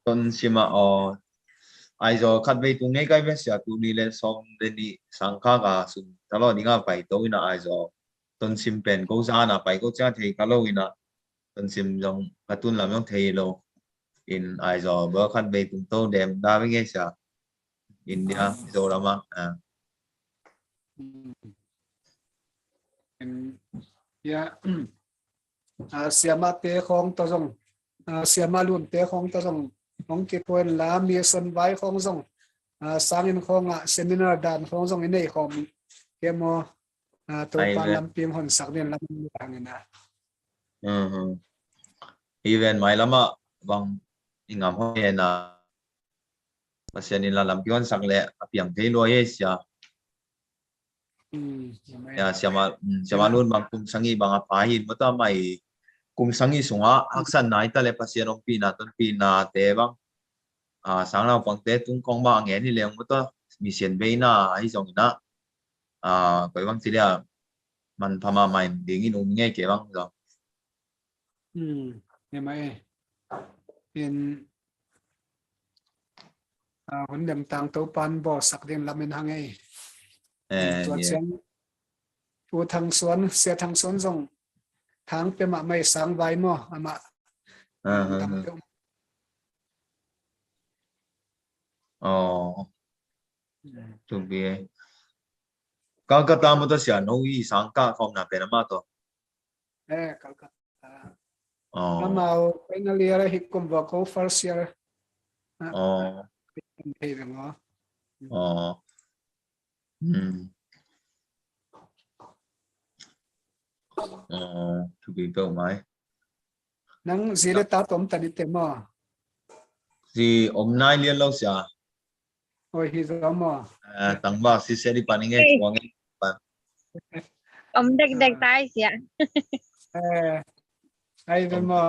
ton sima o ai zo khat ve tu ngai kai ve sia tu ni le som de ni sangkha ga sum talo ni nga pai to ina ai zo ton sim pen ko za na pai ko cha thei ka lo ina ton sim jong katun lam yong thei lo in ai zo ba khat ve tu to dem da ve ngai sia India Zorama ya siama te khong to jong siama lun te khong to jong khong ki poin la mi san vai khong jong sangin khong seminar dan khong jong nei khom kemo to pan lam pim hon sak den lam angina even mai lama bang ingam ho na pasian in lam pion sak le apiang thei lo ye sia ya siama lun bang kum sangi bang apa hin mata mai kum sangi sunga aksan nai ta le pasian ong pina ton pina te bang sang lao pang te tung kong ba nge ni leng mata mi sian be na ai jong na koi bang ti dia man phama mai ding in nge ke bang zo em ai in vấn đề tăng tấu pan bỏ sắc đen làm mình hàng ấy tuột xem u thằng xuân xe thằng xuân rong tháng pe mà mày sáng vài mò mà đâm pe tu bi ka ka ta mo ta sia no yi sang ka khom na pe na ma to Calcutta mau final year hikum va ko first year hey ngó tu bi pe mai nang zile ta tom tani te mo si om nai lian lo sia oi hi zo mo tang ba si se di paning e chuang e om dek dek tai sia ai ve mo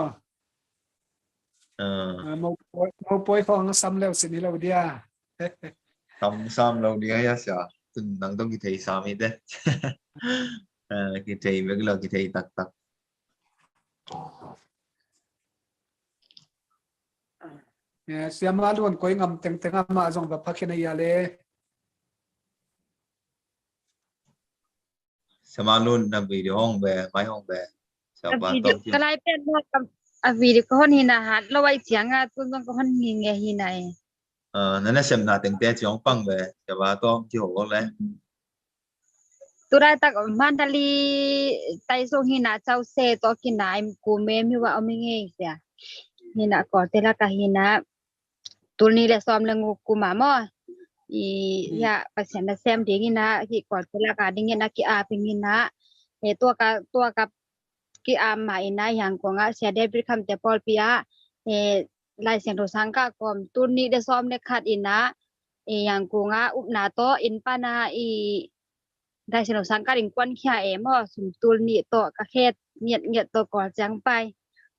mo poi khong sam leo sin lo dia sam lo dia ya sia tun nang dong ki thei sa mi de ki thei ve lo ki thei tak tak siama luôn koi ngam teng teng ma jong ba phakina ya le sama luôn na video hong be mai hong be sa ba tom chi kalai pen mo video ko hon hina hat lo wai chianga tun jong ko hon nge hina nana sem na teng te chong pang be sa ba tom chi ho le turai tak mandali tai so hina chau se to kinai ku me mi wa omi nge sia hina ko te la ka hina tulni le som le ngu ku ma mo ya pasien na sem ding ina ki ko te la ka ding ina ki a pinginaตัวka ki a ma ina yang ko nga sia de bi kham te pol pia lai siang do sangka kom tulni de som ne khat ina yang ko nga up na to in pa naได้สนุกสังกัดอิงควันขี้เอมอสุมตูลนี่โตกระเฮ็ดเงียดโตก่อจังไป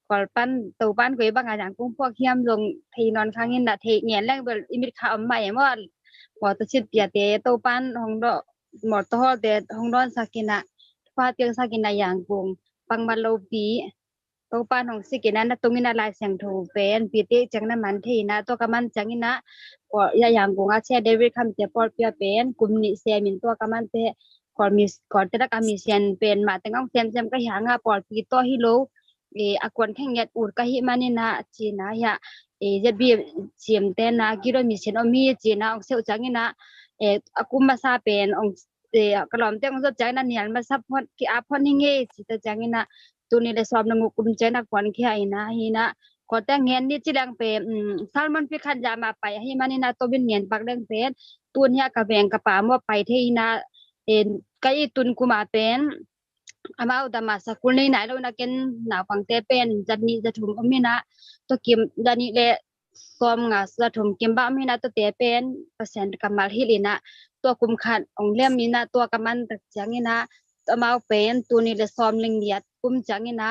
ก่อปั้นตูปั้นกวยบางอย่างกุ้งพวกเฮียมลงทีนอนค้างเงินน่ะเทเงียนแรงเบิดอิมิตข้าวใหม่มอบ่ตะชิดเปียเตตูปั้นของดอกหมดตอเตของดอนสักกินะฟ้าเตียงสักกินะอย่างกุ้งปังมาโลปีตูปั้นของสิกินะตรงนี้น่ะลายเสียงถูเป็นปีเตจังนั้นมันทีนะตัวกะมันจังนี้นะก็อย่างกุ้งอาเซียเดวิดคำเตปอลเปียเป็นกลุ่มนี้เสียมินตัวกะมันเตก่อนจะkami sian pen ma tengong sem ka hanga por pi to hi lo akon kheng yat ur ka hi manina china ya jebi sim te na giro mi sen omi china ong seu changina akuma sa pen ong kalom te ong jang na nial ma sap phot ki a phon hinge chita changina tuni le som na ngu kum chena kon khi aina hina ko ta ngen ni chilang pe salmon pi khan ja ma pa hi manina to bin nien pak deng pen tun ya ka beng ka pa mo pai theina kai tun kuma pen amau dama sakul nei nai lo na ken na pangte pen jani jathum amina to kim dani le som nga jathum kim ba amina to te pen percent kamal hilina to kum khat ong lem mina to kaman tak changina amau pen tuni le som ling liat kum changina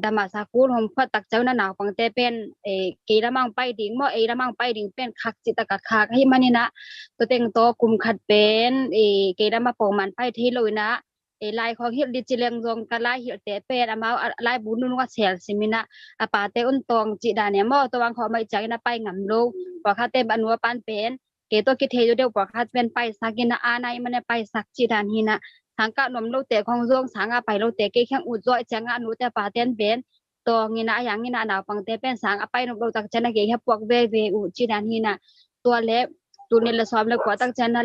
dama sakul hom phat tak chawna na pangte pen ke lamang pai ding mo lamang pai ding pen khak chita ka khak hi manina to teng to kum khat pen ke lama pong man pai thi loina ลายของเฮ็ดดิจิเลงจงกะลายเฮ็ดแต่เป็นอามาลายบุญนุงว่าเซลสิมินะอาปาเตอุนตองจิดาเนี่ยมอตวังขอไม่จักนะไปงำโลปอคาเตบันวัวปันเป็นเกตัวกิเทอยู่เดียวปอคาเป็นไปสักกินะอาในมันไปสักจิดานหินะทางกะนมโลเตของจงสังอาไปโลเตเกแข้งอุดจ้อยจังอานุแต่ปาเตนเป็นตองงินะอย่างงินะดาวปังเตเป็นสังอาไปนมโลตักจันเกแค่พวกเวอุจิดานหินะตัวเล็บตัวนี้ละซ้อมแล้วกว่าตักจันนะ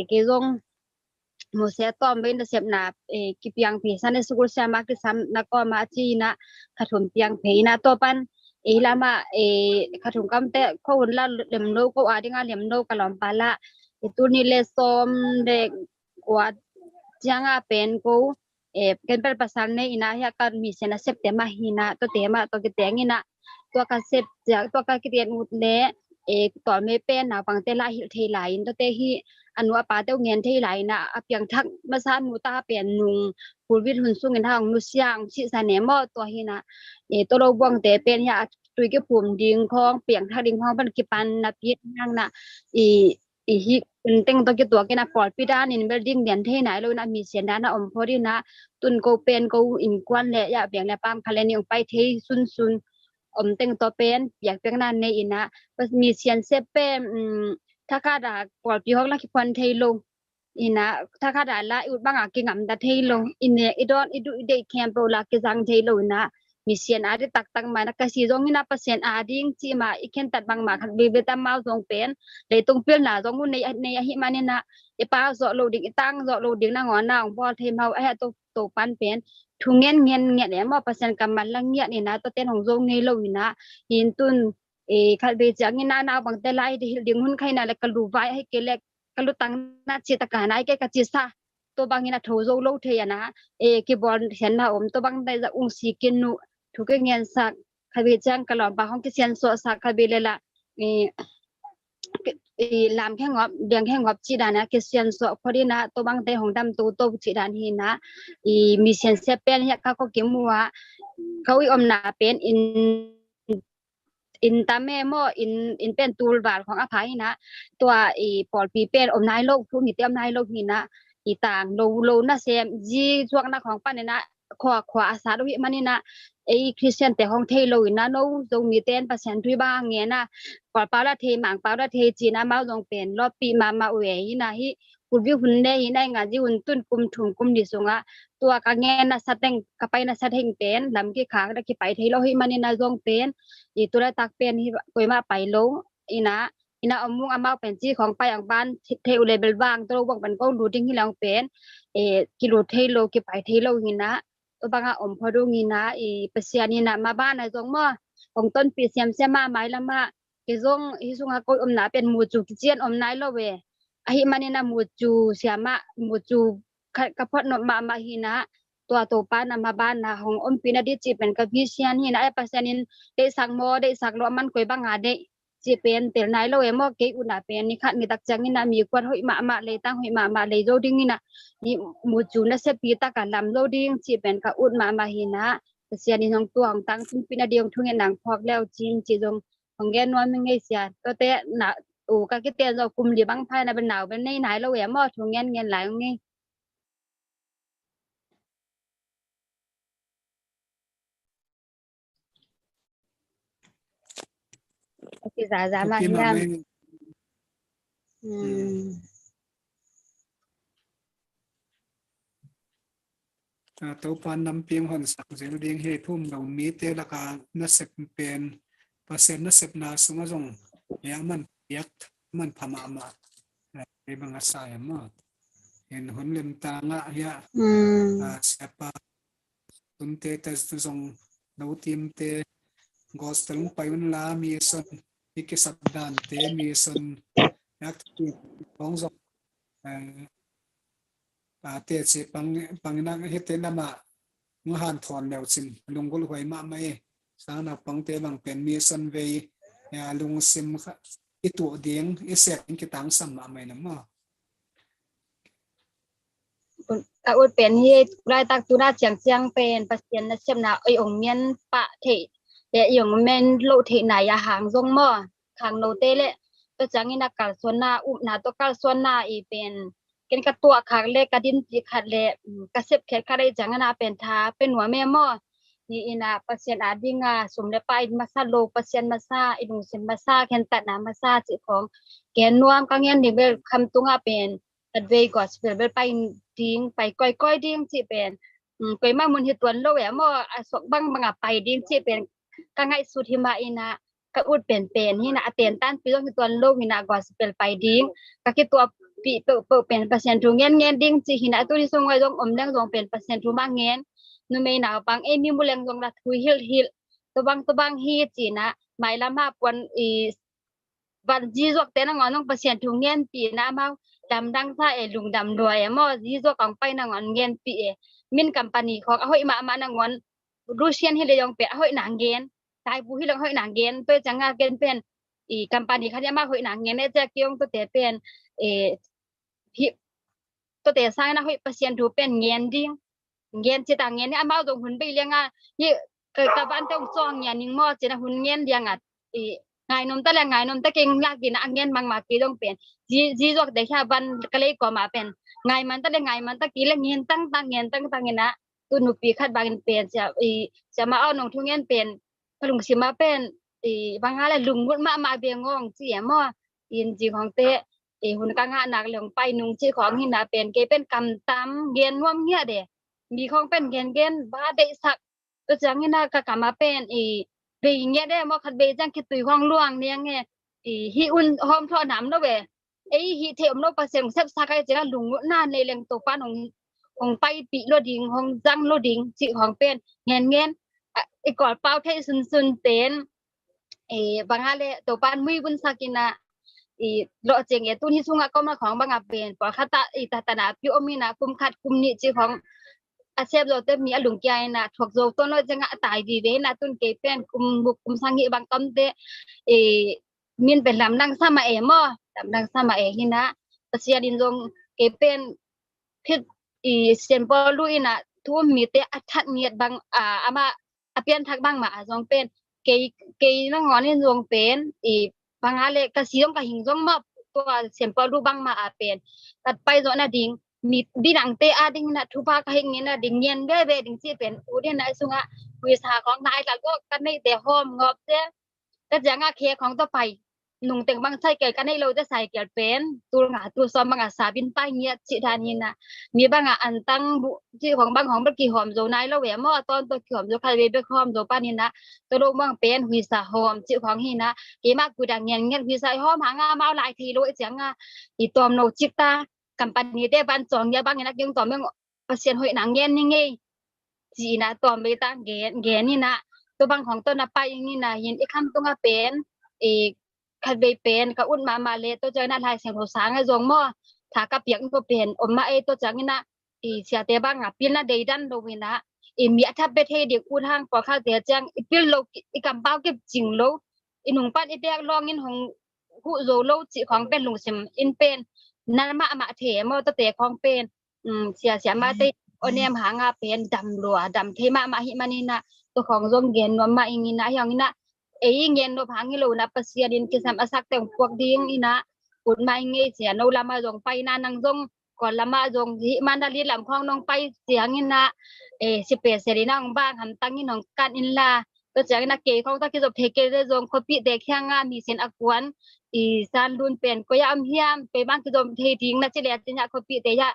เกจงMusia tom ben da sep na ki piang phe san school sa ma ki sam na ko ma chi na khathum piang phe na to pan lama khathum kam te ko la lem no ko adinga lem no kalom pala itu ni le som de kwa janga pen ko ken per pasal ne ina ya kan mi sena sep te ma hina to te ma to ki te ngina to ka sep ja to ka ki te mut ne to me pen na pang te la hil thei lai to te hiอันว่าป้าเต้าเงินที่ไหลนะเพียงทักมาซานูตาเปลี่ยนนุงพูดวิทย์หุ่นสูงเงินทางนุเสียงชิสานเนมอตัวหินะตัวเราบวงแต่เป็นยาตุยก็ผุ่มดิงคองเปลี่ยนทักดิงคองเป็นกิปันนับยิดนั่งนะฮิเป็นเต็งตัวกันนะปอดพิดานินเบลดิ้งเดียนที่ไหนเลยนะมีเสียงด้านนะอมพอดีนะตุนโกเป็นโกอินกวนแหละยาเปลี่ยนแล้วปามคาเลนิองไปที่ซุนอมเต็งตัวเป็นอยากเป็นนั่นในอินะมีเสียงเซเป้ถ้าข้าด่าปอดปีฮอกลักพันเทลงอินะถ้าข้าด่าละอุดบังอากิงอัมดัดเทลงอินเนอิดอนอิดูอิเดแคมโปลากิจังเทลงนะมีเสียนอาดิตักตังมานะกสีจงนี่นะเปอร์เซ็นต์อาดิงจีมาอีกเข็นตัดบางมาขัดเบเบตามาจงเป็นเลยตรงเปลี่ยนหนาจงในหิมานี่นะไอป้าจอโลดิงตั้งจอโลดิงนางอนางพอเทมาไอโตปันเป็นทุงเงี้ยเนี่ยมอเปอร์เซ็นต์กำมันละเงี้ยนี่นะตัวเต้นของจงในโลนี่นะหินตุนขัดเบจังนี่นะบางแต่ไล่ดิงหุ่นใครน่ะแล้วก็รู้ไว้ให้เกเล็กก็รู้ตังน่าจิตกาไหนแกก็จิตซะตัวบางนี่นะโถโจโลเทียนะกีบอลเห็นนะตัวบางได้จะองสีกินนุทุกเงี้ยสักขัดเบจังกะหล่อมบางห้องกิเซียนโซสักขัดเบเลยละลามแข้งอบเดียงแข้งอบจีดานะกิเซียนโซพอดีนะตัวบางแต่ของดำตัวจีดานหินะมีเซียนเซเปียนเนี่ยก็เก็บมัวเขาอีอมนาเป็นอินตาแม่มออินเป็นตูลบาลของอภัยนะตัวปอดปีเป็นอมนายโลกทุกนี่เตรียมนายโลกนี่นะต่างโลนะเซมจีช่วงนะของป้าเนี่ยนะขวาอาสาด้วยมันนี่นะคริสเตียนแต่ของเทโลนะโนจงมีเต้นประชันทุยบ้างเงี้ยนะปอดเปล่าละเทหมางเปล่าละเทจีนะมาจงเป็นรอบปีมาเวยนะฮิคุณวิหุ่นได้ฮิได้งานที่หุ่นตุ้นกุมถุงกุมดิสงะตัวกางเงี้ยนะสัตย์กับไปนะสัตย์เฮงเป็นลำกี่ขางได้กี่ไปเทโลฮิมันนี่นะจงเป็นตัวได้ตักเป็นที่กวยมาไปลงอีนะอมุงอามาเป็นจีของไปอย่างบ้านเทอุเลเบลบางตัวบอกเป็นก็ดูดิ้งที่เราเป็นกิโลเทโลกี่ไปเทโลหินะตัวบางอมพอดูหินะเปเซียนี่นะมาบ้านในจงมั่วของต้นปีเสียมเสียมาไม้ละมาเกจงฮิซุงอาโกอมนาเป็นมูจูกิเจียนอมนายโลเวอหิมันนี่นะมูจูเสียมามูจูกระพดนมาหินะตัวป้านะมาบ้านนะของอมปีนาดิจีเป็นกับพิเชียนหินะไอปัสยานินได้สักโมได้สักโลมันกวยบางอาเดจีเป็นเตลนายโลเอโมเกอุนาเป็นนี่ขัดนี่ตักจังนี่นะมีควันหอยมาเลยตั้งหอยมาเลยโจดิ้งนี่นะนี่มูจูนะเสปีตะกันลำโจดิ้งจีเป็นกับอุดมาหินะเสียนี่ของตัวของตั้งซึ่งปีนาเดียงทุ่งเงินหนังพอกแล้วจีนจีจงของแกนวลไม่ไงเสียก็เตะหนาโอ้ก็เตะเรากลุ่มดีบางไพ่นะเป็นหนาวเป็นในไหนโลเอโมทุ่งเงินหลายไงที่สามาที่นั่นตัวปานนำเพียงหอนสักเสียงเรียงเหตุพุ่มเรามีเตละกานัสเป็นเปอร์เซ็นต์นัสนาสงจงยังมันยักมันพม่ามาในบางอาศัยมาเห็นหนเล่มตางะยะเสียปาตุนเตแต่จงเราเตรียมเตกอสตลงไปวันลามีส่วนอีกสัปดาห์เตมีส่วนนักที่ของจงเตะสิปังนักเฮเตนมางหันถอนแล้วสิลุงก็รวยมาไม่สางนักปังเตบังเป็นมีส่วนเวลุงซิมอีตัวเดียงอีเสียงกิตังสัมมาไม่นะมั้งอุดเป็นที่รายตักตุนาเจียงเป็นเปอร์เซ็นต์นะเชื่อมนะองเมียนปะเทแต่อย่างเมนโลเทไหนหางจงมั่วขังโนเตเลตัวจังนี่นักการส่วนหน้านาตัวการส่วนหน้าเป็น เกินกระตัวขักเลกระดินจีขัดเลกระเสบเข็ดกระไรจังนาเป็นทาเป็นหัวแม่หม้อนี่อินาเปอร์เซ็นต์อาดิงาสมเลไปมาซาโลเปอร์เซ็นต์มาซาอินุสินมาซาเข็นตัดนามาซาจิของแกนนวมกังยันดิเบลคำตุงอาเป็นตัดเวกอสเปลเบลไปดิ้งไปก้อยดิ้งจิเป็นก้อยมามุนเหตุวนโลแหวหม้อสกบังบังไปดิ้งจิเป็นกังไงสุธิมาอินากะอุดเป็นหินะเตียนตันปีต้องตัวโลกหินะกอสเปลไปดิ้งกะคิดตัวปีเปเป็นเปอร์เซ็นต์ทุเงี้ยดิ้งจิหินะตัวที่ทรงไว้ตรงอมแดงตรงเป็นเปอร์เซ็นต์ทุมากเงี้ยนูไม่หนาวปังมีมุเลงตรงละทุยฮิลตัวบางฮีจีนะไม่ละมาปวนวันจีจวกแต่นงอนน้องเปอร์เซ็นต์ทุเงี้ยปีนะมาดำดังซาลุงดำรวยมอจีจวกของไปนงอนเงี้ยปีมินกัมปานีของห้อยมานงอนรูเซียนให้เลยองเปะห้อยหนังเงี้ยตายผู้ที่ลงห้อยหนังเงี้ยตัวจังงาเกนเป็นกัมปานีเขาจะมาห้อยหนังเงี้ยเนี่ยจะเกี่ยงตัวเตเป็นพี่ตัวเตสร้างนะห้อยเปอร์เซ็นต์ทุเป็นเงี้ยดิ้งเงี้ยจิตางเงี้ยนี่อามาตรงหุ่นไปเลี้ยงยี่เกิดกับบ้านเจ้าซองเงี้ยนิ่งมอจินะหุ่นเงี้ยเลี้ยงไงนมตะแลงไงนมตะเก่งลากกินเงี้ยบางมากี่ต้องเป็นจีจวกเด็กชาบันก็เลยก็มาเป็นไงมันตะเลงไงมันตะกี้เลี้ยงเงี้ยตั้งเงี้ยนะตุนุปีคัดบางเป็นจะมาเอาหนองทุ่งเงี้ยเป็นพลุงสิมาเป็นบางอะไรลุงมุดมาเบียงงจีมออินจีของเตะหุ่นกังหาหนักเหลืองไปนุ่งจีของหินาเป็นเกเป็นกำตำเงี้ยน่วมเงี้ยเด้มีของเป็นเงี้ยบ้าได้สักก็จังหินากะกมาเป็นเบยเงี้ยได้มอคัดเบจังคิดตุยห้องล่วงเนี่ยไงฮิอุ่นหอมทอน้ำเนาะเว้ฮิเทมโนเปอร์เซ็นต์เซฟสักไอ้จะลุงมุดหน้าในเรื่องตัวป้านของไปปีโลดิงของจังโลดิงจีของเป็นเงี้ยกอดเป้าไทยซุนเป็นบางอะไรตัวปานมุยบุญสักินะโลเจงตุนที่สุงก็มาของบางเป็นปอคตาตนาพิอมีนะคุมขัดคุมนิจีของอาเซบโลเตมีอลุงใจนะถกโจต้นโลจังตายดีเวนะตุนเกเป็นคุมสังหิบางต้นเตมินเป็นลำดังสมามอลำดังสมาหินะเสียดินจงเกเป็นพิษเซนปอลุยนะทุ่มมีเตอัฐเนียดบางอามาอเปียนทักบางมาจงเป็นเกน้องงอนนี่จงเป็นบางอะไรกสิยงกหิงจงมาตัวเซนปอลุบางมาเป็นตัดไปจนน่ะดิ่งมีดินังเตอาดิ่งนะทุพากหิงนี่นะดิ่งเย็นเบ้ดิ่งสิเป็นอุเดนนะสุงะวิสาของนายแล้วก็กันในแต่หอมงอบเจ้แต่จังเคของต่อไปนุ่งแต่งบางใส่เกิดกันให้เราจะใส่เกิดเป็นตัวซ้อมบางสาบินไปเงียจิดานินะมีบางอันตั้งที่ของบางของเมื่อกี้หอมโจนายแล้วแหวมอตอนตัวหอมโจใครเวไปหอมโจป้านี่นะตัวลูกบางเป็นหุยสาหอมจิของหินะกี่มากกูดังเงี้ยหุยสาหอมหางาเมาหลายทีโลเสียงอีตอมโนจิตากัมปันนี้ได้บันจองยาบางนะยังตอมเมืองเปอร์เซ็นต์หอยหนังเงี้ยนี่ไงจีนะตอมไปตั้งเงี้ยนี่นะตัวบางของต้นไปอย่างนี้นะเห็นอีกคำตัวเป็นคัดเบเป็นก็อุ่นมาเลตัวเจอหน้าลายเสียงโหสางไอ้จงหม้อถากระเปียกก็เป็นอมมาตัวจังนี่นะเสียแต่บางปีน่ะเดดันโดวินะมีอัฐเบเทเด็กอุ่นห้างปอข้าวเตียจังปีโลกำเป้าเก็บจริงโลหนุ่มปั้นเด็กลองยินของหูโซโลจิของเป็นลุงเสมอินเป็นนั่นมาเถมอตัวเตะของเป็นเสียมาเตอเนียมหางาเป็นดำรัวดำเทมาหิมานี่นะตัวของจงเย็นว่ามาอย่างนี้นะอย่างนี้นะingen no phangilo na pasianin kisam asak teng puak ding ina un mai nge sia no lama jong pai na nang jong kon lama jong hi mandali lam khong nong pai siang ina si pe seri nang bang ham tang in nong kan in la to chang na ke khong ta ki jop theke de jong khopi de khyanga mi sen akwan san lun pen ko yam hiam pe bang ki jom the ding na chile tinya khopi te ya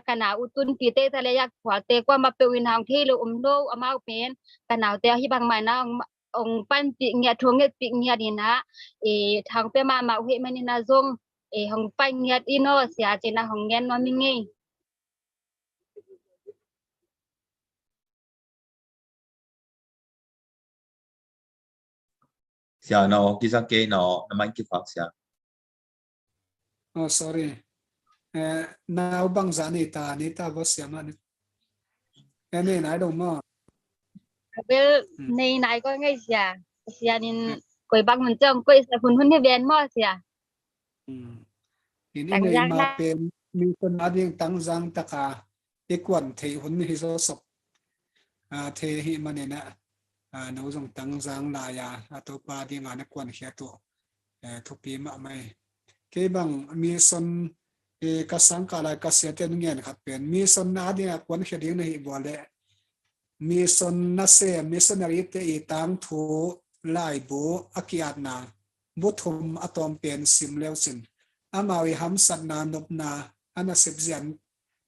kana utun pi te tale ya khwa te kwa ma pe win hang the lo lo amau pen kana te hi bang mai na ông pan bị nghe thua nghe bị nghe đi na thằng pe mà huệ mà na zong hong pan nghe ino sia trên na hong nghe nó mình nghe xia nó cái sao cái nó mang cái phát xia oh sorry now bang zanita nita was yaman ene na dong mo well này này có ngay sia nên coi bang mình trong coi sa hun ni ben mo sia ini nei ma pen mi kon ading tang jang taka ekwan thei hun hi zo sok the hi manena no jong tang jang la ya atopa ding ana kwan khia to thupi ma mai ke bang mi son ka sang ka la ka se ten ngen khat pen mi son na dia kwan kheding nei bole mi son na se missionary te I tang thu lai bu akiat na buthum atom pen sim leo sin amawi ham sat na nop na ana sebzian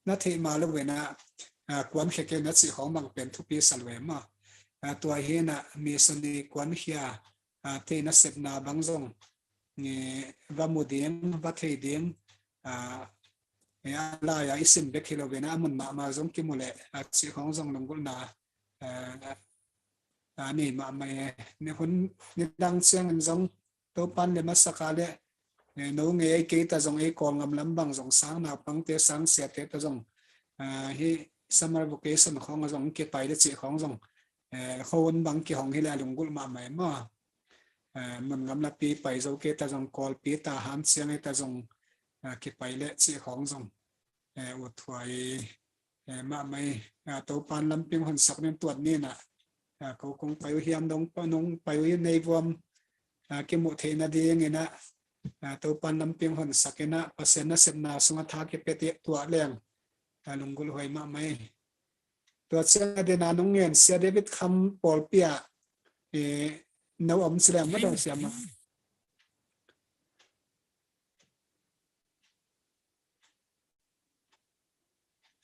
na the ma lo wena kwan kheke na chi hong mang pen thu pi salwe ma tua hi na mi son ni kwan khia te na sep na bang zong ni va muding va thei ding ya la ya isim be khilo wena amun ma zong ki mole chi hong zong longul na ni ma mai ni hun ni dang chiang an zong to pan le masakale no nge ke ta zong e kol ngam lam bang zong sang na pang te sang se te ta zong hi summer vacation khong zong ke pai le chi khong zong khon bang ki hong hi la lungul ma mai ma mun ngam la pi pai zo ke ta zong kol pi ta ham chiang e ta zong ke pai le chi khong zong u thwai ma mai to pan lam ping hon sak nen tuat ni na ko kong pai hiam dong panong pai nei vom ke mu the na ding ina to pan lam ping hon sakena pasena semna sunga tha ke pete tua leng lungul hoi ma mai to chen de na nong ngen sia David kham pol pia no om slam ma dong siam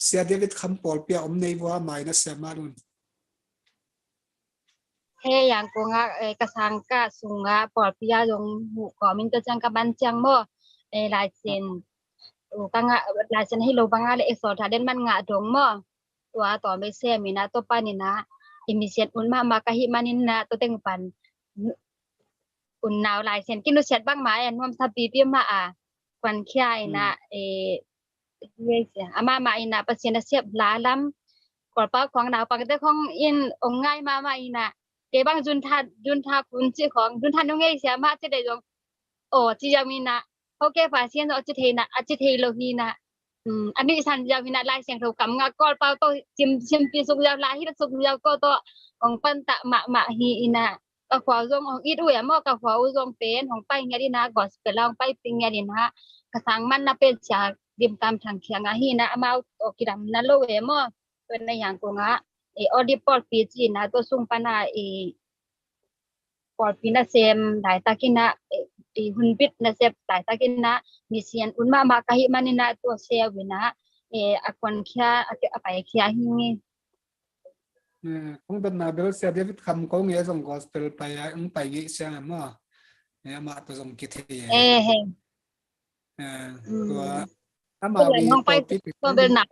sia David kham pol pia om nei wa mai na siam ma run he yang ko nga kasang ka sunga por pia dong hu ko min to chang ka ban chang mo lai chen ka nga lai chen hi lo banga le exo tha den man nga dong mo tua to me se mi na to panina imisian un ma ka hi manin na to teng pan un naw lai chen kin no chat bang ma en nom tha pi pi ma kwan khia ina ama ina pasien na sep la lam kor pa khong naw pa te khong in ong ngai ma ina ke bang jun tha kun chi khong jun tha no ngai sia ma che de jong chi ya mi na okay pa sien o chi the na a chi the lo hi naอันนี้ฉันยาวินาลายเสียงถูกกำงากอลเปาโตจิมปีสุกยาวลายฮิตสุกยาวก็โตของปันตะมะฮีอินะก็ขวาจงของอีด้วยมอก็ขวาจงเป็นของไปเงี้ยดินะก็สเปลองไปปิงเงี้ยดินะกระสังมันน่ะเป็นจากดิมตามทางเคียงฮีนะมาเอากิดำนั่นโลเวมอเป็นในอย่างกงะออดิปอลปีจีนะตัวซุงปานาปอลปีนะเซมได้ตะกินะหุ่นบิดนะเซบได้ตะกินะมีเสียนอุนมาka hi manina to share wina akwan kya apai kya hi kong ben na bel sia David kham ko nge zong gospel pai ang pai gi sia ma ma to zong ki the he to ama wi mong pai to bel na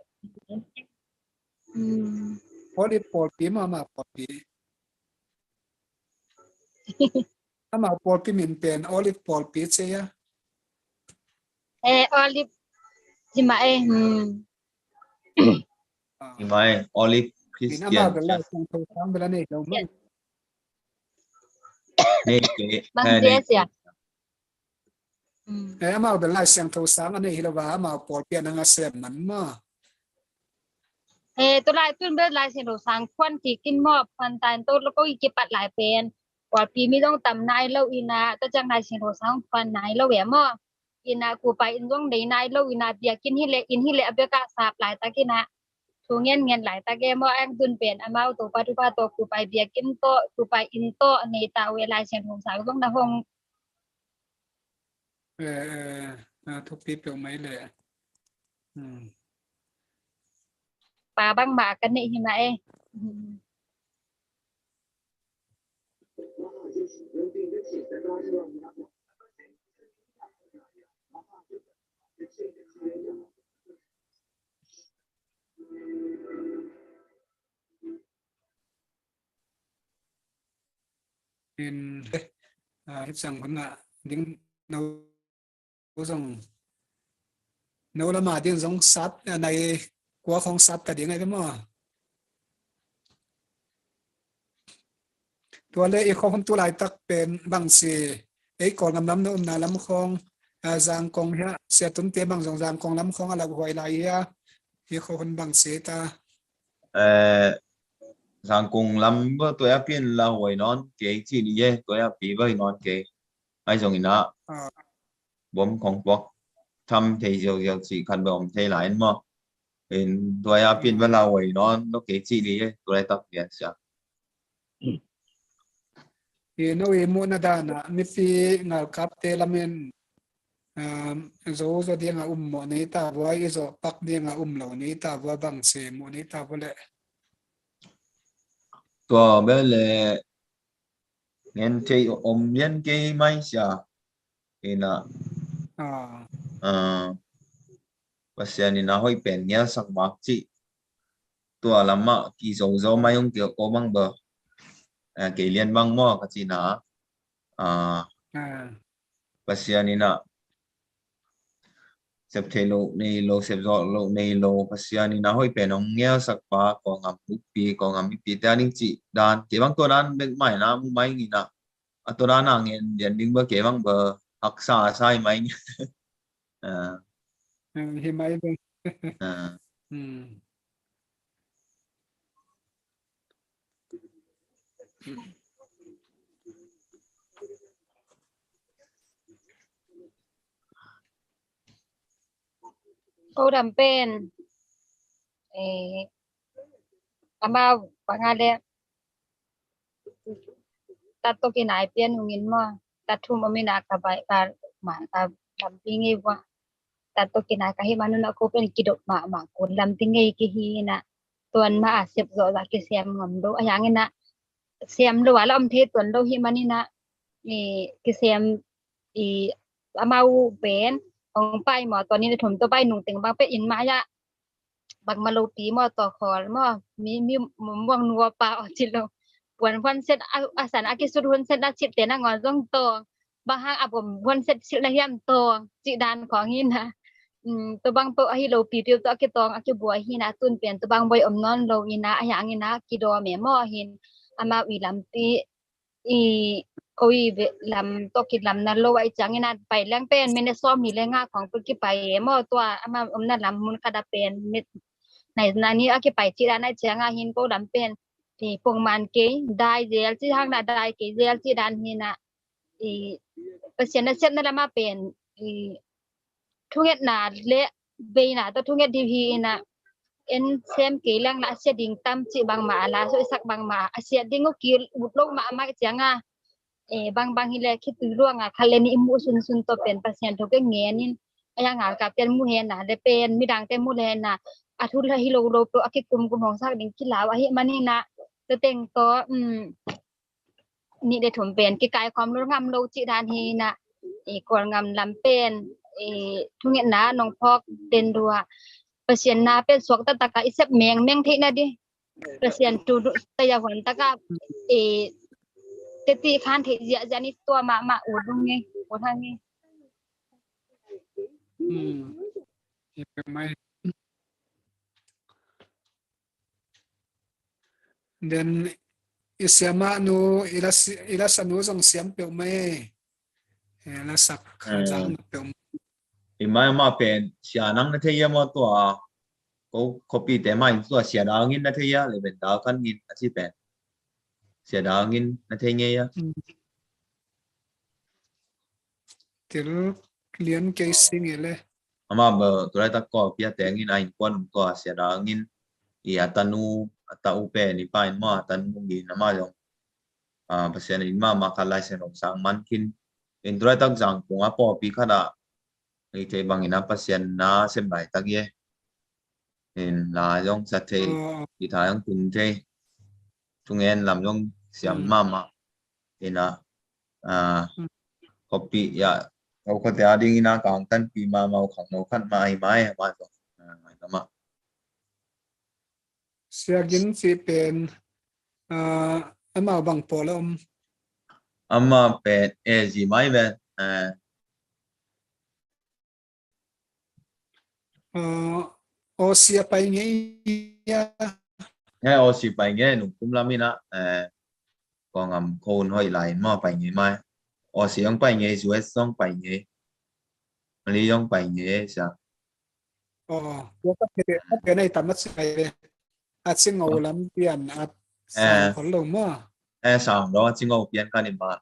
poli pol pi ma pol pi ama pol pi min pen olive pol pi che ya olive jima Imai Olive Christian ama Christian bel la sang to sang bel ne lo ma ne ke bang yes ya ama bel la sang to sang ne hi lo wa ama pol pi na nga sem man ma to lai tun bel lai sin ro sang kwan ki kin mo pan tan to lo ko ki pat lai penปอดปีมีต้องตำนายเล่าอีนาก็จังนายเสียงโหสังฟันนายเล่าแหวมออีนากูไปอินต้องได้นายเล่าอีนาเบียกินให้เละอินให้เละเบียกะสาบหลายตะกินะทูเงี้ยหลายตะแกมอแองตุนเป็นอามาตัวปัจจุบันตัวกูไปเบียกินโตกูไปอินโตในตาเวลาเสียงโหสังต้องนะฮงทุกปีเปล่าไหมเลยปลาบ้างหมากันนี่ใช่ไหมเป็นสั่งคนละดิ้งเราส่งเราละมาดิ้งส่งซัดในกัวของซัดแต่ดิ้งไงก็มั่วตัวเลขอีกของตัวหลายตักเป็นบางสีไอ้ก่อนน้ำนุ่มนาลำคองจางกองเฮียเสียตุนเตี้ยบางสองจางกองลำคองอะไรหวยไหลเฮียอีกคนบางสีตาsang cùng lắm bữa tôi áp viên là hồi non cái gì đi tôi áp phí với non cái ai dùng nó bấm không bóc thăm thầy diệu chỉ cần bom thầy lại mà in tôi áp pin vẫn là vậy nó cái gì đi tôi tập việc sao no emo na dana mi pi ngal kap te lamen zo zo dia nga mo nei ta voi zo pak dia nga lo nei ta wa bang se mo nei ta vole tôi bây giờ nghe thầy nhân cái máy sao in pasien ni na hoi pen nya sak mak chi tua lama ki zo mai ong kiểu ko bang bờ cái liên bang mo ka chi na pasien ni na sep the lo sep zo lo nei lo pasien ni na hoi pen ong nya sak pa ko ngam pi ta ning chi dan ke bang to dan bek mai na mu mai ni na to dan na ngen dian ding ba ke bang bờ hak sa sai mai hi mai le cô đam pen ama pangale tato kinai pian hungin mo tathum amina ka bai ka ma ka lam pingi wa tato kinai ka hi manuna ko pen kidok ma ko lam tingi ki hi na tuan ma asep zo za ki siam ngam do ayang ina siam do wala om the tuan do hi manina ki siam amau pen ong pai moตอนนี้ถมตัวไปหนุ่งติงบางไปอินมายะบักมาโลปีมอต่อคอมอมีม่วงนัวปลาออกจิโลปวนพันเซตอาสันอากิสุรุนเซตอาชิตเตนะงอนซ่องตองบางหางอาผมพันเซตชิละเฮียมตองจิดานของหินะตัวบางโปะฮิโลปีเดียวตัวอากิตองอากิบัวหินะตุนเปลี่ยนตัวบางใบอมนอนโลหินะอะหยังหินะกิโดแม่มอหินอามาวีลำปีโอ้ยลำตกิดลำนั้นโลไว้จังนะไปแรงเป็นเมเนซ้อมมีแรงงาของปกิไปมอตัวอามาอมนั้นลำมุนคาดาเป็นในนั้นนี้อากิไปจิดานในเจียงาหินก็ลำเป็นที่พงมันเกยได้เจลที่ทางนาได้เกยเจลที่ดานหินะเปอร์เซ็นต์เซ็ตนั่นละมาเป็นทุกเงนาเละเบน่ะตัวทุกเงดีพีนะเอ็นเซมเกลังละเสียดิ่งตั้มจิบางมาละสวยสักบางมาเสียดิ่งก็กิลอุดลงมาเจียงาบางฮิเลคิดตัวร่วงคันเลนี่มูซุนตัวเป็นเปอร์เซ็นต์ทุกเงี้ยนี่ยังหากับเป็นมูเฮนะได้เป็นมีดังแต่มูเฮนะอาทุลฮิโลโลโปอากิกุมของสักดิ่งกิลาวะเฮมันนี่นะตัวเต็งตัวนี่ได้ถมเป็นกิกายความรู้งามโลจิดานฮีนะก่อนงามลำเป็นทุกเงี้ยนะน้องพอกเต็นดัวเปอร์เซ็นต์นะเป็นสวกตะตะกะอิเซบแมงที่นะดิเปอร์เซ็นต์ตูตะยาหวนตะกะตีคันเทเจียจานี่ตัวมาอุดงไงอุดทางไงไม่เดนอิสยามานูอิลัสนูจงเสียมเปียวไม่ละสักจังเปียวอีไม่มาเป็นเสียนังนาทียมาตัวก็คบปีแต่ไม่ตัวเสียดาวงินนาทียเลยเป็นดาวกันงินอาชีพเป็นเสียดาวงินนาทีเงี้ยติลเลียนเกสิงเลยอามาเบอร์ตัวแรกตะกอพี่แต่งินไอ้คนก็เสียดาวงินอีอัตนูอัตอุเปนี่ไปมาอัตนูกินมาจงเปอร์เซ็นต์นี่มาคัลไลเซนองสังมันกินอินตัวแรกตั้งจังคงอ่ะพอปีขนาดไอ้เทบังอินะเปอร์เซ็นต์น่าเส้นใบตะเกียเห็นลาจงสัตย์เทที่ทายจงตุนเททุกเงินลำจงเสียมาเห็นนะคอปีอย่าเราคนแต่ดิ้งนะกลางตันปีมาของเราขั้นมาไอ้ไม้มาจงไม่ต้องมาเสียกินสิเป็นมาบังปอลมอามาเป็นจีไม่เป็นโอเสียไปไงโอสิไปไงหนุ่มคุ้มละมินะกองอำโคนห้อยไหลมาไปไงไหมโอสิต้องไปไงสวยต้องไปไงมันนี้ต้องไปไงจ้ะแล้วก็เป็นในตัมมัสไปเลยอาจจะงอลำเปลี่ยนอาจสาวคนลงมั่วสาวเราจริงเอาเปลี่ยนกันนี่มา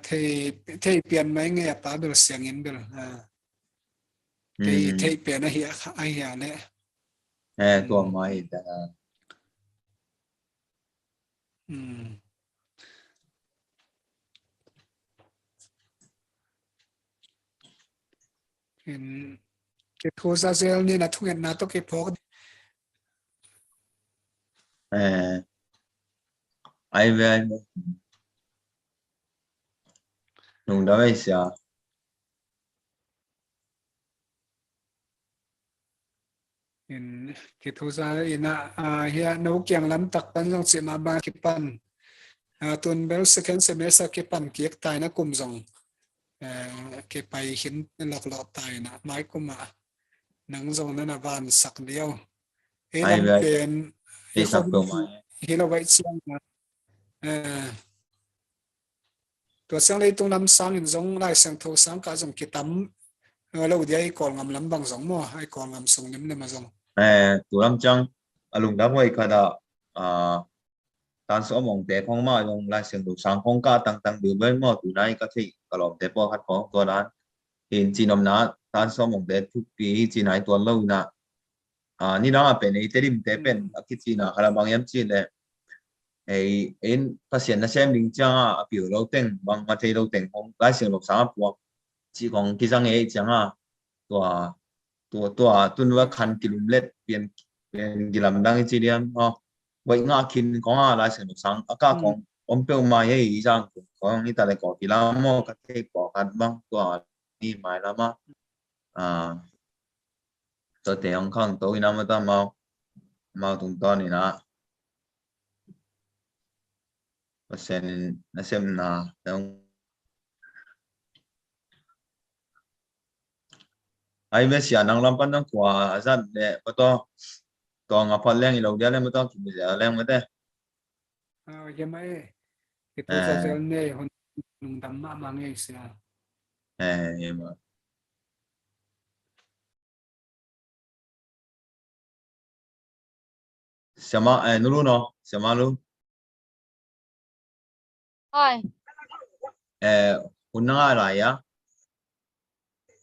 thầy biển mấy nghe ta được xiang in được thầy biển nó hiện ai hiện đấy ตัวมาอีกแต่ เห็นเก็บโทรศัพท์นี่นะทุกอย่างนะต้องเก็บพก ไอเวนนุ่งได้ไหมเสีย เห็นเก็บโทรศัพท์นี่นะเฮียนกอย่างล้ำตักปันต้องเสียมาบางเก็บปันตัวเบลสแกนเซมเสเก็บปันเกียกตายนะกลุ่มส่งเก็บไปเห็นหลอกตายนะไม้กุมาหนังส่งนั่นนะบานสักเดียวลำเป็น ไอสักตัวมา เฮลไว้เชียงนะตัวเสียงเลยตรงลำสังอินส่งไล่เสียงโทรศัพท์ก็ส่งกิตำเราเดี๋ยวไอ้ก่อนงำลำบางส่งมั่วไอ้ก่อนงำส่งนิ่มเนี่ยมาส่งตัวลำจังอารมณ์ได้ไหมก็ได้ตอนสมองแต่ของมาลงไล่เสียงดูสังของกาต่างๆดูเบื้องมอตัวไหนก็ที่กระหล่ำแต่พอคัดของตัวนั้นเห็นจีนอำนาจตอนสมองแต่ทุกปีจีนไหนตัวเล่านะนี่น้องเป็นไอ้เตลิมแต่เป็นคิดจีน่ะคาราบางยามจีนเลยไอ้เอ็นภาษาเซมลิงจ้าผิวเราเต็งบางมาเทเราเต็งของไล่เสียงดูสังพวกจีของกิจังเอจังตัวว่าคันกิโลเมตรเป็นกิโลเมตรดังจีเดียมไว้งาคินของไล่เสียงดูสังอากาศของอมเปลมาเยอะจังของนี่แต่ละก่อกิโลโมก็เทก่อกันบ้างตัวนี่หมายแล้วมาตัวเตียงข้างตัวน้ำมันต้องมาตรงตอนนี้นะเปอร์เซ็นต์นั่นเซมนะแล้วไอ้เมื่อเสียนังลำพันต้องกว่าสัตว์เนี่ยก็ต้องงับพันแรงอีเราเดียวเลยไม่ต้องกินเสียแรงไม่ได้ยังไม่เก็บโทรศัพท์เนี่ยคนนุ่งดำมาบางไงเสียยังไม่เสียมานู่นเนาะเสียมาลูคุณนั่งอะไรอ่ะ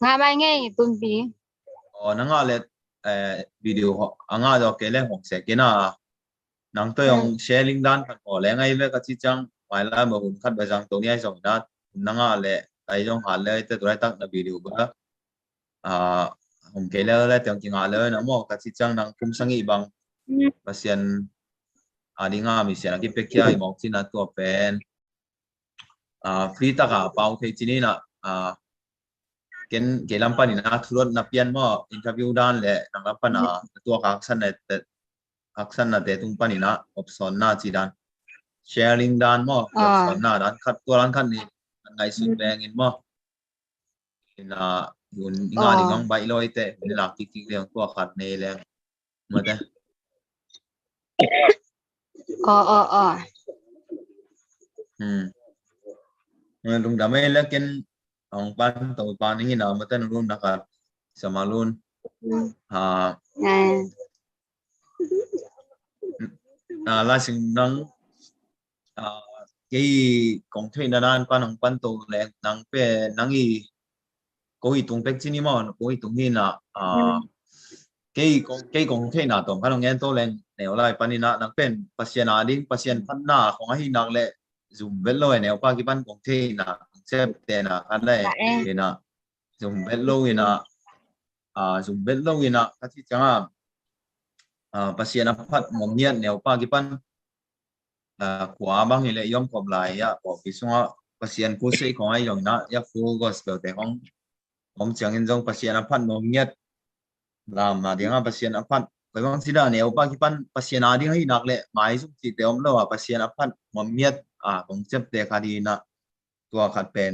งาไม่ไงตุนปีนั่งอะไรวิดีโอนั่งอะไรก็เลยหกเสกินะนั่งตัวยังแชร์ลิงก์ด้านกันเลยไงเว้ยก็ที่จังไม่ละเมื่อคุณคัดไปจังตรงนี้ไอ้สองนัดนั่งอะไรไอ้จงหาเลยแต่ตัวไอ้ตั้งในวิดีโอก็ผมเกลี่ยเลยแต่จริงๆอะไรนะมั่วก็ที่จังนั่งคุ้มสังอีบังภาษาอันนี้ง่ายมีเสียงที่เป็กยาหมอกที่นัดตัวเป็นฟรีตากาเปาที่ที่นี่นะเกลัมปันนี่นะทุรนนับยันมั่วอินเทอร์วิวด้านเลยนังลัมปันตัวอักษรเนี่ยอักษรน่ะแต่ตุ้งปันนี่นะออปชั่นน่ะจีด้านแชร์ลิงด้านมั่วออปชั่นน่ะด้านคัดตัวร้านคันนี้ไงสุดแรงอินมั่วอินยุ่นงานงใบลอยแต่เวลากิ๊กๆเรื่องตัวขัดในแรงมาแต่ลุงดำไม่เลิกกินองปันตัวปันนี่นะมาแต่ลุงนะครับสมาลุนลาสิงนังcái công ty na nan pan ang pan to le nang pe nang i ko i tung pek chini mo ko i tung hi na cái công ty na tong kan ngen to len ne olai panina nang pen pasien ading pasien pan na khong hi nak le zoom vel lo ne pa ki pan công ty na chep te na kan le ina zoom vel lo ina zoom vel lo ina ka chi changa pasien aphat mom niat ne pa ki pan quả bang ile yom kom lai ya ko pisua pasien ku sei ko ai yong na ya fu gospel te hom chang in jong pasien aphan nom nyat lam na dinga pasien aphan ko bang sida ne opa ki pan pasien adi hi nak le mai su ti te om lo pasien aphan mom nyat kong chep te kha di na tua khat pen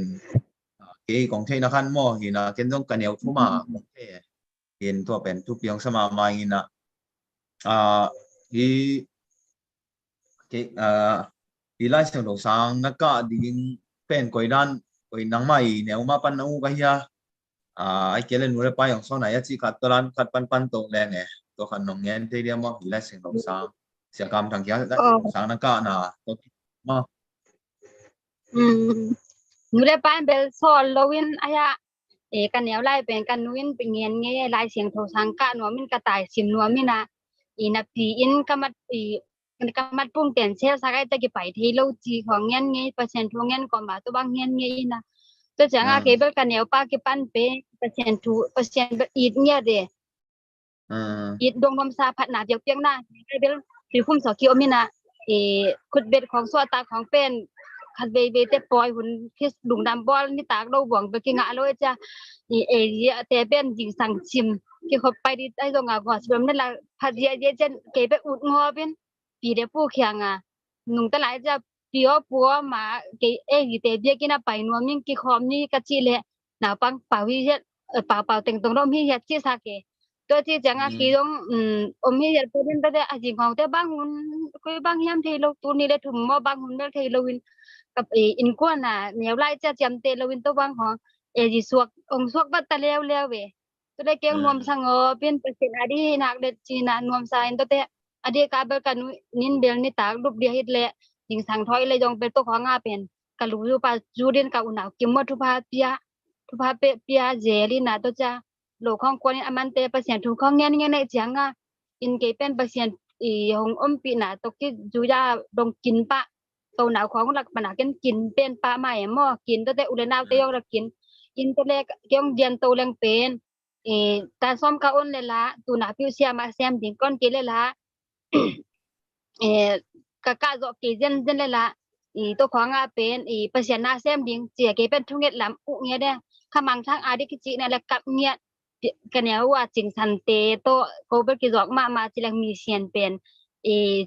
ke kong thei na khan mo hi na ken jong kaneu thuma kong the hin tua pen tu piang sama mai na hi ilai sang do sang naka ding pen koi dan koi nang mai neu ma pan u ka ya ai kelen nu le pa yong so na ya chi khat tolan khat pan to le nge to khan nong ngen te dia mo ilai sang do sang เสียกรรมทางเกียร์ได้ Oh. สางนักกาหนาตัวมา Nu le pan bel sol lowin aya kan neu lai pen kan nuin pingen nge lai siang tho sangka no min ka tai sim no mina ina pi in kamat kamat pung ten sel sakai ta ki pai thei lo chi khong ngen nge percent thong ngen ko ma to bang ngen nge ina to changa ke bel kan neu pa ki pan pe percent it nya de it dong nom sa phat na yak piang na bel ki khum so ki omina khut betของสวตาของเป็นคันเบเบเตปอยหุ่นคิสดุงดำบอลนี่ตากเราหวังไปกิงะเลยจ้ะนี่เอเยแต่เป็นจิงสังชิมที่เขาไปดิไอ้ตรงอ่ะก็สิบนั่นละพัดเยเจนเกไปอุดงอเป็นปีเดปูเขียงอ่ะนุ่งตะหลายจะปีอปัวมาเกเอเตเบียกินไปนัวมิงกิคอมนี่กะจิเลยหนาวปังป่าวิเยป่าเต็งตรงเรามีเยจิสาเกตัวที่จังอ่ะกี่ตรงมีเยเป็นแต่อาจิงของแต่บางหุ่นคุยบางยามที่เราตัวนี้ได้ถึงมอบางหุ่นได้ที่เราวินกับอินกวนน่ะเหนียวไล่จะจำเตลวินตัวบางของจิสวกองสวกบัตตะเลวเวตัวได้เกียงนวมสังเป็นเปอร์เซ็นต์อดีนักเด็ดจีนนวมสายตัวเตอดีกาเบลกันนินเบลนี่ตากรูปเดียฮิตเลยยิงสังถอยเลยจงเป็นตัวของอาเป็นกะลูยูปาจูเดนกะอุณากิมมทุพาเปียเจลีน่ะตัวจ้าโลของกวนนี่มันเตเปอร์เซ็นต์ถูกของเงี้ยในจังอ่ะอินเกเป็นเปอร์เซ็นต์หงอมปีน่ะตกที่จูยาดงกินปะตัวหนาวของหลักปัญหากินเป็นปลาใหม่หม้อกินตัวแต่อุเลนาวเตยองละกินอินตัวเล็กเกี่ยงเดียนตัวแรงเป็นตาซ้อมกะอ้นเลยละตัวหนาพิวเสียมาแซมถึงก้อนกินเลยละกะกะจอกกินเจนเลยละตัวของอาเป็นเปอร์เซ็นต์หน้าแซมดิงเจียเกเป็นทุ่งเงียดลำอุเงียดเด้ขมังทางอาดิกิจิเนี่ยแหละกับเงียดกันเนี่ยว่าจิงสันเตโตโกเบกิจอกมาจิลังมีเซียนเป็น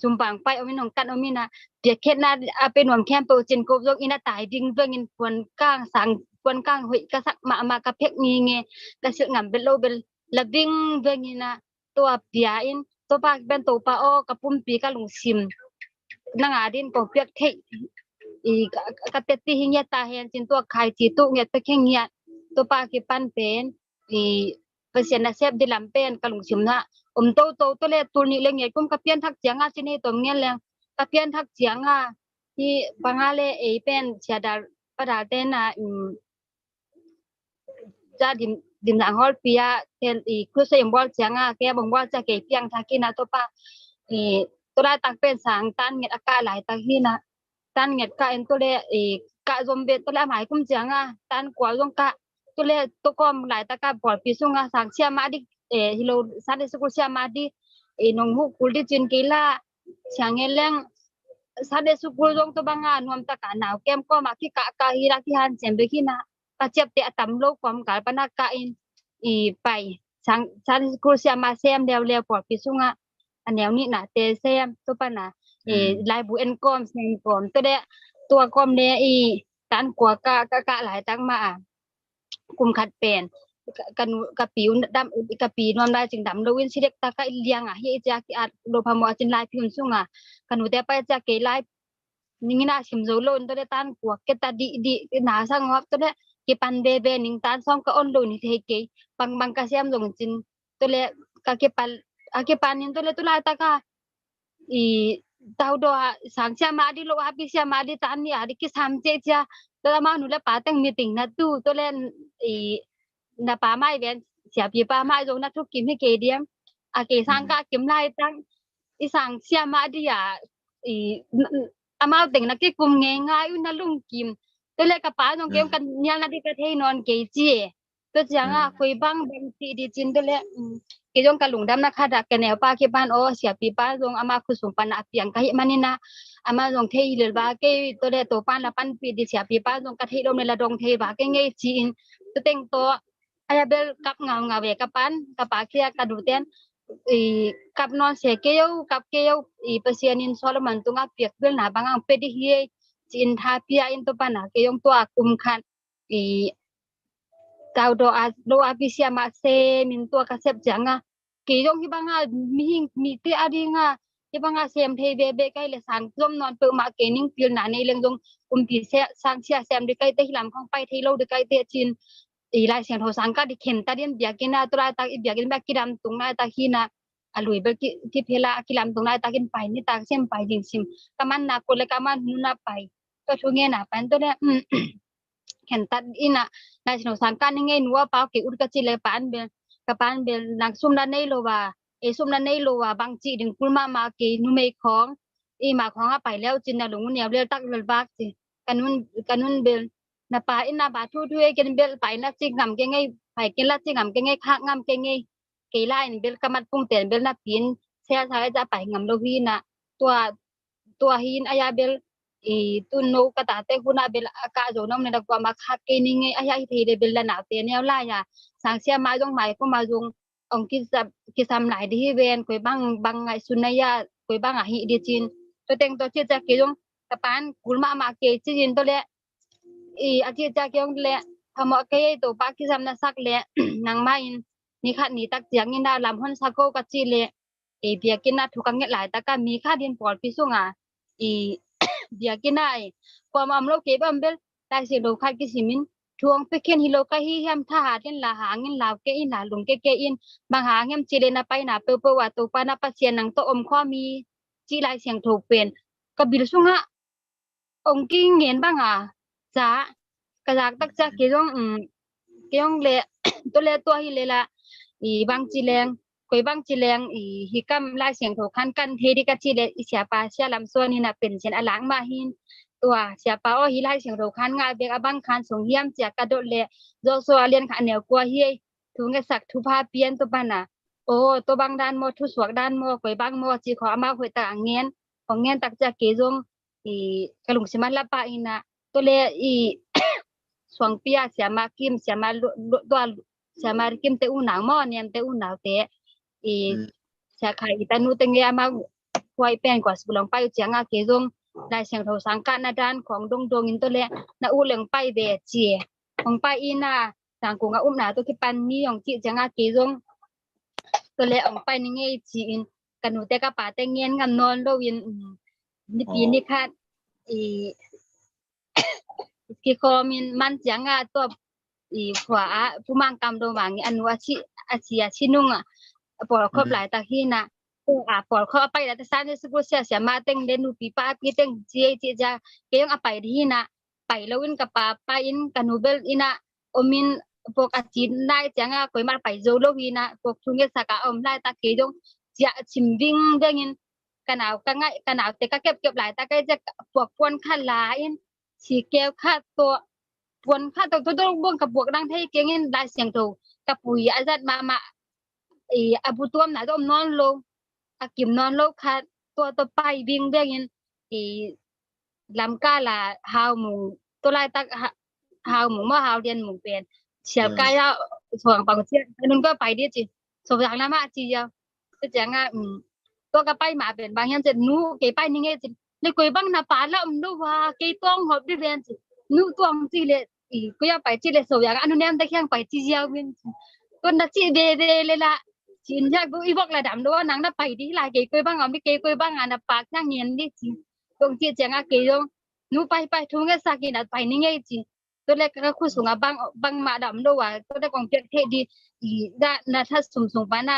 จุมปังไปเอามินของกันเอามินะเปียเข็ดนาเป็นหวมแคมเปอร์จินโกบยกอินาตายดิงเวงินปวนก้างสังปวนก้างหุยกะสักมากะเพกมีเงกะเสืองำเป็นโลเป็นละบิงเวงินะตัวเปียอินตัวปากเป็นตัวปาอ้อกะปุ่มปีกะลุงซิมนางอาดินก็เปียกเทกะเตติหิเงียตาเห็นจินตัวไข่จีตุเงียไปแค่เงียตัวปากกิปันเป็นเปอร์เซ็นต์นะเซฟดิลำเป็นกะลุงซิมนะโตตัวเลตัวนี้เลยเงี้ยกุมกะเปียนทักเจียงอ่ะสินี่ตัวเงี้ยแล้วกะเปียนทักเจียงอ่ะที่บางอะไรเป็นเสียดาปะดาเต้นน่ะจะดิมหลังฮอลเปียเต้นคือเสียงบอลเจียงอ่ะแกบอกว่าจะเก็บเปียงทักกินนะตัวป้าตัวได้ตักเป็นสางตันเงียดอากาศหลายตักที่นะตันเงียดกะเอ็นตัวเลกะซอมเบตัวเลหมายกุมเจียงอ่ะตันกว่าลงกะตัวเลตัวกอมหลายตะกะปอดปีซุงอ่ะสังเชียมาดิฮิโลซาดิสกุเชียมาดินงฮูคุลดิจินกีฬาเสียงเล่งซาดิสกุลจงตัวบางนวมตะกะหนาวแก้มก็มาที่กะกะฮิรักที่หันเสียงเบกินะกะเจ็บเตะตำโลกความกะปะนักกะอินไปสังซาดิสกุลเชียมาเซมเดียวปอดปีซุงอ่ะอันแนวนี้น่ะเตเซมตัวปะนะลายบุเอ็นกอมเซมกอมตัวกอมเนี่ยตันกว่ากะหลายตั้งมากุมขัดเป็นกันกะปิวดำกะปีนวมได้จึงดำโลวินสิเล็กตะกะเลียงอ่ะเฮจากที่อาโลพามอจินลายพิมซุงอ่ะกันอุแต่ไปจากเกลายนี่น่าชิมโซโลนตัวได้ตันกว่าเกตาดิหนาสังฮอบตัวได้เกปันเบนิงตันซ่อมกะอ้นโลนี่เทเกบางกะเซียมลงจินตัวเลกะเกปันนี่ตัวเลตัวลายตะกะtahu doa sangsia madi lo habisnya madi tani hari ki samje jaตัวมาหนูและป้าตั้งมีติ่งนะตู้ตัวเล่นนะป้าไม่เว้นเสียปีป้าไม่ลงนะทุกกินให้เกเดียมอาเกสังกะกิมไล่ตั้งอีสังเสียมาดิอ่ะอามาติ่งนะกิกุมง่ายๆนะลุงกิมตัวเล็กกับป้าตรงเกมกันเนี่ยนะที่กระเทยนอนเกจีตัวจังอ่ะคุยบ้างทีดีจินตัวเล็กเกจงกะลุงดำนะคะดักแกแนวป้าเก็บบ้านโอเสียปีป้าลงอามาคุสุงปันอาเปียงกะหิมันนี่นะอามาลงเทยเลยว่าเกตัวเล็กตัวป้าละปันปีดิเสียปีป้าลงกะเทยลงในละดงเทว่าเกง่ายจีนตัวเต็งตัวอายาเบลกับเงาเวกับปันกับป้าเคียกระดูเต้นกับนอนเสียเกยวกับเกยวเปอร์เซียนินโซลมันตุงอาเปียกเบลหนาบางอังเปดิเฮียจีนทาเปียอินตัวปันเกยงตัวกุมคันtahu doa bisa makse mintua kasep janga kiyong hibanga miti adinga hibanga sem thei bebe kai le sang lom non pe ma kening pil na nei leng jong kumpi se sang sia sem de kai te hilam khong pai thei lo de kai te chin lai siang tho sang ka di khen ta din bia kina tura ta bia kin ba kidam tunga ta hina alui bel ki phela kilam tung lai takin pai ni tak sem pai jing sim kaman na ko le kaman nu na pai to chu nge na pan to le ken tat ina national sangkan nge nuwa pa ke ur ka chi le pan bel nang sum na nei lo wa e sum na nei lo wa bang chi ding kulma ma ke nu mei khong e ma khong a pai leo chin na lungu ne le tak le bak chi kanun bel na pa ina ba thu thu e ken bel pai na chi ngam ke ngai pai ke la chi ngam ke ngai kha ngam ke ngai ke lai bel kamat pung ten bel na pin sia sa ja pai ngam lo hi na tua hin aya bel tun no kata te huna bel ka jo nom ne da kwa ma kha ke ni nge aya thi de bel la na te ne la ya sang sia ma jong mai ko ma jong ong ki sam lai di ven koi bang ngai sunaya koi bang a hi di chin to teng to che cha ke jong ka pan kulma ma ke chin to le a che cha ke ong le hamo ke to pa ki sam na sak le nang ma in ni khat ni tak chiang in da lam hon sa ko ka chi le bia kin na thukang nge lai ta ka mi kha din pol pi sunga bia kin ai kwa mam lo ke bam bel ta se do khat ki simin thuang pe khen hi lo ka hi ham tha ha tin la hangin law ke in la lung ke in bang ha ngem chi le na pai na pe wa to pa na pa sian nang to om kho mi chi lai siang tho pen ka bil sunga ong ki ngen bang a cha ka jak tak cha ke jong le to le to hi le la bang chi leng koi bang chi leng hi kam lai siang tho khan kan he di ka chi le sia pa sia lam so ni na pen chen alang ma hinตัวเสียป้าอ๋อฮิไลเสียงเราคันง่ายเบกบังคันส่งเยี่ยมจากกระโดดเลยโจโซอาเลียนขันเหนียวกลัวเฮียถุงเงสักทุพาเปียนตัวบ้านน่ะโอ้ตัวบางด้านโมทุสวกด้านโมกวยบางโมจีขออามาหวยตาเงียนของเงียนตักจากเกจงกระลุงสิมันละปะอินะตัวเลยสวงเปียเสียมากิมเสียมาตัวเสียมากิมเตอุหนังหม้อเนียมเตอุหนังเตเสียไข่ตานูเตงเงียมาหวยเป็นกว่าสุลองไปเจียงอาเกจงได้เสียงโทรสังกัดนาด้านของดงอินตัวเละนาอูเหลืองไปเบเจียของไปอีน่าต่างกงอาอุ้มหนาตัวที่ปันนี่ของจีจังอาเกจงตัวเละของไปนี่ไงจีอินกันหนูแต่กระป๋าแต่เงียนกันนอนโลวินนี่ปีนี่ค่ะกี่คอมินมันจังอาตัวขวาผู้มังกำโดวังอนุอาชีนุ่งอ่ะปอครบหลายตาที่น่ะปอเขาไปแล้วแต่ซานที่สุกเสียมาเต็งเดนูปีป้าปีเต็งจีจะเกยงไปที่น่ะไปแล้ววินกับป้าไปอินกันนูเบลอินะอมินพวกอาจีนได้จังอ่ะคอยมาไปโจโลวีนะพวกทุงเกสกาอมได้ตาเกยงจะชิมวิ่งเด้งินกันเอากันง่ายกันเอาแต่ก็เก็บหลายตาก็จะพวกปวนขันหลายสีแก้วค่าตัวปวนค่าตัวบ่งกับพวกดังไทยเกยงได้เสียงโตกับปุ๋ยอาจัดมาอบุตวมน่ะต้มนอนลงกิมนอนโลกค่ะตัวไปวิ่งเบี้ยงลำกาละหาวหมูตัวลายตักหาวหมูมาหาวเรียนหมูเป็นเสียกายส่วนปังเสียนึงก็ไปดิจิสมอย่างละมาจีเดียวก็จังอ่ะตัวก็ไปมาเป็นบางอย่างจะนู้เกไปนี่ไงจิในกุยบังนาปาละดูว่าเกต้องหอบดิเรียนจินู้ตัวจีเลยก็ยังไปจีเลยสมอย่างอันนู้นเนี่ยได้แข่งไปจีเดียวเป็นตัวนักจีเดเลยละชินจากกูอีบอกระดับด้วยนังน่ะไปที่ลายเกยบ้างเอาไม่เกยบ้างอ่ะนะปากนั่งเงียนดิจิตรงที่จังอ่ะเกยนูไปทุ่งเงสักกินไปนี่ไงจิตัวเล็กก็คุยสูงอ่ะบางมาดำด้วยว่าตัวเล็กของเทดีได้นะถ้าสูงปานะ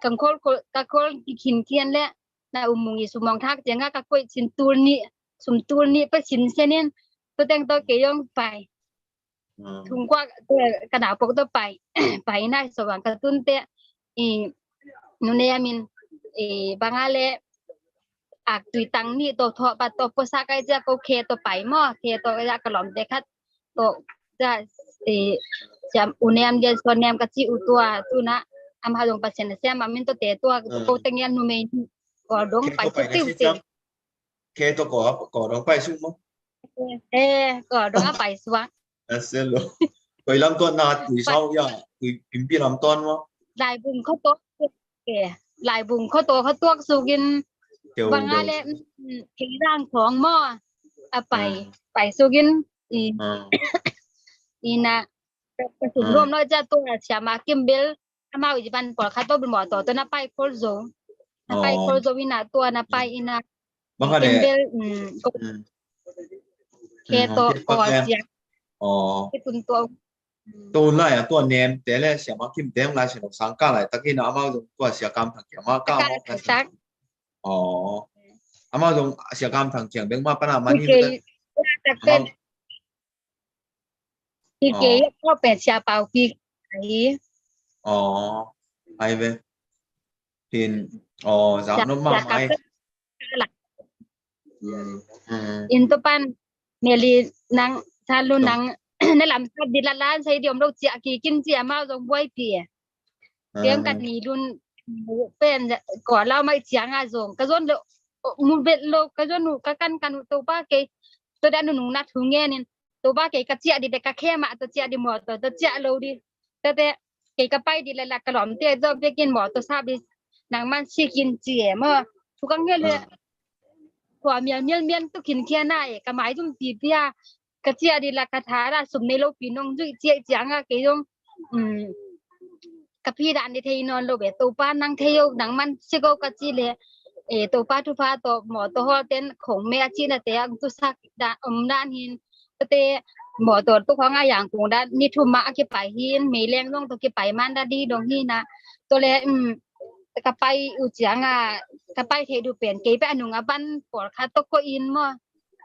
กังโคลกินเคียนแล้วนะมุงอีสุมองทักจังอ่ะก็คุยชินตูนี่สุมตูนี่ไปชินเช่นนี้ตัวแต่งตัวเกยไปทุ่งกว่าตัวกระดาษปกตัวไปน่าสว่างกระตุ้นเตะnune yamin bangale ak tuitang ni to tho pa to posa kai ja ko khe to pai mo khe to ja kalom dekhat to ja jam unem je sonem ka chi utua tuna am ha dong pasen se mamin to te to ko tengian nu me ko dong pai tiu tiu khe to ko dong pai su mo ko dong a pai suwa aselo koi lam ton na tui sau ya tui pimpi lam ton mo lại vùng khó tốt kìa lại vùng khó tốt su gin bằng ai lẽ cái rangของหม้อไปsu gin na ประชุมร่วมน้อยจะตัวเสียมากิมเบลมาวิจารณ์ปอดคัตโตเป็นหมอต่อตัวน่ะไปโคลโซน่ะไปโคลโซวินาตัวน่ะไปอินะกิมเบลเคโตปอดเสียที่ตุนตัว ตัวไรอ่ะตัวเนมแต่ละเสียมาคิมเต็มลายเสียงสังกัดอะไรตะกี้น่ะอามาตรงตัวเสียกรรมทางเขียงมาก้าวมองกัน tak อ๋ออามาตรงเสียกรรมทางเขียงเบ่งมาปนามานี่ ke ไม่ได้ tak อา pen มา ke ko pen sia pau ki ai อ๋อไอเวทินอ๋อจาก sia น้ำมา sia ไหม ka la อืม in to pan neli nang salu nang na lam sa dilalan sai diom lo chia ki kin chia ma jong boy pi kem kan ni lun pen ko lao mai chia nga jong ka jon lo mu bet lo ka jon nu ka kan to pa ke to dan nu na thu nge nin to ba ke ka chia di de ka khe ma to chia di mo to chia lo di te ke ka pai di la ka lom te jo be kin mo to sa bi nang man chi kin chia ma thu ka nge le กว่าเมียตุกินเคียนายกะหมายจุมตีเปียกะเจียดิละกะทาราสุมในโลปีนงจุเจียจางะเกยงกะพี่ดานดิเทยนอนโลเบตูปานังเทยนังมันสิโกกะจีเลตูปาทุพาโตหมอโตฮอเต็นของเมียจีนะเตอังตุสักดาดานหินเตหมอตัวตุของอะอย่างกงดานิทุมะอะกิไปหินเมแรงลงตกิไปมันดาดีดงหินะตัวเลกะไปอุจางะกะไปเทดูเป็นเกไปอนุงะบันปอคาตกก็อินมอ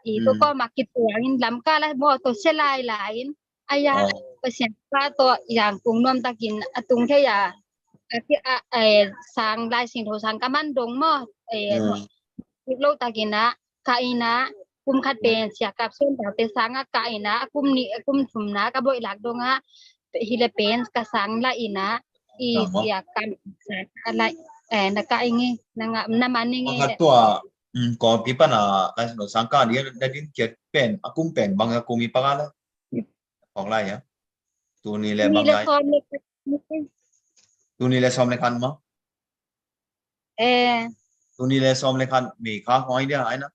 อีตก็มากิตตัวอินลำกาละบ่ตัวเชลายหลายอายาเปอร์เซ็นต์ว่าตัวอย่างกรุงนวมตะกินอตุงเทยาที่สร้างลายสิ่งโทสังกะมันดงมอโลตะกินนะกะอินะกุมคัดเป็นเสียกับส่วนแต่เตสังะกะอินะกุมนี่กุมถุมนะกะบ่หลักดงะฮิเลเปนกะสังละอินะอีเสียกันอะไรnakaingi naman ningi mga tua ko pipa na kasi no sangka dia na din ket pen akum pen bang akum ipakalaของไรอ่ะตัวนี้แหละบางไงตัวนี้แหละซ้อมในคันมั้งตัวนี้แหละซ้อมในคันมีค่าหอยเดียวไอ้นะ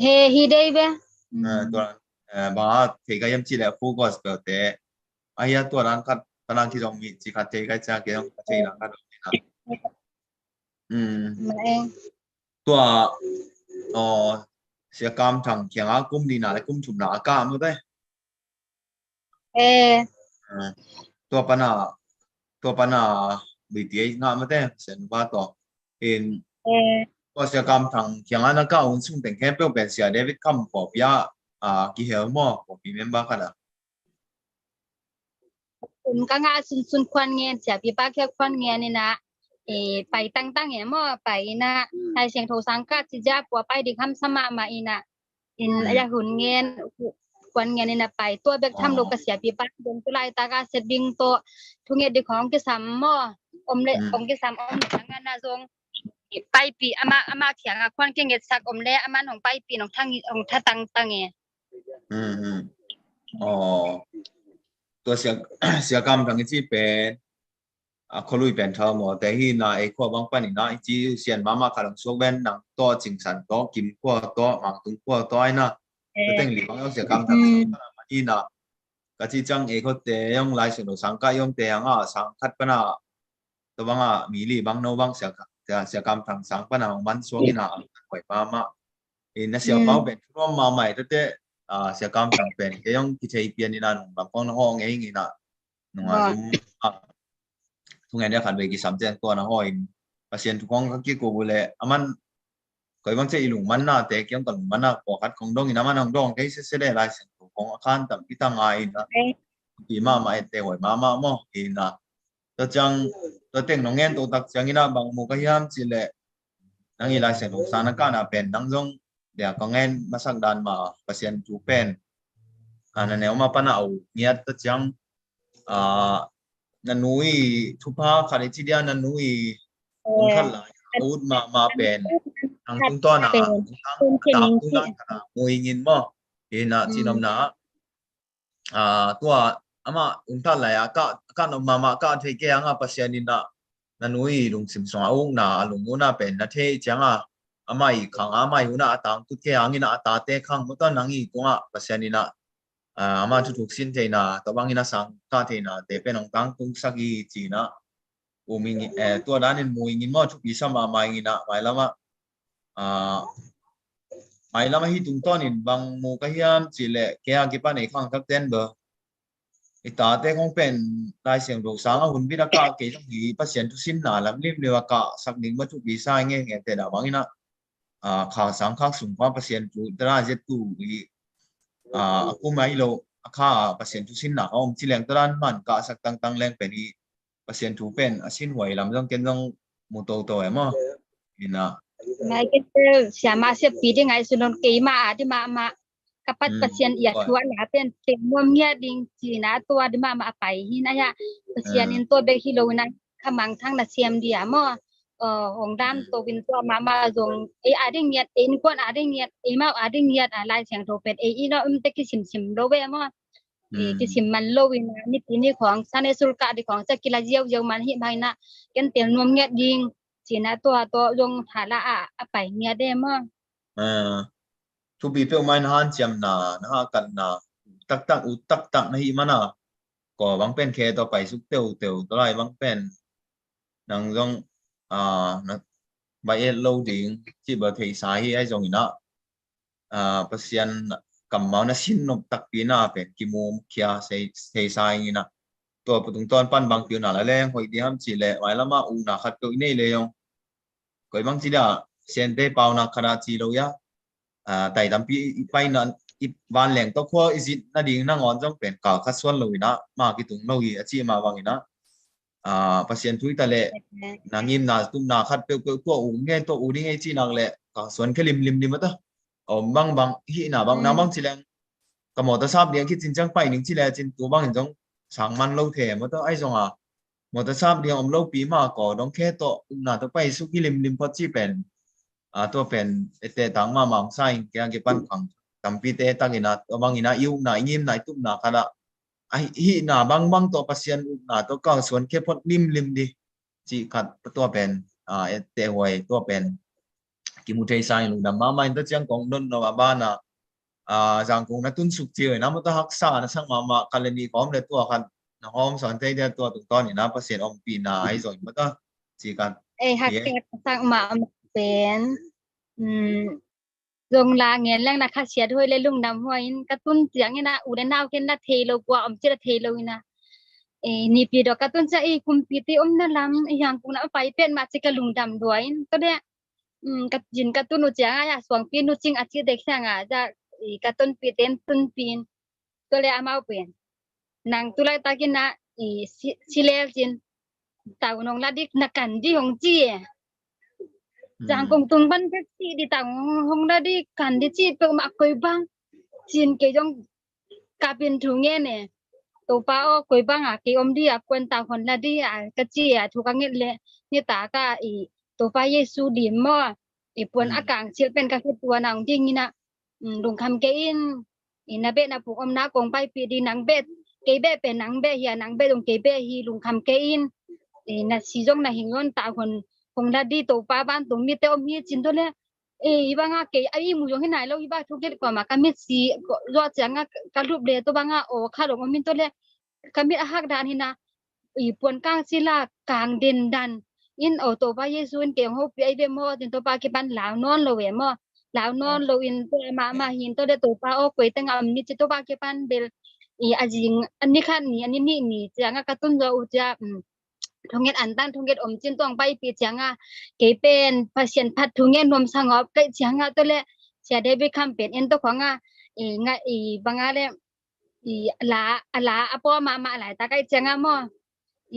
เฮฮีได้เบ้ตัวบางเทก็ยังจีแหละโฟกัสเปิดแต่ไอ้ยาตัวนั้นคัดตอนนั้นที่เรามีจีคัดเทก็จะเกี่ยวกับเทนั้นคัดตัวอ๋อเสียกรรมทางเขียงอากุ้มดีนะและกุ้มฉุมหนาอากาศมั้งได้ตัวปนาบิดเองงามั้งได้เสียนว่าต่อเองตัวเสียกรรมทางเขียงอานักก้าวซึ่งเป็นแค่เปลี่ยนเป็นเสียเดวิดคัมปอบยากี่เหวมอปอบปีเมมบ้ากันอ่ะผมก็งาซุนควันเงี้ยเสียปีป้าแค่ควันเงี้ยนี่นะไปตั้งเงี้ยมอไปนะไทยเสียงโทสังกัดจิจ้าปัวไปดิคำสมามาอีนะอินอยากหุ่นเงี้ยควันเงี้ยนี่นะไปตัวเบกทำโลกเสียปีป้าเดินตุลายตากาเสดิงโตทุกเงี้ยดิของกิสามมออมเล่อมกิสามอมทั้งงานนาจงไปปีอามาเถียงควันเงี้ยสักอมเล่อามันของไปปีของทั้งของท่าตั้งเงี้ยอ๋อตัวเสียกรรมทางที่เป็นเขาลุยเป็นเท่าหมดแต่ที่นาไอ้ขั้วบางปันนี่นะจีเสียนมาขลังช่วงเว้นนังตัวจิงสันตัวกิมขั้วตัวหมักตุ้งขั้วตัวไอ้นะก็แต่งหลีบางเอาเสียกรรมทางที่นะก็จีจังไอ้เขาเตยงลายเสียงสังกัดยงเตยงสังคัดปนะตัวบางมีลีบางโนบางเสียกรรมทางสังปนะมันช่วงนี้นะไหวมาอินเสียเป้าเป็นช่วงมาใหม่ตั้งแต่เสียกรรมทางเป็นเตยงกิจเปียนี่นะบางคนห้องเองนี่นะนุ่งจุ่มทุกอย่างเนี่ยขันไปกี่สามเจ้าตัวนะห้อยpasien tukang kaki ko boleh aman kau bang cai ilung mana te kiam kan mana ko kat kong dong ina mana dong kai se le lai sen kong akan tam kita ngai na pi ma te hoi mama mo ina to chang to teng nong en to tak chang ina bang mo ka hiam chi le nang ilai sen sana ka na pen nang jong dia kong en masak dan ma pasien tu pen ana ne ma pana au niat to chang nanui thupa khari chi dia nanuiคุณขันหลายอูดมาเป็นทางตุ้งต้อนทางตามตุ้งนั่งมวยยินบ่เห็นจีนอมนาตัวอามาอุ้งท่านหลายก็นมาก็เทเกียงปัสยานินะนันอุ้ยลุงสิมสงอุ้งนาลุงมูนาเป็นนาเทจังอามาอีกครั้งอามาอยู่นาตามตุเกียงนะตาเตะครั้งมุตันนังอีกตัวปัสยานินะอามาทุกสินเทนะตัวบางอินะสังกาเทนะเตเป็นองตังตุ้งสักอีจีนะuming tua danin muingin mo chupi sama maingina mai lama mai lama hi tung ton in bang mu ka hiam chi le ke a ki pa nei khang thak ten bo ita te kong pen lai siang ro sang a hun bi da ka ke jong hi pasien tu sin na lam lim le wa ka sak ning ma tu bi sai nge nge te da bang ina kha sang khak sum pa pasien tu tra je tu hi aku mai lo kha pasien tu sin na om chi leng tran man ka sak tang tang leng pen hi pasien tu pen asin wai lam jong ken jong mu to to ema ina ngai ke siama se pi de ngai sunon ke ma di ma kapat pasien ia Wai. tua na pen te mom nya ding chi na tua di ma pai hi na ya pasien in to be hi lo na khamang thang na siam dia mo hong dam to win to ma zong e ading yet in kon ading yet e ma ading yet lai siang to pen e i no te ki sim do be mo e ki sim man lo win ni pi niของ sane sulka di ของ sa kila jiao man hi mai na ken te nom nya ding chỉ là to dùng thả là phải nghe đêm mà tu bi pe mai han cham na ha kan na tak tak u tak tak na hi mana ko bang pen khe to pai suk teu teu to lai bang pen nang jong na bai lo ding chi ba thei sai hi ai jong ina pasian kam mau na sin nom tak pi na pen ki mu kya sei sai ina to putung ton pan bang pi na la leng hoi di ham chi le mai lama u na khat to nei le yong koi bang chi da sen te pau na khara chi lo ya tại đám pi bay na van leng to kho is it na ding na ngon jong pen ka kha swan lo ina ma ki tung lo hi achi ma wang ina pasien thui ta le nangim na tum na khat pe pe ko u nge to u ding e chi nang le ka swan ke lim lim ta om bang bang hi na bang na bang chi leng ka mo ta sap diang ki chin chang pai ning chi le chin tu bang hin jong sang man lo the ma to ai jong mo ta sap diang om lo pi ma ko dong khe to na to pai su ki lim pot chi pen to pen ete tang ma mang sai kya ke pan khang tampi te tangina to bangina yu na ngim na tup na khala ai hi na bang to pasien na to ka suan ke pot lim di chi khat to pen ete hoi to pen ki mu thei sai lu na ma ma to chang kong don no ba na jang kong na tun suk chi na mo to hak sa na sang ma kalani kom le to khan na hom son te de to tu ton ni na pasien om pi na ai zoi ma ta chi kan e hak ke sang ma pen dùng là nghe lang na khát xiết thôi lên lung nằm hoài in katun tiếng na u đến nào cái na thề lâu qua om chưa thề lâu na ni pi do katun sa i kumpiti na lam yang cũng na pai pen ma chika lung dam duai to de kat jin katun u chang ya swang pin u ching achi dek sang ja katun pi ten tun pin to le amau pen nang tulai takin na silel jin tau nong la dik na kan di hong chi Giang cùng tung ban cái chị đi tặng hôm đó đi cần đi chị tự mặc quầy băng xin cái trong cà phê thú nghe nè tổ bao quầy băng cái ông đi quen tao còn là đi cái chị thu cái nghe như ta cả tổ bao Giêsu điểm mà buồn càng chịu bên cái tua nào đi như na đúng cầm cái in na bên na phụ ông na cùng bay pi đi nắng bên cái bên bên nắng bên hiện nắng bên đúng cái bên hi đúng cầm cái in na si trong na hình ngon tao còn kung na dito pa ban to mi te om hi chin to le iba nga ke ai mu jong hinai lo iba thu ke ko ma kamit si zo changa ka rup le to banga o kha ro min to le kamit hak dan hina pon kang sila kang den dan in o to ba yesu in ke ho pi ai be mo tin to pa ke ban lao non lo we mo lao non lo in to ma hin to de to pa o kwe tang am ni to ba ke pan bel ajing ani khan ni ni changa ka tun zo u cha thunget antan thunget om chin tong pai pi changa ke pen pasien phat thunget nom sangop kai changa to le sia de be kham pen en to khonga nga banga le la apo ma lai ta kai changa mo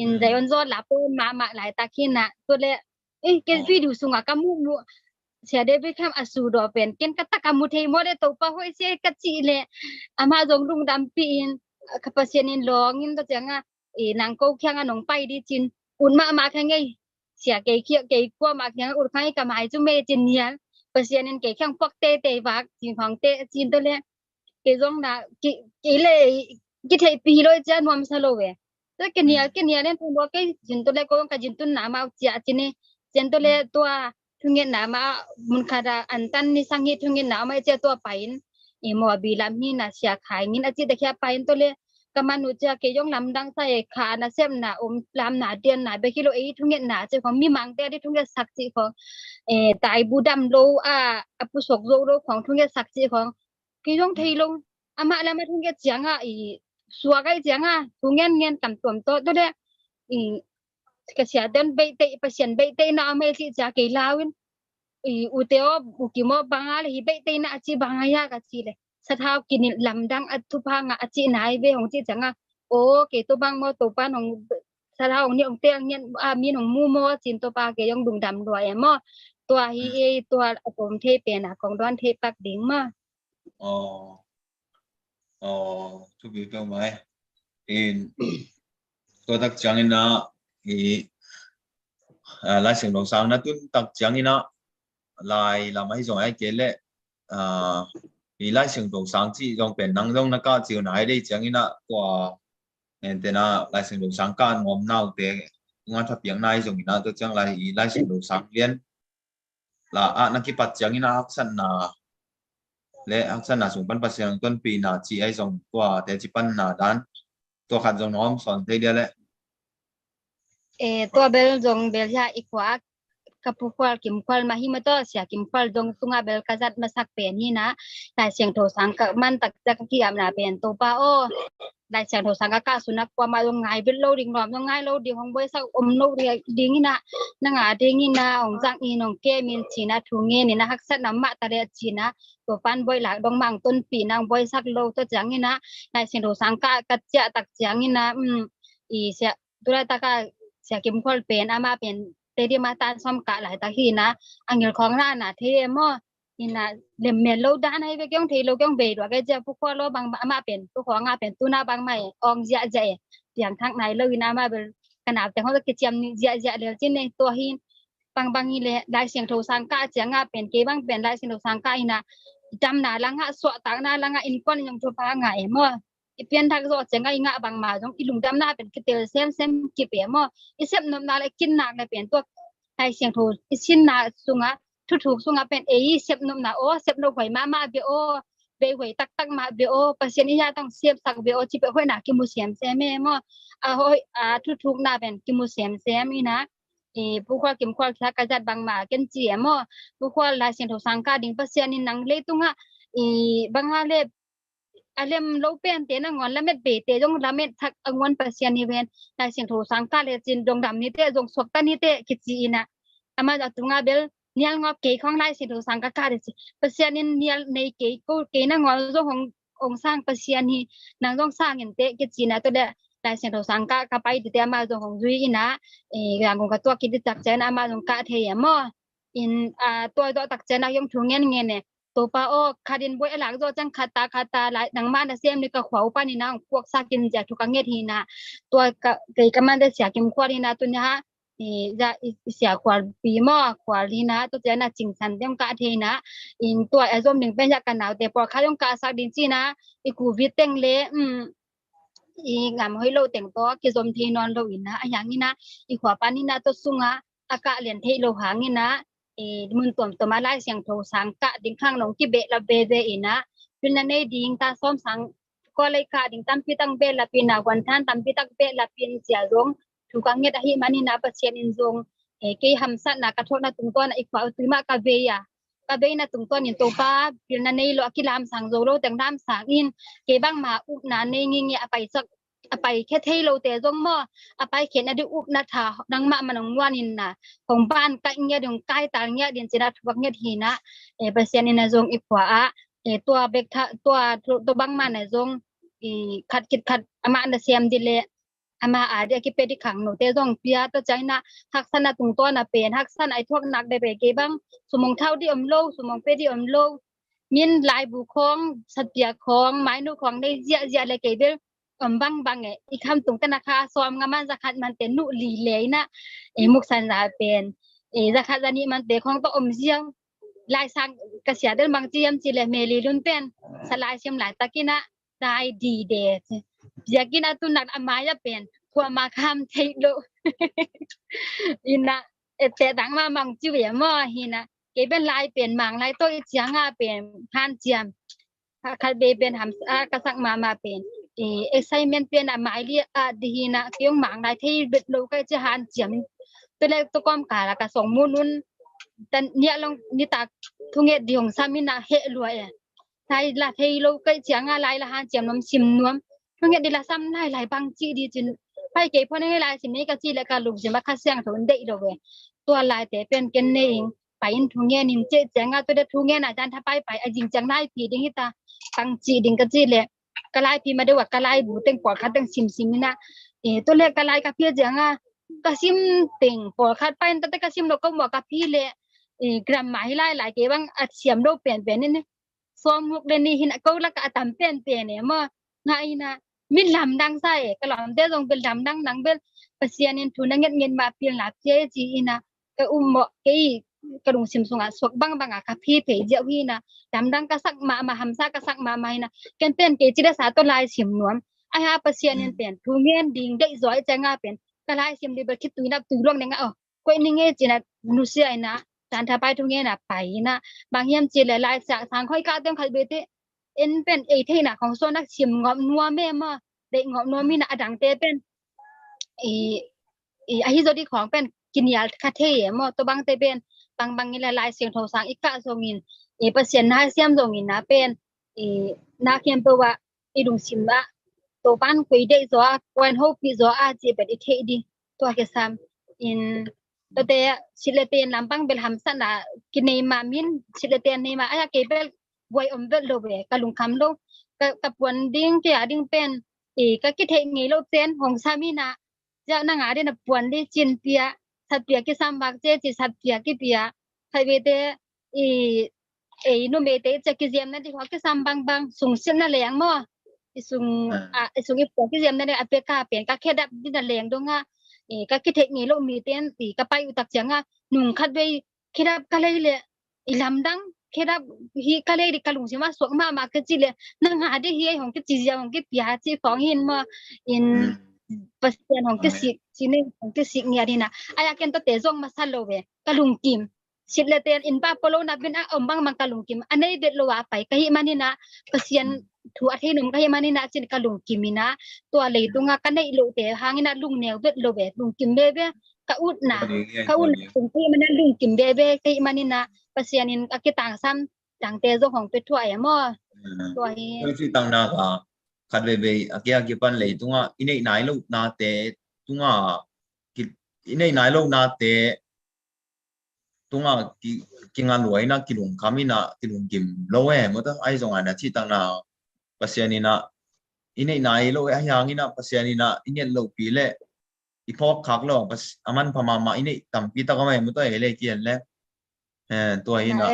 in dai on zo la po ma lai ta khina to le ke video sunga kamu mu sia de be kham asu do pen ken kata kamu thei mo de to pa hoi se ka chi le ama jong lung dam pi in kapasien in long in to changa nang ko khyang anong pai di chin un ma khang ngai sia ke khia ke ko ma khyang ur khai ka mai chu me chin yan pasien in ke khyang pok te wak chin phang te chin to le ke jong na ki le ki thei pi lo cha nom sa lo we to ke nia len thong ke jin to le ko ka jin tun na ma cha chin ne chen to le to thungen na ma mun khada antan ni sang hi thungen na ma che to pain mo bi lam hi na sia khai ngin a chi de kya pain to le กำมันหนูจะเกยงลำดังใส่ขานะเสียมหนาอมลำหนาเดียนหนาไปกิโลเอทุ่งเงี้ยหนาเจ้าของมีมังแต่ที่ทุ่งเงี้ยสักจีของตายบูดำโลปุสกโลของทุ่งเงี้ยสักจีของเกยงไทยลงอามาแล้วมาทุ่งเงี้ยเจียงสัวไกเจียงทุ่งเงี้ยกำตัวมโตตัวเด้กระเสียเดินใบเตะเปลี่ยนใบเตะนาไม่สิจะเกยลาวินอุเตอบุกิโมบังอะไรใบเตะนาจีบังยากะจีเลยสะท้าวกินลำดังอัตุพังอาจีนายเวของจีจังโอ้เกตัวบังโมตัวป้าของสะท้าวนี่องเตียงเนี่ยมีของมูโมจินตัวป้าเกยองดุงดำด้วยมอตัวฮีตัวผมเทเป็นของดอนเทปักดิ่งมาอ๋ออ๋อทุกอย่างก็ไม่ตัวตักจังอินะลายเสียงดงสังนะตุนตักจังอินะลายลำให้ส่งให้เกล็ดลายเสียงดงสังที่ต้องเป็นนั่งต้องนักการเจียวไหนได้จังอินะกว่าแต่นะลายเสียงดงสังการงอมเน่าแต่งานทับยังนายส่งอินะตัวจังลายเสียงดงสังเลี้ยนละนักกิปัจจังอินะฮักษณะและฮักษณะส่งปันปัสยังต้นปีนาจีไอส่งกว่าแต่จีปันนาดันตัวขัดส่งน้อมสอนเดียวแหละตัวเบลจงเบลยาอีกว่ากับผู้ควากิมความาหิมโตเสียกิมควาจงสุงาเบลกษัตริย์มาสักเป็นนี่นะแต่เสียงโทสังกมันตักจะกี่อำนาจเป็นตัวป้าโอได้เสียงโทสังกะสุนัขกว่ามาลงไงเป็นโลดิ่งหลอมลงไงโลดิ่งของบริษัทโลดิ่งนี่นะนังอาดิ่งนี่นะองจังอีนองเกมินชีนะทุงเงินนี่นะฮักษณะมาตะเรจีนะตัวปันบอยหลักดงมังต้นปีนางบริษัทโลตัวจังนี่นะได้เสียงโทสังกะกัจจะตักจังนี่นะเสียตัวตากะเสียกิมควาเป็นอามาเป็นเตดีมาตานซ้อมกะหลายตาฮีนะอังเงของร้านน่ะเทมอนี่นะเลมเมลโลดานให้ไปก้องเทโลก้องเบดว่าก็จะผู้ควาโลบางมาเป็นผู้ของาเป็นตุนาบางไม่อองจะใจอย่างทางไหนเลยนะมาเป็นขนาดแต่เขาจะกิจกรรมจะเลยจินในตัวหินบางนี่เลยได้เสียงโทสังกะเจียงเป็นเกบางเป็นได้เสียงโทสังกะนะจำหนาลังสวดตางนาลังอินก้อนยังตัวพาไงมอเปลี่ยนทางสวดเจียงบางมาจงอิลุงดำหน้าเป็นกิเตลเซมกิเปียมออิเซมนมนาเลยกินหนักเลยเป็นตัวให้เสียงโทชินนาสุงะทุกสุงะเป็นเสพนมนาโอเสพนมหวยมาเบโอเบหวยตักมาเบโอปัสยานิยาต้องเสียบสักเบโอจิเปหวยนากิมุเสียมเซมมอหอยทุกนาเป็นกิมุเสียมเซมีนะผู้ควากิมควาทักกะจัดบางมาเกนจีมอผู้ควาลาเสียงโทสังกาดิงปัสยานินังเลตุงะบางฮาเลalem lo pen te na ngon la met be te jong la met thak angwan pasian ni ven la sing tho sang ka le chin dong dam ni te jong sok ta ni te kichi ina ama da tunga bel nial ngop ke khong lai sing tho sang ka de pasian in nial nei ke ko ke na ngol jong hong ong sang pasian hi nang jong sang in te kichi na to de la sing tho sang ka pai te ama jong hong zui ina gang ko ka to ki de tak chen ama jong ka the ya mo in to do tak chen na yong thungen nge neตัวป้าโอคาดินบวยหลังโจจังคาตาหลายดังมาเสียมนี่ก็ขวาวป้านี่นะพวกซากินจะทุกเงทีนะตัวเกยกำมันได้เสียกิมควานี่นะตัวนี้ฮะจะเสียควาปีหม้อควาลีนะตัวเจ้าน่ะจิงสันเต็มกะเทนะอินตัวไอ้ส้มหนึ่งเป็นยากันหนาวแต่พอข้าต้องการสักดินจีนะอีกูวิเต็งเละงามให้โลเต็งตัวกิจมทีนอนโลอินะอย่างนี้นะอีขวาป้านี่นะตัวสุงะอากาศเลียนเทโลหางนี่นะมุนตัวมาไล่เสียงโทสังกะดิ่งข้างหลงที่เบละเบเดอินะพินันเนดิ่งตาซ้อมสังก็เลยกะดิ่งตั้มพิตังเบละปินาวันท่านตั้มพิตักเบละปินเสียรงถูกกังเงดหิมันินาปเชียนอินจงเกยหัมสัตนากระทบนาตุงตัวนะอีกฝ่ายตุมากะเบียnaตุงตัวนี่ตัวป้าพินันเนโลอกิลามสังโซโลแต่งดามสังอินเกบังมาอุบนาเนงิงเงไปสักไปแค่เทโลเตจงมอไปเขียนอดีอุบนาถาดังมามันงวนินนะของบ้านใกล้เงี้ยดงใกล้ตาเงี้ยเดียนจิราทุกเงี้ยทีนะเปอร์เซ็นต์ในจงอีกขวาตัวเบกตัวบังมาในจงขัดอามาอันเสียมดิเลอามาอาเดียกิเปดิขังหนูเตจงเปียตัวใจนะหักษณะตุงตัวน่ะเป็นหักษณะไอทวกนักได้ไปเก็บังสมองเท่าที่อมโลสมองเปดิอมโลมินลายบุคงสัตยาของไม้นูของได้เจียเลยเก็บบางอีกคำตุงตนะคะซ้อมงามันจะขัดมันเป็นนุลีเลยนะมุกสันจะเป็นจะขัดอันนี้มันเป็นของตัวอมเสียงลายสังกระเสียเดินบางเจียมจีเลเมลีรุ่นเป็นสลายเสียมหลายตะกี้นะได้ดีเดชอยากกินตุนักอามายเป็นพวกมาคำเทโลอินะแต่ดังมามังจิเวมอหินะเก็บเป็นลายเป็นมังลายตัวเจียงเป็นฮันเจียมขัดเบเป็นหำกระสังมาเป็น assignment pen a mai li a di na kyong mang nai thei bet lo ka cha han chiam to le to kom ka la ka song mu nun tan nia long ni ta thunge diong samina he lo e thai la thei lo ka chiang a lai la han chiam nom sim nuam thunge di la sam lai lai bang chi di chin pai ke phone he lai sim ni ka chi la ka lu je ma kha siang thon dei lo we to lai te pen ken neiไปอินทุ่งเงี้ยนิมเจ๊แจงอ่ะตัวเด็ดทุ่งเงี้ยน่ะจันถ้าไปไอ้จริงจังได้ผีดิ้งฮิตาตังจีดิ้งก็จีเลยกะไลพี่มาดูว่ากะไลบูเต็งปอดคัดเต็งซิมนี่นะตัวเล็กกะไลกับพี่แจงอ่ะกะซิมเต็งปอดคัดไปตั้งแต่กะซิมเราก็บอกกับพี่เลยกรัมหมายไล่หลายเกี่ยบังอัดเสียมโลเปลี่ยนนี่ซ้อมมุกเดนนี่หินก็ละกะตำเปลี่ยนเนี่ยมั่งไงนะมิลำดังใส่กะหล่ำเด้ตรงเป็นลำดังนังเบลภาษาเนี่ยทุนเงินมาเปลี่ยนหลับเจ๊จีนะก็บอกเกี่ยกระดุงซิมซุงอ่ะสวกบังอ่ะกับพี่เพจเจ้าพี่นะดำดังกระสักมาหำซากระสักมาไม่นะเกันเป็นเกจิได้สาตัวลายซิมนวมไอ้ฮะภาษาเนี่ยเป็นทุ่งเงินดิ่งได้จ่อยจังอ่ะเป็นกะลายซิมดีเบลคิดตุยนับตุยร่วงเนี่ยอ๋อก็นี่เงี้ยจีน่ะนุเสียนะจานถ้าไปทุ่งเงี้ยน่ะไปนะบางเยี่ยมจีเลยลายจากทางค่อยก้าวเต็มขัดเบต้เอ็นเป็นเท่น่ะของโซนักซิมงอมนัวแม่มาเด็กงอมนัวมีน่ะดังเตเป็นไอ้ฮิโซดีของเป็นกินยาคาเท่มอตัวบางเตเป็นบางนี่หลายเสียงโทรสั่งอีกกะทรงอินเปอร์เซ็นต์ให้เสียมทรงอินนะเป็นนาเขียนเปว่าดุงซิมละตัวบ้านคุยได้จ้ะกวนโฮปีจ้ะอาจีเป็นอีเทดีตัวเกษมอินตัวเตะศิลเตียนลำบังเบลหัมสันนะกินในมามินศิลเตียนในมาอายาเกเบลไวอมเบลโลเวกะลุงคำโลกะปวนดิ้งเกียดิ้งเป็นกะกิเทงีโลเซนหงซามินะจะนางอาเดนปวนดิจินเปียสัตเปียกิซัมบักเจจิสัตเปียกิเปียไทเวเตนุเมเตจะกิเจียมนั่นที่เขากิซัมบังสุงเสียนนั่นแหลงมั่วสุงอีปวกิเจียมนั่นเนี่ยอเปกาเปลี่ยนกะแค่ดับดินนั่นแหลงดงอ่ะกะกิเทงีโลมีเตนกะไปอุตักเจียงอ่ะหนุ่งคัดเวแค่ดับกะเลยเลยลำดังแค่ดับฮีกะเลยดิกะลุงสิมาสวกมากะจิเลยนางอาเดฮีของกิจิเจียของกิเปียจิของหินมาอินpasien hong kisi sini hong kisi ngiari na ayaken to tezong masalo we kalungkim sitleten in pa polo na bin a ombang mang kalungkim anay bet lo apai kahi manina pasien thu athi num kahi manina chin kalungkim ina to ale tunga kanai lo te hangina lung neu bet lo we lungkim bebe ka ut na tungki mana lungkim bebe kahi manina pasien in akitang sam tang tezong hong petwa ya mo to hi si tang na ka khad ve ve akia ki pan le tunga inei nai lo na te tunga inei nai lo na te tunga ki nga luai na kilung kamina kilung kim lo e mo ta ai zong ana chi tang na pasianina inei nai lo e hayangina pasianina inel lo pi le ipok khak lo pas aman phama ma inei tampi ta ka mai mo ta ele kian le to ina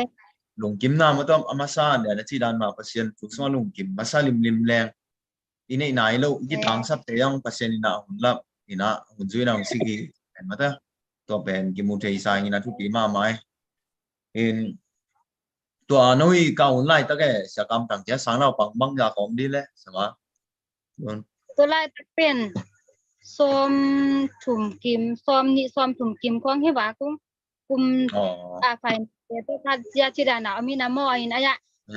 lung kim na mo ta amasa ne na chi dan ma pasian tu so lung kim masa lim leng inei nai lo ki tang sap te yang pasien ina hunlap ina hunjui na sigi en mata to ben ki mu thei sai ina thu pi ma mai in to anoi ka online ta ke sa kam tang ja sang lao pang bang ja kom di le samaตัวไล่เป็นส้มถุงกิมส้มนี่ส้มถุงกิมของเฮวากุมไฟตัวทัดเสียชิดานามีน้ำมออินอะยะ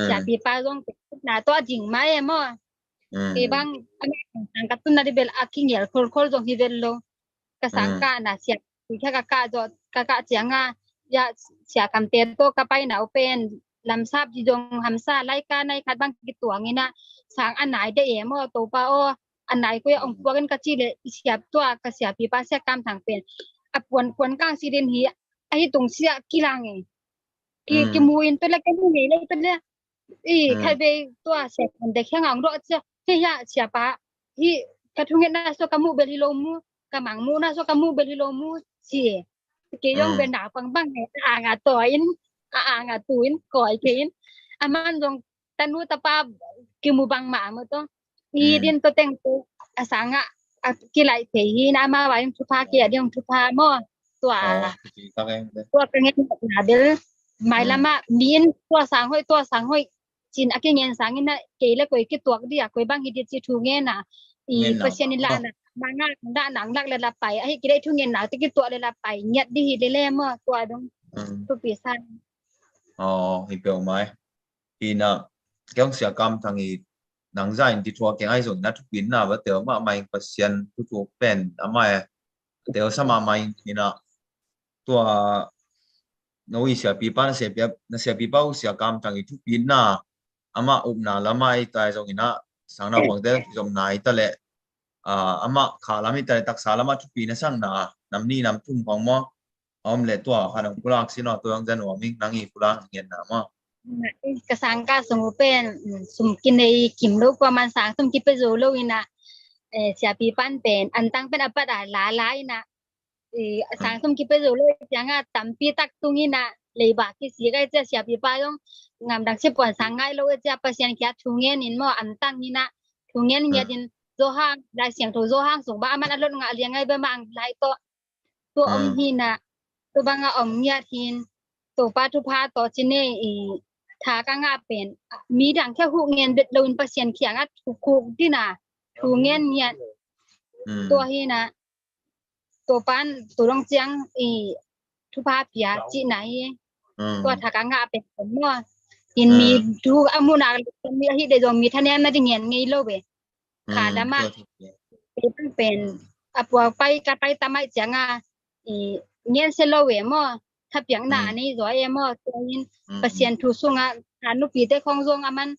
จะปีปลาลงนาตัวจริงไหมมอบางอันนั้นก็ตุนนาดิเบลอาคิงเยลโคลจงฮิเวลโลกะสังกานะเสียที่แค่กะจอดกะเจียงยาเสียคำเตโตกะไปหนาวเป็นลำซาบจิจงหำซาไล่กาในคัดบางกิตัวงี้นะสางอันไหนได้มอโตปาโออันไหนก็องตัวกันกะจิเลยเสียบตัวกะเสียปีปาเสียกรรมทางเป็นอปวนกลางสิเดนฮีไอ้ตรงเสียกีฬาไงกิมูอินตัวละกันนี่เลยตัวละใครไปตัวเสียคนเด็กแค่งรอเสียya siapa hi katungin na so kamu beli lomu kamangmu na so kamu beli lomu si keyong benda pang ngatuin koi kein aman dong tanu tapa kimu bang ma mo to i din to teng to asanga kilai pehi na ma wa yung thupa kia diong thupa mo tua pengen na bel mai lama min tua sang hoi chin akingen sangin na kele koi ki tuak dia koi bang hidi chi thu nge na i pasien ni la na manga da nang lak le la pai ai ki dai thu ngen na ti ki tuak le la pai nyat di hi le mo tua dong tu pi san hi pe mai ina kyong sia kam thang i nang za in ti thua ke ai zong na thu pin na ba te ma mai pasien thu thu pen ama te sama mai ina tua noi sia pi pa na sia pi pa sia kam tang i thu pin na ama upna lama ai tai zong ina sang na bang te zom nai ta le ama kha lami ta tak sa lama thu pin na sang na nam ni nam thum pang mo om le tua khanang pulak sino to yang jan wa ming nangi pulak ngen na ma กระสังกาสมมุติเป็นสมกินในกิมโลกประมาณสามสมกินไปโซโลวินะเสียปีปั้นเป็นอันตั้งเป็นอัปดาหลาหลายนะสางสมกินไปโซโลยังอ่ะตั้มปีตักตุงินะเลยบากิสีก็จะเสียปีป้ายงงามดังเชปอนสังไงโลจะเปอร์เซ็นต์แค่ทุงเงี้ยนินมออันตั้งนี่นะทุงเงี้ยเนี่ยดินโซห้างได้เสียงโทโซห้างส่งบ้ามันอารมณ์งาเลี้ยงไงบ้างหลายตัวอมหินนะตัวบางอมเนี่ยทินตัวปาทุพาตัวจินเน่ทากางาเป็นมีดังแค่หูเงินเด็ดลงเปอร์เซ็นต์เขียงอ่ะถูกที่น่ะถูกเงินเนี่ยตัวฮีนะตัวปันตัวรองเจียงทุพาเปียจีไหนตัวทากางาเป็นผมว่ายินมีดูอามุนามีที่เดี๋ยวมีท่านเนี่ยน่าจะเงินไงโลเบขาดมาเป็นอัปวไปกับไปตามไอ้เจียงอ่ะเงินเซโลเวมอถ้าเปียงหน้านี่รอยมอตัวนี้เปอร์เซ็นต์ทุสุงอ่ะหานุปีแต่ของจงอ่ะมัน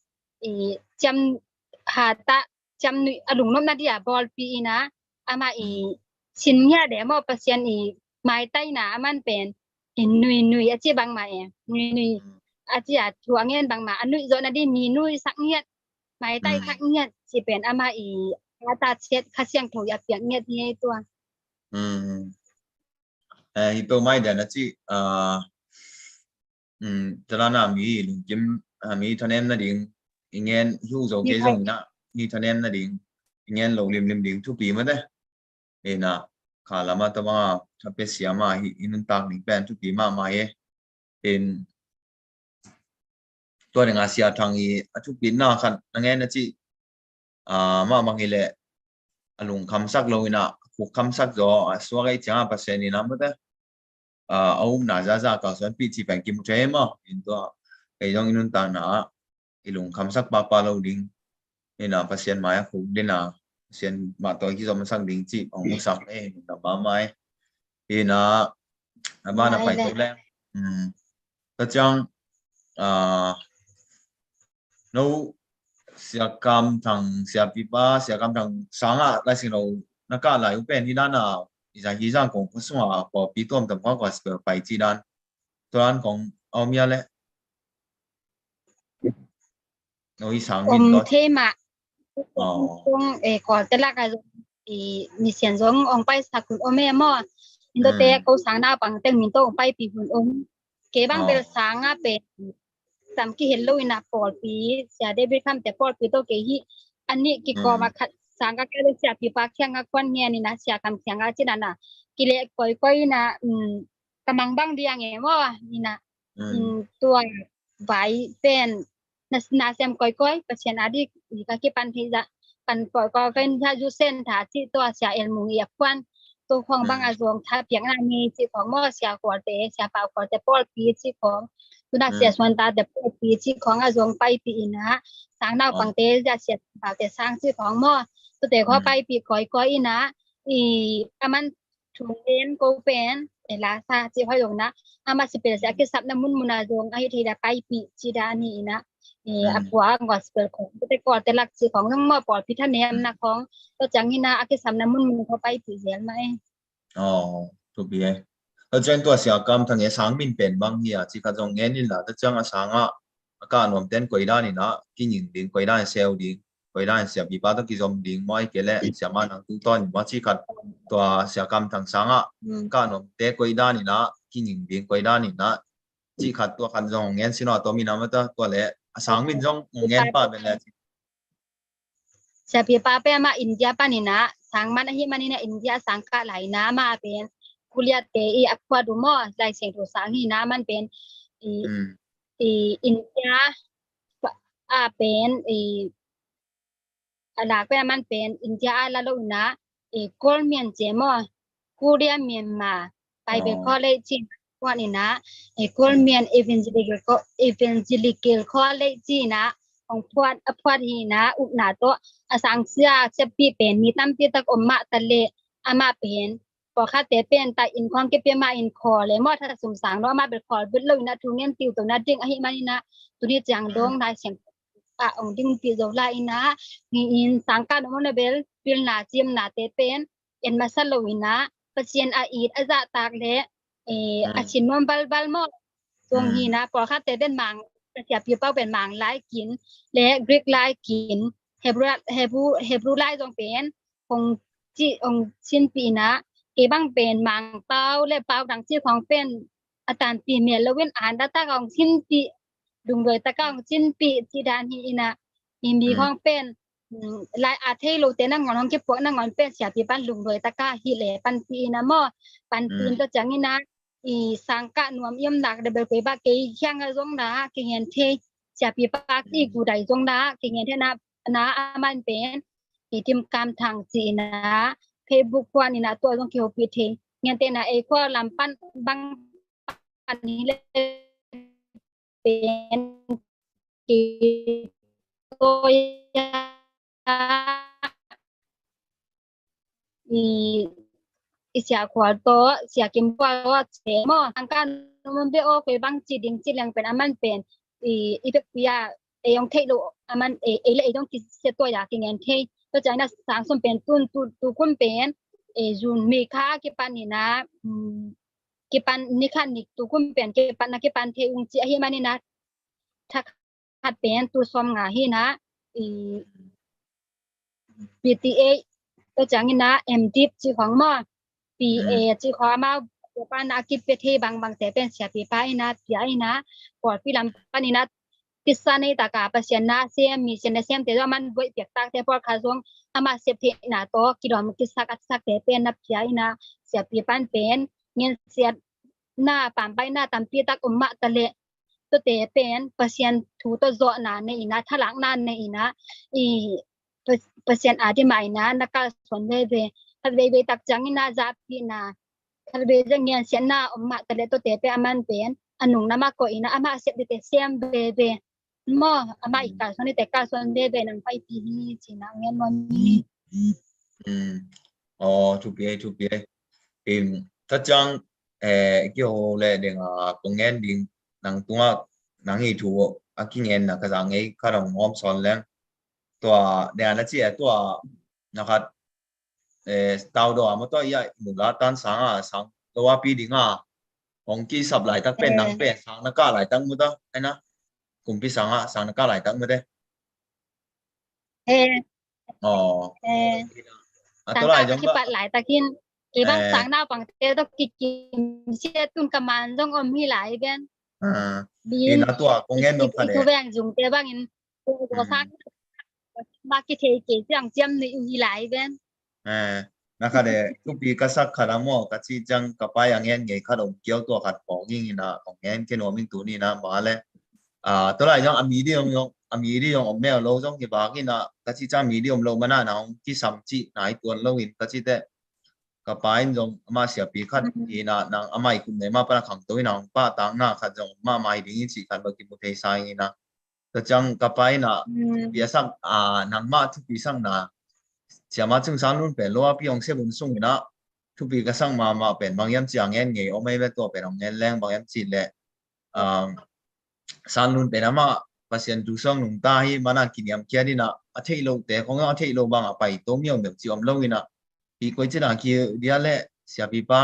จำหาตะจำอลุงนมนาดีอ่ะบอลปีนะอ่ะมาชิ้นเนี่ยเดี๋ยวมอเปอร์เซ็นต์ไม้ใต้หนามันเป็นนุยอาชีพบางมานุยอาชีพถั่วเงี้ยบางมาอันนุยโซนดีมีนุยสักเงี้ยไม้ใต้สักเงี้ยสิเป็นอ่ะมาตาเช็ดข้าเสียงถูกอย่าเปียงเงี้ยที่ตัวhito mai da na chi tala na mi lung kim mi thanen na ding ingen hu zo ke zong na mi thanen na ding ingen lo lim ding thu pi ma de e na kha lama ta ma thape sia ma hi inun tak ning pen thu pi ma ye en to ne nga sia thang i thu pi na khan na nge na chi ma mangile alung kham sak lo ina khu kham sak zo swa ga cha pa se ni na ma de ông nãy ra cả số bị chỉ phải kiếm chế mà in to cái dòng in ta na ilung khám sắc ba lâu đinh nên là pasien mai cũng đến là pasien mà tôi khi dòng sang đinh chỉ ông sắc ấy là ba mai thì là ba là phải tốt lên tất chăng nấu siap cam thằng siap pipa siap cam thằng sáng à lại xin đầu nó cả lại upen đi đan nào giờ khi rằng cũng không có bị tôm tầm quá có phải chỉ đan tôi ăn cũng ông nhớ lẽ nói sáng mình đó thế mà ông có tên là cáiมีเสียงร้ององไปสักคุณโอแม่มออินโดเตะเขาสังดาปังเต็งมินโตองไปปีคุณองเก็บบังเบลสังอ่ะเป็นสามกี่เห็นลุยนะปอลปีเสียเดบิวต์คำแต่ปอลปีโตเกฮีอันนี้กี่กอมาขัดสังก็แค่เสียปีปากเชียงก็ควันเงี้ยนี่นะเสียคำเสียงก็จีนั่นน่ะกิเลสก้อยนะกำลังบังเดียงเงี้ยว่านี่นะตัวไว้เป็นนาเซมก้อยเปอร์เซ็นต์อดีตก็กี่ปันที่จะปันปล่อยก็เป็นถ้ายูเซนถ้าที่ตัวเสียเอลมุงเอียควันตัวของบางอาจวงถ้าเพียงนามีที่ของมอเสียกว่าเตะเสียเปล่ากว่าแต่ปอลปีที่ของตัวน่าเสียส่วนตาแต่ปอลปีที่ของอาจวงไปปีนะสร้างดาวปังเตะจะเสียเปล่าแต่สร้างที่ของมอตัวแต่เขาไปปีก้อยนะมันถุงเล่นโกเป็นลาซาที่เขาอยู่นะมาสิเป็นเสียกิสับน้ำมุนมุนาจวงไอ้ที่ได้ไปปีจีดานี่นะอักว่าก็สเปลของแต่ก่อนแต่หลักสิของทั้งหมดปอดพิธเนียมนะของตัวจังนี่นะอากิสัมน้ำมุนมุนเขาไปปีเสียไหมถูกไหมแล้วเจ้าตัวเสียกรรมทางเงี้ยสังมินเป็นบางทีที่เขาจงเงี้ยนี่แหละแต่จังสังการรวมเต้นกุยด้านนี่นะกินยิงดิ่งกุยด้านเซลดิ่งกุยด้านเสียบีป้าต้องกินจมดิ่งไม่เกล้เสียมาหนังตุ้งต้นว่าที่ขัดตัวเสียกรรมทางสังการรวมเต้กุยด้านนี่นะกินยิงดิ่งกุยด้านนี่นะที่ขัดตัวขัดจงเงี้ยสินะตัวมีน้ำมันตัวเละสังมินจงเงี้ยป้าเป็นอะไรเสียบีป้าเป็นมาอินเดียป้านี่นะสังมันที่มันนี่นะอินเดียสังกัดไหลน้ำมาเป็นกุลียเตอีอัควาดูมอลายเสียงตัวสังนี่นะมันเป็นอินเดียเป็นหลักเป็นมันเป็นอินเดียละลูกนะกอลเมียนเจมอกูเรียเมียนมาไปเป็นคอลเลจจีว่านี่นะกอลเมียนเอเวนเจลิเกลคอลเลจจีนะ ของพวดหีนะอุนาโตอสังเสียเสปีเป็นมีตั้มปีตะอมมะตะเลอามาเป็นพอคาเตเป็นตาอินของเก็บมาอินคอเลยมอถ้าสมสางเนาะมาเป็นคอเบิดเลยนะทุเรียนติวตรงนั้นจริงอะหิมานี่นะตุนี้จังดงได้เสียงองดิ้งติโซลาอินะมีอินสังกัดมอนเบลปิลนาจิมนาเตเป็นเอ็นมาซาโลวินะปะเซียนอาอีดอาซาตากเลอาชินมบัลมอทรงหีนะพอคาเตเป็นมังเสียปีเป้าเป็นมังหลายกินและกรีกหลายกินเฮบรูหลายจงเป็นคงจิองชินปีนะเกบังเป็นมังเป้าและเป้าดังชื่อของเป็นอาจารย์ปีเมียละเว้นอ่านดาตาของชินปีดุงโดยตะก้องชินปีจีดานฮีนะมีของเป็นลายอาเทโลเตนังงอนของเก็บพวกนังงอนเป็นเสียปีปันลุงโดยตะก้าฮีเลปันปีนะมอปันปีนก็จังนี่นะsangka nuam yam nak de bel ba ke hyang a zong da ke ngen the sia pi pa ti gu dai zong da ke ngen the na aman pen tim kam thang chi na facebook kwa ni na to zong ke pi the ngen te na e kwa lam pan bang pan ni le pen ke to ya sia kwa to sia kim kwa che mo ang kan mun be o ke bang chi ding chi lang pen aman pen pe pia yong thei lo aman le dong ki se to ya ki ngen thei to cha na sang som pen tu kun pen jun mi kha ki pan ni na ki pan ni khan ni tu kun pen ki pan na ki pan thei ung chi hi mani na tha khat pen tu som nga hi na PTA to cha ngi na MDip chi khong mo PA จีขอมาปานากิเปเทบางเสเป็นเสียปีป้ายนะเสียนะปอดพี่ลำปานี่นะกิสานีตากาปเสียนะเสียมีเสียนเสียมแต่ว่ามันบ่เปียกตากแต่พอคาซงอามาเสียเทนะโตกิดอมกิสักอัดสักแต่เป็นนับเสียนะเสียปีปันเป็นเงินเสียหน้าปามไปหน้าตามปีตักมะตะเลตัวเตเป็นเปอร์เซ็นต์ถูตัวโซนะในอีนะทะลังนั่นในอีนะเปอร์เซ็นต์อาที่หมายนะนักการสอนเวKalbe tak jangi na zapi na kalbe jang yan siya na umma tale to tepe aman pen anung nama ko ina ama sep de sem bebe mo ama ikal soni te kal son bebe nang pai pi ni china ngen mo ni tu pie ta chang kyo le de nga kongen ding nang tunga nang hi thu aking en na ka jang ei ka rong ngom son leng to de na chi to na khat tao đồ mà tôi vậy một lá tan sáng tôiว่าปีดีง่ะของกี่สับหลายตั้งเป็นนังเป็นsángนักการหลายตั้งมั้งตัวไอ้นะกลุ่มพี่sángนักการหลายตั้งมั้งเด้อ๋อตัวหลายจังว่าหลายตะกินกี่บางsángหน้าปังเตะต้องกินเสียตุนกำมันต้องอมมีหลายเป็นบินนะตัวคงเงินต้องพันเด้ตัวแบ่งจุงเตะบางอินตัวsángมากิเทเกจังเจียมในมีหลายเป็นนะคะเดทุกปีก็สักขนาดมั่วก็ชี้จังกับไปอย่างเงี้ยไงขนมเกี๊ยวตัวขัดของยิ่งนะของเงี้ยแค่หนูมิงตัวนี้นะมาเลยตัวไหนยังมีดียงแมวโลจงกี่บากินะก็ชี้จังมีดียงโลมันน่ะน้องที่สามจีไหนตัวโลอินก็ชี้แต่กับไปจงมาเสียปีขัดอีน่ะนางไม่คุณเนี่ยมาปะขังตัวน้องป้าตังน่ะขัดจงมาไม่ดีนี่สิขัดบางทีบุเทศายนะก็จังกับไปน่ะเบียสังนางมาทุกปีสังน่ะเสียมาจึงสารรุ่นเป็นรัวพี่องเสบุญส่งนะทุกปีก็สั่งมาเป็นบางยามจีเงี้ยไงโอ้ไม่เป็นตัวเป็นของเงี้ยแรงบางยามจีเลยสารรุ่นเป็นมาภาษาดูส่งหนุ่มตาให้มานั่งกินยำเคียนี่นะอาทิตย์โลแต่ของอาทิตย์โลบางไปต้มยำแบบจีอมโลกินะปีก๋วยจีน่าคือเดียเล่เสียปีป้า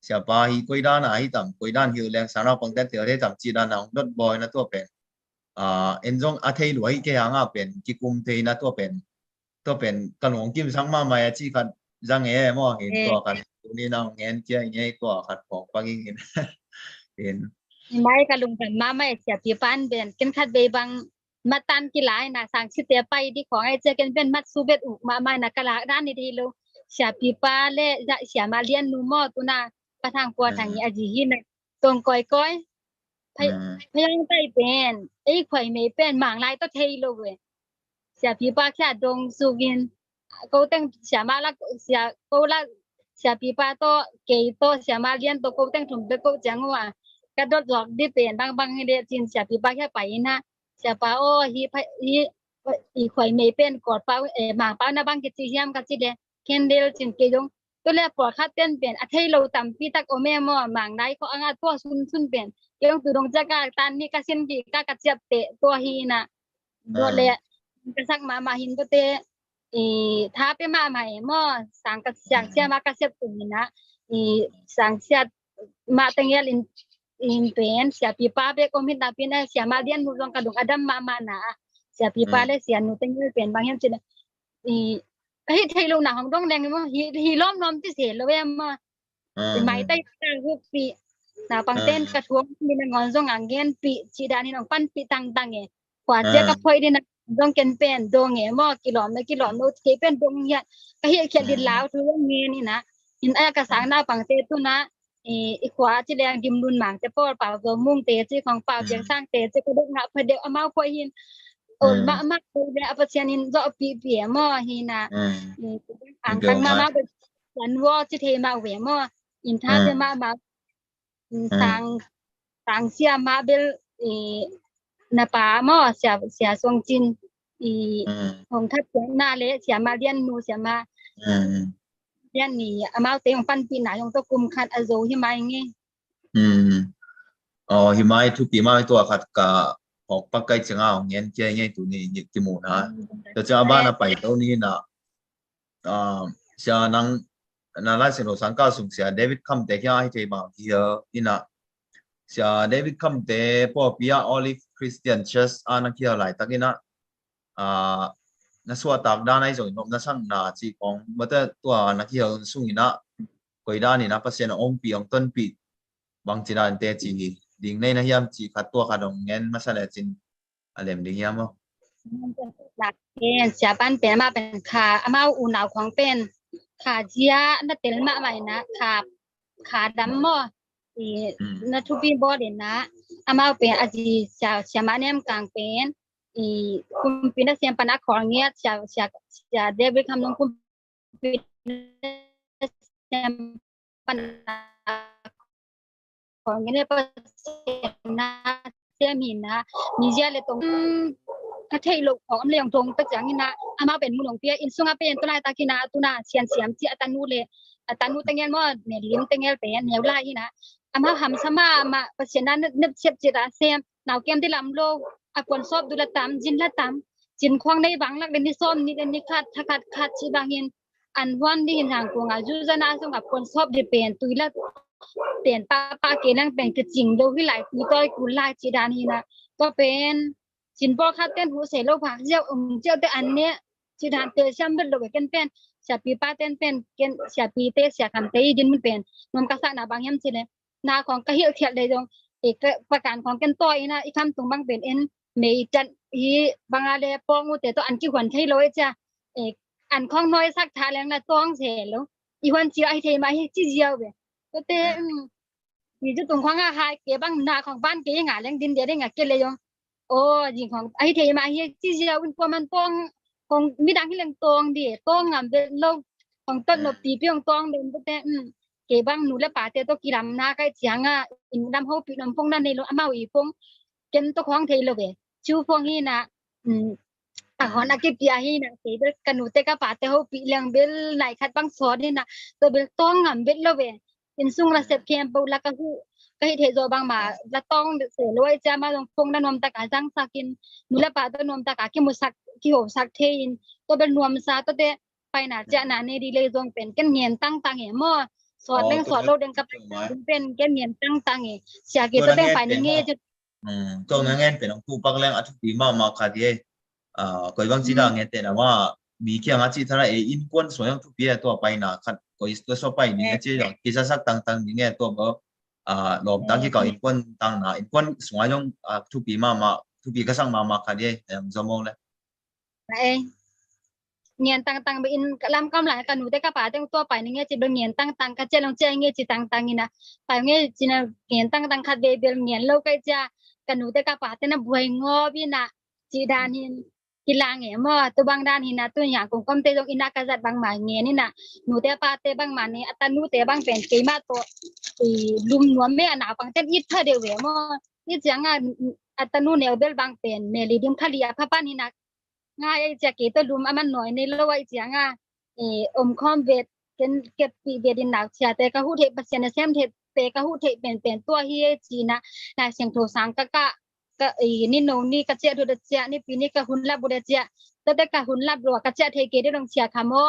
ให้ก๋วยด้านให้ต่ำก๋วยด้านคือแรงสารพังแต่เดี๋ยวได้ต่ำจีด้านน้องรถบอยนะตัวเป็นเอ็นจงอาทิตย์รวยแค่ยังเป็นกิกุมเทนะตัวเป็นขนมกิมสังมาใหม่ที่ขัดจังเอ๋มอเห็นตัวขัดตัวนี้น้องเงี้ยเจ้าเงี้ยตัวขัดของปังเห็นไม่กะลุงแต่มาไม่เสียปีปันเป็นกันขัดเบบางมาตันกีฬานะสั่งชิเตไปที่ของไอ้เจอกันเป็นมัดซูเบตอุมาไม่นะกะลาด้านนี้ดีโลเสียปีปาเล่จะเสียมาเรียนนูมอตัวน่ะประทางปัวทางนี้อาจีหินตรงก้อยพยังไปเป็นไอ้ข่อยไม่เป็นหมางลายตัวเทโลเว้เสียปีป้าแค่ดงสุกินก็ต้องเสียมาละเสียก็ละเสียปีป้าโตเกยโตเสียมาเรียนโตก็ต้องถุงเบก็จังว่ากระโดดหลอกดิเป็นบางเดียจินเสียปีป้าแค่ไปนะเสียป้าโอ้ฮี อีข่อยไม่เป็นกอดเป้าหมางเป้านะบางกิจยามกัจิเดเคนเดลจินเกยงตัวแรกปอดคัดเต้นเป็นอัธยเราตำปีตักโอแม่มอหมางได้เขาอ่างตัวซุนเป็นเกยงตุดงจักาตันนี่กะเซนกีกะกะเจ็บเตะตัวฮีนะโดเลกะสักมาหินก็เตท้าไปมาใหม่มอสังกะเสียงเสียมากะเจ็บตุนี่นะสังเสียมาตังเยลินเป็นเสียปีป้าเปก็มิตาเป็นเสียมาเดียนมุงกะดุงอดัมมานะเสียปีป้าเลยเสียหนูตังเยเป็นบางยามจิเฮ้ยไทยลงหนังของดงแดงมั้งฮีล้อมล้อมที่เสียแล้วเว้ยมาหมายใต้ทุกปีนาปังเต้นกระทวงมีนงอนซงอ่างเงินปีจีดานี่น้องปั้นปีตังเงกว่าเจ้าก็พอยดินะดงเกนเป็นดงมอกิโลโนเทเป็นดงเนี่ยก็เฮียเขียนดินลาวทุกเงี้ยนี่นะอินอากาศนาปังเตตุนะอีกว่าจีแดงดิมรุนหมางจะป้อเป่าตัวมุ่งเตจีของเป่าเจียงสร้างเตจีก็ดงนะพอเดียวเอามาพอยหินโอนมาเลยอภัสยานินจะปีมอหินะอ่างตั้งมาเป็นสันวอจิเทมาเวมออินท่าเทมาสังเสียมาเบลนาปามอเสียทรงจินของทัดเสียหน้าเละเสียมาเลียนนูเสียมาเลียนนี่อามาเตงปันปีหนาของตะกุมคัดอโซหิมาอย่างงี้อ๋อหิมะทุกปีมาตัวขัดกะออกปักไก่เชียงอ่างเงี้ยเจ้าเงี้ยตัวนี้ยิกิมูนะแต่จะบ้านน่ะไปตัวนี้นะเสียนังนั่นแหละสิ่งสังกัดสุ่มเสียเดวิดคัมเตะแค่ให้ใจบางทีนี่นะเสียเดวิดคัมเตะพวกพิอาออลิฟคริสเตียนเชสนักเขียนหลายตักนี่นะนัสวตักด้านไหนส่งนกนัสังนาจีของเมื่อตัวนักเขียนสุ่มนี่นะก็ด้านนี่นะเปอร์เซ็นต์องปีองต้นปีบางจีนเตะจีดิ่งในนะยามจีขัดตัวขัดองเงินมาแสดงจินอะไรแบบนี้ยามมั้งหลักเป็นเสียบ้านเป็นมาเป็นขาอามาอุ่นหนาวของเป็นขาเจียนัดเตลมาใหม่นะขาดำมอนัทุบีบอเดนะอามาเป็นอาจีเสียมาเนมกลางเป็นคุมปีนักเสียงปนักของเงี้ยเสียเดวิดคำลงคุมปีเสียงปนักของเงี้ยเปอร์เซ็นต์นะเสียมีนะมีเจียเลยตรงถ้าเทลูกของเลี้ยงตรงตะจังนี่นะอามาเป็นมุนงเปียอินซุงอาเป็นตัวไหนตากินาตัวน่ะเสียมจีอัตนูเลยอัตนูตังเงี้ยมั่วเนี่ยลิ้มตังเงี้ยเป็นเนี่ยไล่นี่นะอามาหำสมามาเปอร์เซ็นต์นั้นนึกเช็บจีราเสียมหนาวเกมที่ลำโลอาปนซอบดูละตามจินละตามจินควงในบางลักเดนนี่ซ้อมนี่เดนนี่ขาดชีบางเงินอันวันที่เห็นทางกงอาจุจนาส่งกับคนซอบดีเป็นตุยละเปลี่ยนป้าเกนังเป็นกระจิงโดยหลายปีต้อยกุลายจีดานี่นะก็เป็นจินปอคัดเต้นหูเสโลผักเจ้าเจ้าแต่อันเนี้ยจีดานเตะช้ำเป็นโลกกันเป็นเสียปีป้าเต้นเป็นเกนเสียปีเตะเสียคำเตะดินมันเป็นนมกระสักนาบางยามจีเลยนาของกระเหี่ยวเขียดเลยจงเอกประการของกันต้อยนะอีคำตรงบางเป็นเอ็นเมย์จันฮีบางอะไรปองอุเตตัวอันกี่หวนใช้ร้อยจ้ะเอกอันของน้อยสักทาแรงนะต้องเสียแล้วอีหวนเจียวไอเทมาให้จีเจียวเว้ยก็เตะมีจุดตรงของอาหารเก็บบางนาของบ้านเก็บงานแรงดินเดียได้งานเก็บเลยจงโอ้ยิงของไอเทมาเฮียจีเจียวเป็นตัวมันต้องของมีดังที่เรื่องตองดิต้องงามเดินลงของต้นนบตีเพียงตองเดินก็เตะเก็บบางหนูและป่าเตะตัวกีฬานาใกล้เสียงอินดำเขาปีนพงนั่นในโลอามาอีพงเก็บตัวของเทเลยเว้ยชูพงฮีนะหอนักเก็บยาฮีนะเก็บกันหนูเตะกับป่าเตะเขาปีเลี้ยงเบลไหลขัดบางสอดนี่นะตัวเบลต้องงามเบลเลยเว้ยอินซุงละเสพเพียงปูละก็คือก็เทโซบางมาละต้องเสือรวยจะมาลงพงนนมตะกาจังสักินนุละป่าตัวนมตะกากิมุสักกิโหสักเทอินตัวเป็นนวมซาตัวเตไปหนาจะหนาในดีเลยจงเป็นกันเงียนตั้งเหหม้อสอดเรื่องสอดโลดเรื่องกับเป็นกันเงียนตั้งเหเสียกี่ตัวเป็นฝ่ายนี้จะตัวงั้นเป็นของกูปักแรงอัฐปีมาคาดีก็บางทีเราเงี้ยแต่นะว่ามีแค่อาชีพเท่าไรอินควนส่วนของทุกปีตัวไปนะคัดก็อิสตัวสไปนี่เงี้ยที่อย่างกิจสักต่างๆนี่เงี้ยตัวก็หลบตั้งที่เก่าอินควนตั้งนะอินควนส่วนของทุกปีมาทุกปีก็สร้างมาคาดีอย่างสมมติเลยเงียนตั้งไปอินลำกำหลายกันหนูได้กระป๋าตั้งตัวไปนี่เงี้ยจะเป็นเงียนตั้งกระเจลงเจเงี้ยจะตั้งนี่นะไปเงี้ยจีน่ะเงียนตั้งคัดเบเบลเงียนโลกไอ้จ้ากันหนูได้กระป๋าแต่น่ะบวยงอพี่นะจีดานินกีฬาเงี้ยมั่วตัวบางด้านนี่นะตัวอย่างของกรมเตจงอินากระจัดบางหมายเงี้ยนี่นะหนูได้ปาเตบางมานี่อัตนูเตบางเป็นเกมาตัวลุมนวมแม่หนาวบางเต้นอิดเธอเดียวเว้ยมั่วนี่จังอัตนูเนวเบลบางเป็นเนลิดิมทะเลพะป้านี่นะ ง่ายไอ้จะเกตัวลุมมันหน่อยในโลกไอ้เจียงอมคอมเวทเก็บปีเบียดินหนาวเชียแต่ก็ฮู้เทปเซียนเซมเทเตก็ฮู้เทเป็นตัวเฮียจีนะนายเสียงโทสังก็นี่โนนี่ก็เจียดูเดเจียนี่ปีนี้ก็หุ่นลับบุเดเจียแต่ก็หุ่นลับรัวก็เจียเทเกได้ลงเชียคามอ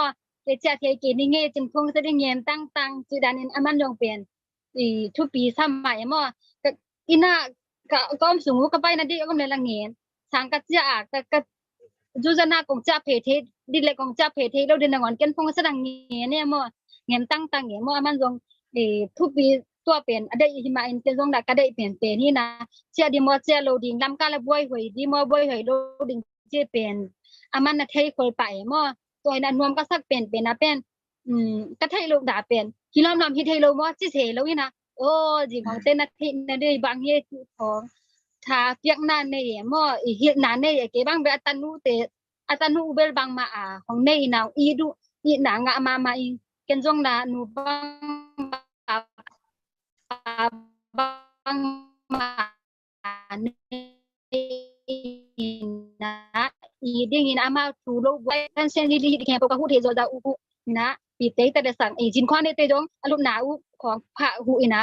เจียเทเกนี่เงจินคงจะได้เงียนตั้งจีดานินมันยองเป็นทุกปีสมัยมอก็อิน่าก็สูงก็ไปนะดิก็เลยละเงียนสังก็เจียก็จูจนาของจ้าเพเทดิเลของจ้าเพเทเราเดินงอนกันพงสดังเงี้ยเนี่ยมอเงี้ยตั้งเงี้ยมอมันจงทุกปีตัวเป็นได้หิมาอินเตจงดักก็ได้เป็นนี่นะเชียดิมอเชียโลดิงลำกาละบวยหวยดิมอบวยหวยโลดิงเจเป็นมันนะเทยคนไปมอตัวนั้นรวมก็สักเป็นนะเป็นก็เทยโลด่าเป็นฮิลอมลำฮิเทยโลมอจิเสโลวินะโอ้จีของเต้นนาทีนะด้วยบางเฮของถ้าเปียกนานเนี่ยมอเฮ็ดนานเนี่ยเก็บางแบบอัตนูเบลบางมาของในนาอีดูอีนางะมาอีเกนจงนานูบางมานะอีดิ้งอินอามาทูโลไว้ท่านเซนที่แค่ปกหูเทโซดาอุนะปีเตแต่ละสั่งจินควานเตจงอลุนาอุของพระหูอินะ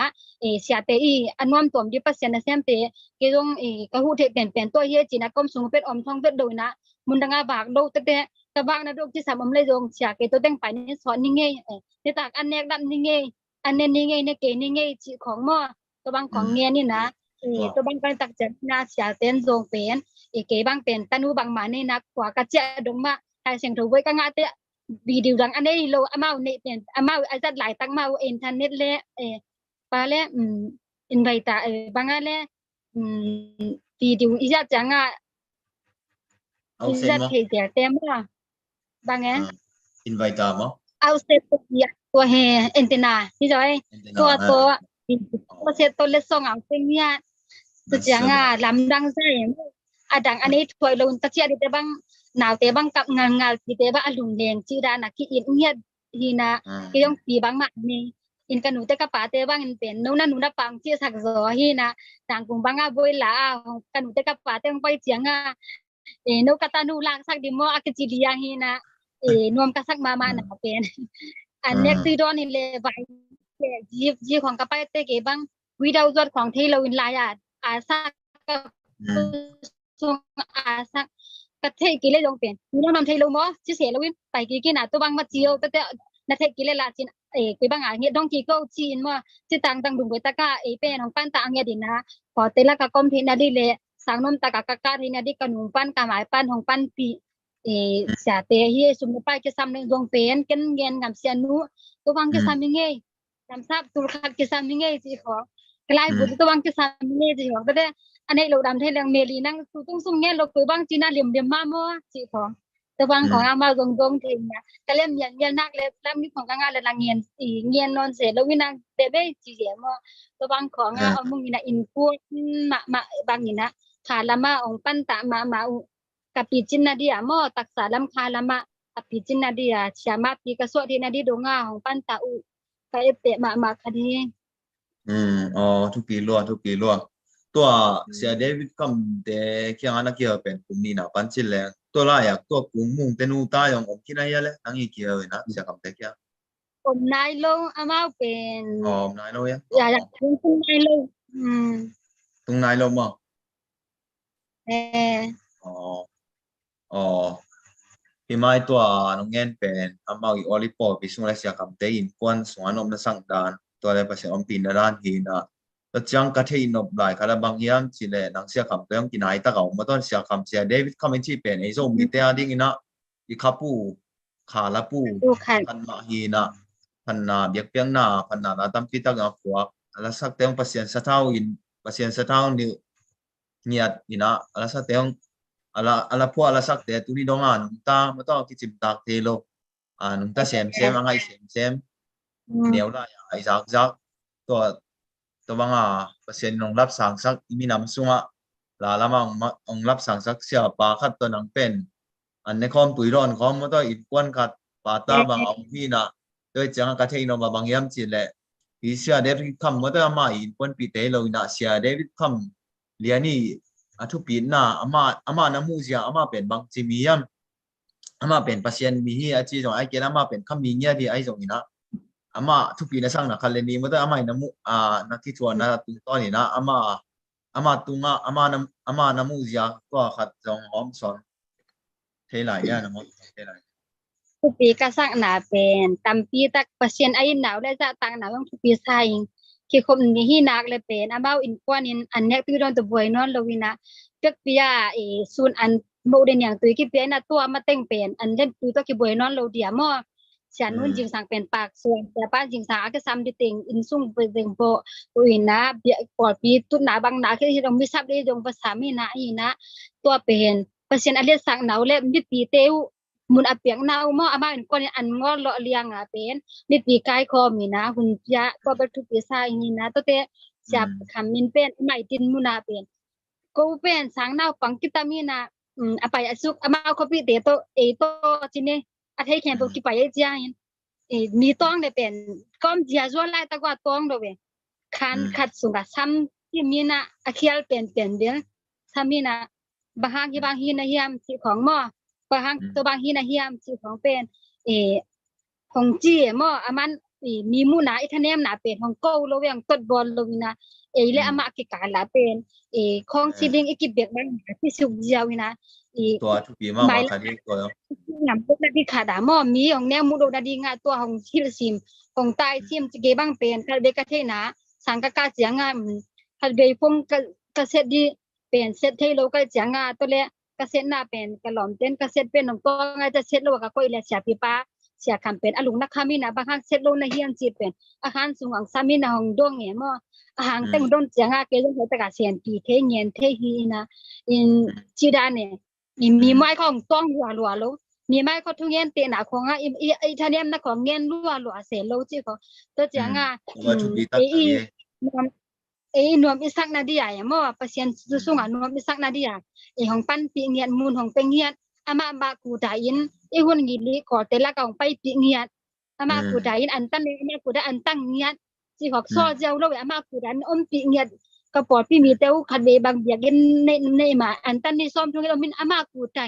เสียเตอีอันนวมตวมดิปัสเซนเซมเตเกจงกะหูเทเป็นตัวเฮจินะกอมสูงเป็นอมทองเป็ดโดยนะมุนดังอาบากโดตะกะบากนะดกที่สามอมเลยจงเสียเกตัวแต่งไปนี่สอนนี่ไงที่ตากอันแนกดันนี่ไงอันเนนี่ไงในเกนี่ไงจิของมอตัวบางของเงียนี่นะตัวบางกันตักจัดนาเสียเต้นจงเป็นเกบางเป็นตะนูบางมานี่นะกว่ากะเจดงมาไทยเสียงถูไว้ก็งาเตวีดีโอดังอันนี้โลอามาเนี่ยเป็นอามาอาจจะหลายตั้งมาอินเทอร์เน็ตเลยปาเลยอินไวตาบางอะไรวีดีโออีจะจังเอาอีเซ็น จะ มั้ เทเดียเต็มว่าบางไงอินไวตามั้ เอาเซตตัวเฮเอ็นเตนาที่จะไอ้ตัวเซตตัวเล็กสองเอาเสียเนี่ยจะจังลำดังใช่ดังอันนี้ถวยลงตะเชียดิเตบังนาวเตบังกับงานที่เตบังอลุงแดงชื่อดานะที่อินเงียฮีนะก็ยังปีบังมานี่อินกันหนูเตกะปาเตบังอินเป็นนูนะหนูนะปังที่สักซอฮีนะต่างกุงบังบอยลากันหนูเตกะปาเตงไปเจียงนูกะตานูลางสักดิมออักจิลียฮีนะนวมกะสักมานะเป็นอันเน็กซีดอนนี่เลยไปจีของกะไปเตเกบังวิดาวจอดของที่เราอินลายอาสักส่งสักกะเทกิเลจงเป็นนูนำเทโลมอจิเสลวินไปกินะตัวบังมาจิโอแต่นะเทกิเลลาจินกุบังเงียดงกิโกจีนมอจิตังดุงกตะกะเป็นของปันตะเงียดินะพอเตละกะคอมพินะดิเลสังนมตะกะกะรินะดิกะนุงปันกะหมายปันของปันปีเสียเตเฮสุมไปจะซ้ำในดวงเป็นกันเงียนกับเสียนูตัวบังจะซ้ำยังไงจำทราบตุลคัดจะซ้ำยังไงสิของกลายบุตรตัวบังจะซ้ำยังไงสิของแต่อันนี้เราดำเทเรื่องเมลีนั่งตุ้งซุ่มเงี้ยเราไปบางจีน่าเหลี่ยมมามั่วสิของแต่บางของอามาดงเทียนนะก็เล่มยันนักเล่มนี้ของกางาเลยละเงียนเงียนนอนเสร็จแล้ววินังเดเบจีเสียมั่วตัวบางของเอามุงนี่นะอินพูมาบางนี่นะขาละมาองปั้นตามากับปีจินนาดีอะมั่วตักษาลำคาละมากับปีจินนาดีอะเชียมาปีกระสวดที่นาดีดงาของปั้นตาอุก็เตะมาคดีอ๋อทุกปีล้วนตัวเสียเดวิดคำเดเกี่ยงอันนั้นเกี่ยวเป็นกลุ่มนี้นะปันจิเลตัวละอยากตัวกลุ่มมุงเตนูตายองอมกินอะไรเลยนั่งอีเกี่ยวนะเสียคำเตะเกี่ยวผมนายลงอามาเป็นนายโลยังอยากถึงนายลงตรงนายโลมั้งพี่ไม่ตัวน้องเงินเป็นอามาอีโอลิโปพิสุนเลยเสียคำเตะอินควันสวนอมนัสังดานตัวเลยภาษาอมปีนด้านหินะแต่จังกะเทอินอบได้ค่ะบางอย่างสิเลนังเสียคำเตะยังกินหายตะเกามาตอนเสียคำเสียเดวิดคำเป็นที่เป็นไอ้โซมีเตะดิ้งนะอีคาปูขาละปูพันมาฮีนะพันนาเบียกเปียงนาพันนานาตั้มพิตากาฟัวอะไรสักเตะยังภาษาสะเท้าอินภาษาสะเท้านี่เงียดอินะอะไรสักเตะยังala po ala sakte tuni donga nungta mato kichim tak telo nungta sem angai sem neula ya ai zak to banga pasien nong lap sang sak iminam sunga la lamang ong lap sang sak sia pa khat to nang pen an ne khom tuiron khom mato it kwan khat pa ta bang ong hi na toi chang ka thei no ba bang yam chi le hi sia david kham mato ma in kwan pi te lo na sia david kham liani ทุกปีน่ะอามานามูเซียอามาเป็นบางจิมียม ama pen pasien mi hi achi jong ai kena ama pen khami nya di ai jong ina ama thupi na sang na khaleni mo ta ama namu na ki chuan na tu to ni na ama tunga ama namu zia to khat jong hom son thế lại ya na mo thế lại ทุกปีก็สร้างหนาเป็นตำปีตักเปอร์เซ็นต์ไอ้หนาวและจะต่างหนาวต้องทุกปีใส่ที่คมนี่ฮีนักเลยเป็นอาบ้าอินกว่านินอันเนี้ยพี่โดนตัวบวยนอนโลวินะเปียกปียซูนอันโมเดนอย่างตัวกี่ปีน่ะตัวมาเต็งเป็นอันเล่นตัวตัวกี่บวยนอนโลเดียมอเสียนุ่นจิงสังเป็นปากส่วนแต่ป้านจิงสังก็ซ้ำดิเต็งอินซุ่งไปเต็งโบอินนะเบียกอดปีตุนหนาบางหนาที่เราไม่ทราบได้ตรงภาษาไม่นะอีนะตัวเป็นเปอร์เซ็นต์อันเลี้ยสังหนาวและมิดปีเต้วมุนอาเปียงนาวมออาบ้าอินกว่านินอันงอเลาะเลียงอ่ะเป็นมิดปีกายคอมีนะหุ่นยะก็ไปทุกปีใส่นี่นะตัวเตะจับคำมินเป็นไม่ตินมุนาเป็นก็เป็นสังนาวปังกิตามีนะapa ya suk ama kopi te to to chine athai khen to ki pa ye ja yin mi tong le pen kom dia zo lai ta kwa tong do be khan khat su ga sam ki mi na akhial pen del samina bahang hi na hiam chiของหม้อ bahang to bang hi na hiam chiของเป็นของจีหม้ออามันมีมูนาอิทะเนมนาเป็นของโกโลเวียงตดบอลโลวินะและอามากิกาลาเป็นของซิลิงอีกิเบกบังที่สุกยาวินะตัวทุกปีมาว่าคันนี้ตัว นำพวกนาดีขาดาหม้อมีของแนวมูโดนาดีงาตัวของฮิลซิมของใต้ซิมจิเกบังเป็นคัลเบกะเทนะสังกะกาเสียงาคัลเบฟงกะเซดีเป็นเซตเทโลกะเสียงาตัวเลกะเซนาเป็นกะหลอมเต้นกะเซเป็นของตัวงาจะเซตโลกะก็อีเลเสียปีปาเสียคำเป็นอลุงนักคามีนะบางครั้งเซตโลนะเฮียนจีเป็นอาหารสูงของซามีนะของดวงแหมออาหารเต็งดนเสียงาเกลงตะกะเสียนปีเทเงียนเทฮีนะอินจีดาเนี่ยมีไม้ของต้องรัวๆโลมีไม้เขาทุเงียนเตนะของอีทะเนียมนะของเงียนรัวๆเสโลจิเขาตัวเสียงานวมอิสักนาดีอ่ะมอเปอร์เซ็นต์สูงอ่ะนวมอิสักนาดีอ่ะของปั้นปีเงียนมูลของเป็งเงียนอามาบากูดายินหุ่นกิลีขอเตละของไปปีเงียนอามากูดายินอันตั้งอามากูดาอันตั้งเงียนสิขอกซอเจ้าโลอามากูดาอมปีเงียนก็ปอดพี่มีเต้าคัดเบบางเบียกินในมาอันตั้งในซ้อมทุกเรามินอามากูดา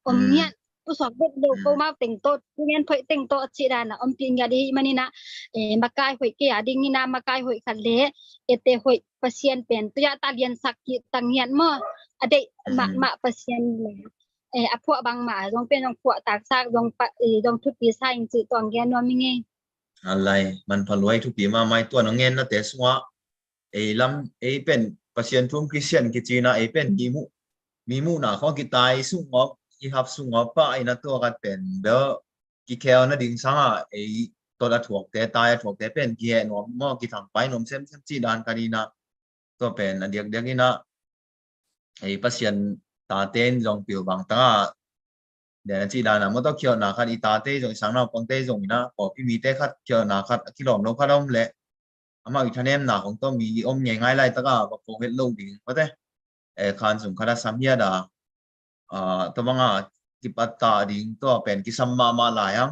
อมเงียนผู้สอบเด็กเดียวก็มาเต็งโตทุเรียนค่อยเต็งโตชิดานะอมปีเงียดีมันนี่นะมากายหอยเกียดิ่งนี่นะมากายหอยคันเละเตหอยเปอร์เซ็นต์เป็นตัวยาตาเรียนสักกิตังเงียนมออเดมาเปอร์เซ็นต์อะพวกบางหมาจงเป็นจงพวกตากซากจงทุกปีใส่จื่อตองแกนว่ามีไงอะไรมันพลวยทุกปีมาไม่ตัวน้องเงินนะแต่สัวลำเป็นเปอร์เซ็นต์ทุ่มคริสเตียนกิจีนะเป็นมีมูนะของกิตายสุงอบอีฮับสุงอบป้านะตัวกันเป็นเด้อกิเคลนะดิ่งสังตัวละถ่วงแต่ตายถ่วงแต่เป็นกิเหนอมมอกิทางไปนมเส้นจีดานกันนี่นะตัวเป็นเดียกนี่นะเปอร์เซ็นต์ตาเต้นจงเปียวบางตาเดี๋ยวจีดานะมันต้องเขียวหนาคัดอีตาเต้จงสังเราปังเต้จงนะพอพี่มีเต้คัดเขียวหนาคัดกิโลมลงคัดอมเละอามาอีทะเนมหนาของต้องมีอมใหญ่ง่ายไรตะก้าบอกโคเฮดโลดิ่งเพราะเต้คันสูงคัดสัมเฮียดาตัวบางกิปัตตาดิ่งตัวเป็นกิสัมมาลายัง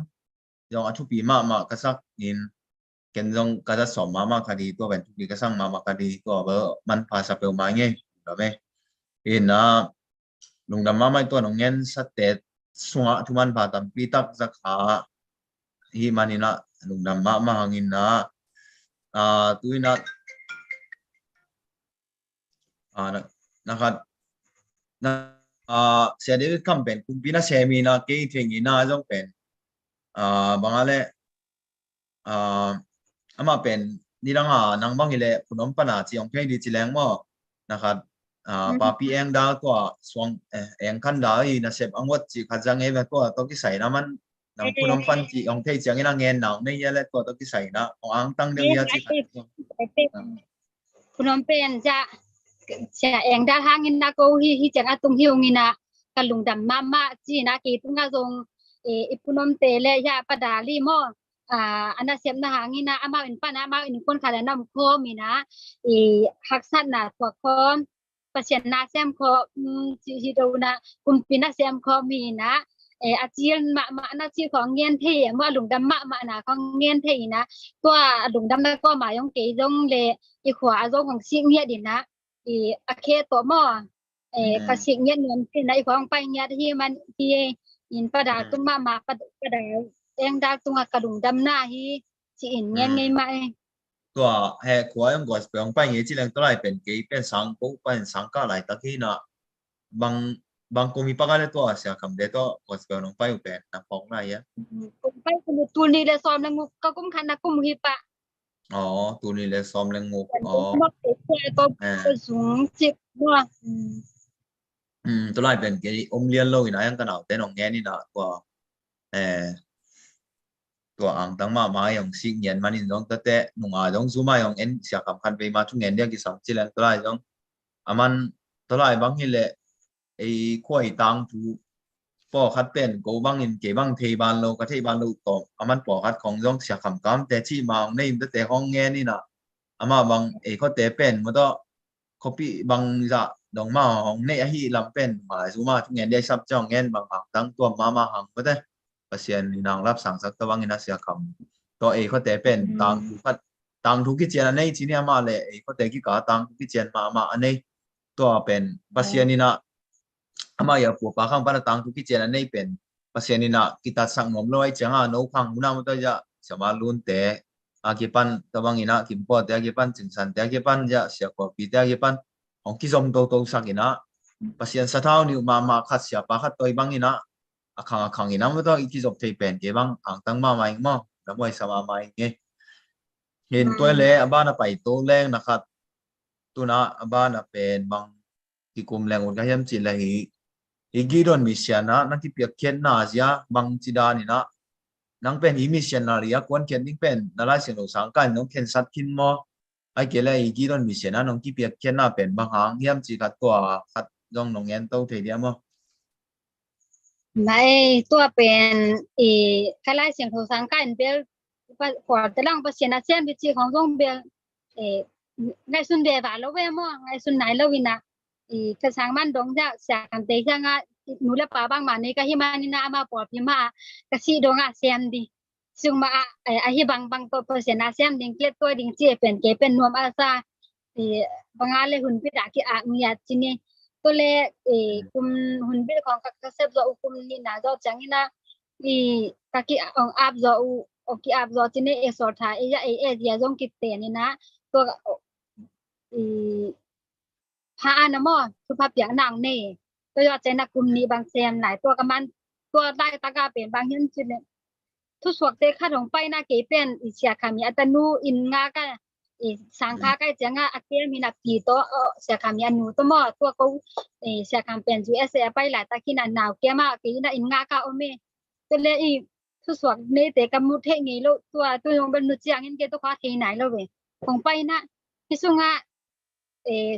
จงทุกปีมาก็สักนินเกินจงก็จะสมมาคดีตัวเป็นทุกปีก็สั่งมาคดีตัวเบอร์มันพาสเปลมาไงถูกไหมนะลุงดำมาไม่ตัวน้องเงินสเตตสวะทุมันพาตัมปีตักสักขาฮีมันนี่นะลุงดำมาหางินนะตุยนะนะครับเสียดีคำเป็นคุมปีนะเซมีนะเกย์เทงินะจงเป็นบางอะไรอามาเป็นนี่ดังนางบางอีเล่คุณน้องปนาจีองเพลดีจีแรงมั้งนะครับปาปีเองดาวตัวสวงเองคันดาวอีนะเซฟอังวัดจีขัดจังเอเวตัวที่ใส่นะมันนางคุณน้องปันจีองเทจีงเงินเงินหนาวในเยอะตัวที่ใส่นะของอังตั้งเดียวจีคุณน้องเป็นจะเองดาทางเงินนะก็ฮีจังอาตุงฮิวงินะกันลุงดำมาจีนะกีตุงกะทรงคุณน้องเตเลยยาปดาลีมออันนั้นเสียมนะหางินะอามาเป็นป้านะมาเป็นคนขาดน้ำโคมีนะหักสั้นนะตัวคอมเปอร์เซ็นต์นะเสียมคอจีดูนะคุมปีนะเสียมคอมีนะอาเจียนมาหน้าที่ของเงียนเที่ยว่าหลุงดำมาหนาของเงียนเที่ยนะตัวหลุงดำนั่นก็หมายองเกยจงเลยอีขวาจงของสิ่งเงียดินะอาเคตัวหม้อกระสิ่งเงียนเงินที่ไหนของไปเงียที่มันที่ in pada tung ma pada eng dak tung ka dung dam na hi chi in ngen ngai ma ตัวแห่ขวายก็เปลี่ยนไปเงี้ยที่เรื่องตัวไรเป็นกี่เป็นสังกูเป็นสังกัดอะไรตะกี้นะบางกูมีปากอะไรตัวเสียคำเดียวก็เปลี่ยนไปอยู่เป็นนักฟ้องอะไรอ่ะ kum pai kum tu ni le som lang ka kum khan na kum hi pa อ๋อตัวนี้เลยซ้อมเรื่องงูอ๋อ ma ke to sung chip wa ตัวไรเป็นกี่อมเลียนโลกนะยังกันเอาแต่น้องแง่นี่นะตัวอ่างตั้งมาอย่างสิ่งเงียนมันนี่น้องแต่หนุ่งต้องซูมาอย่างเอ็นเสียคำคันไปมาทุกเงียนเดียกกี่สัมจิเลนตัวไรต้องมันตัวไรบางทีเลยไอ้ขั้วตังทูปอคัดเป็นกูบางอินเก็บบางเทบานโลกเทบานโลต่อมันปอคัดของต้องเสียคำกำแต่ที่มาในแต่ห้องแง่นี่นะมาบางเขาแต่เป็นมันต้องเขาปีบางจะดองมาห้องในที่ลำเป็นหมายซูมาทุกเงียนได้ซับจ้องเงียนบางอ่างตั้งตัวมาหังก็ได้pasien nang lap sang sak tawang ina sia kam to ko te pen tang thu ki chen anei chini ama le ko te ki ka tang ki chen ma anei to pen pasien ina ama ya pu pa khang pa tang thu ki chen anei pen pasien ina kita sang ngom loi changa no khang una mo ta ya sama lun te akipan tawang ina kimpo te akipan chinsan te akipan ya sia ko pi te akipan ong ki zom to sak ina pasien sa thau ni ma khat sia pa khat toi bang ina akang ina mo to ikizop tay pen ke bang ang tang ma mai mo da moi sama mai nge hin to le aba na pai to leng na khat tu na aba na pen bang ki kum leng un ka yam chi la hi igi don mission na ki piak ken na zia bang chi da ni na nang pen hi mission na ria kon ken ding pen na la sin lo sang kan nong ken sat kin mo ai ke la igi don mission na nong ki piak ken na pen bang hang yam chi khat to khat dong nong en to thei dia mo mai tua pen kalai siang tho sang kan bel kwa telang pasien asian bi chi khong jong bel ngai sun be ba lo we mo ngai sun nai lo wina ka sang man dong ja sa kam te ja nga nu la pa bang ma ne ka hi ma ni na ma por pi ma ka si dong a sem di sung ma a hi bang to pasien asian ding klet to ding chi pen ke pen nuam a sa bangale hun pi da ki a ngia chi ni to le kum hun bil khong ka sep zo kum ni na zo changina ka ki ong ap zo o ki ap zo chine e so tha e ya e dia jong ki te ni na to pha na mo su pha piang nang ne to yo chena kum ni bang sem nai to ka man to dai ta ka pen bang hin chine thu suak te kha rong pai na ke pen i sia khami atanu in nga ka sang kha kai changa akel mina pi to sia khami anu to mo to ko sia kham pen USA pai la ta kina naw ke ma ke na in nga ka o me te le i thu suak ne te ka mu the ngi lo to yong ben nu chiang in ke to kha the nai lo we khong pai na ki sunga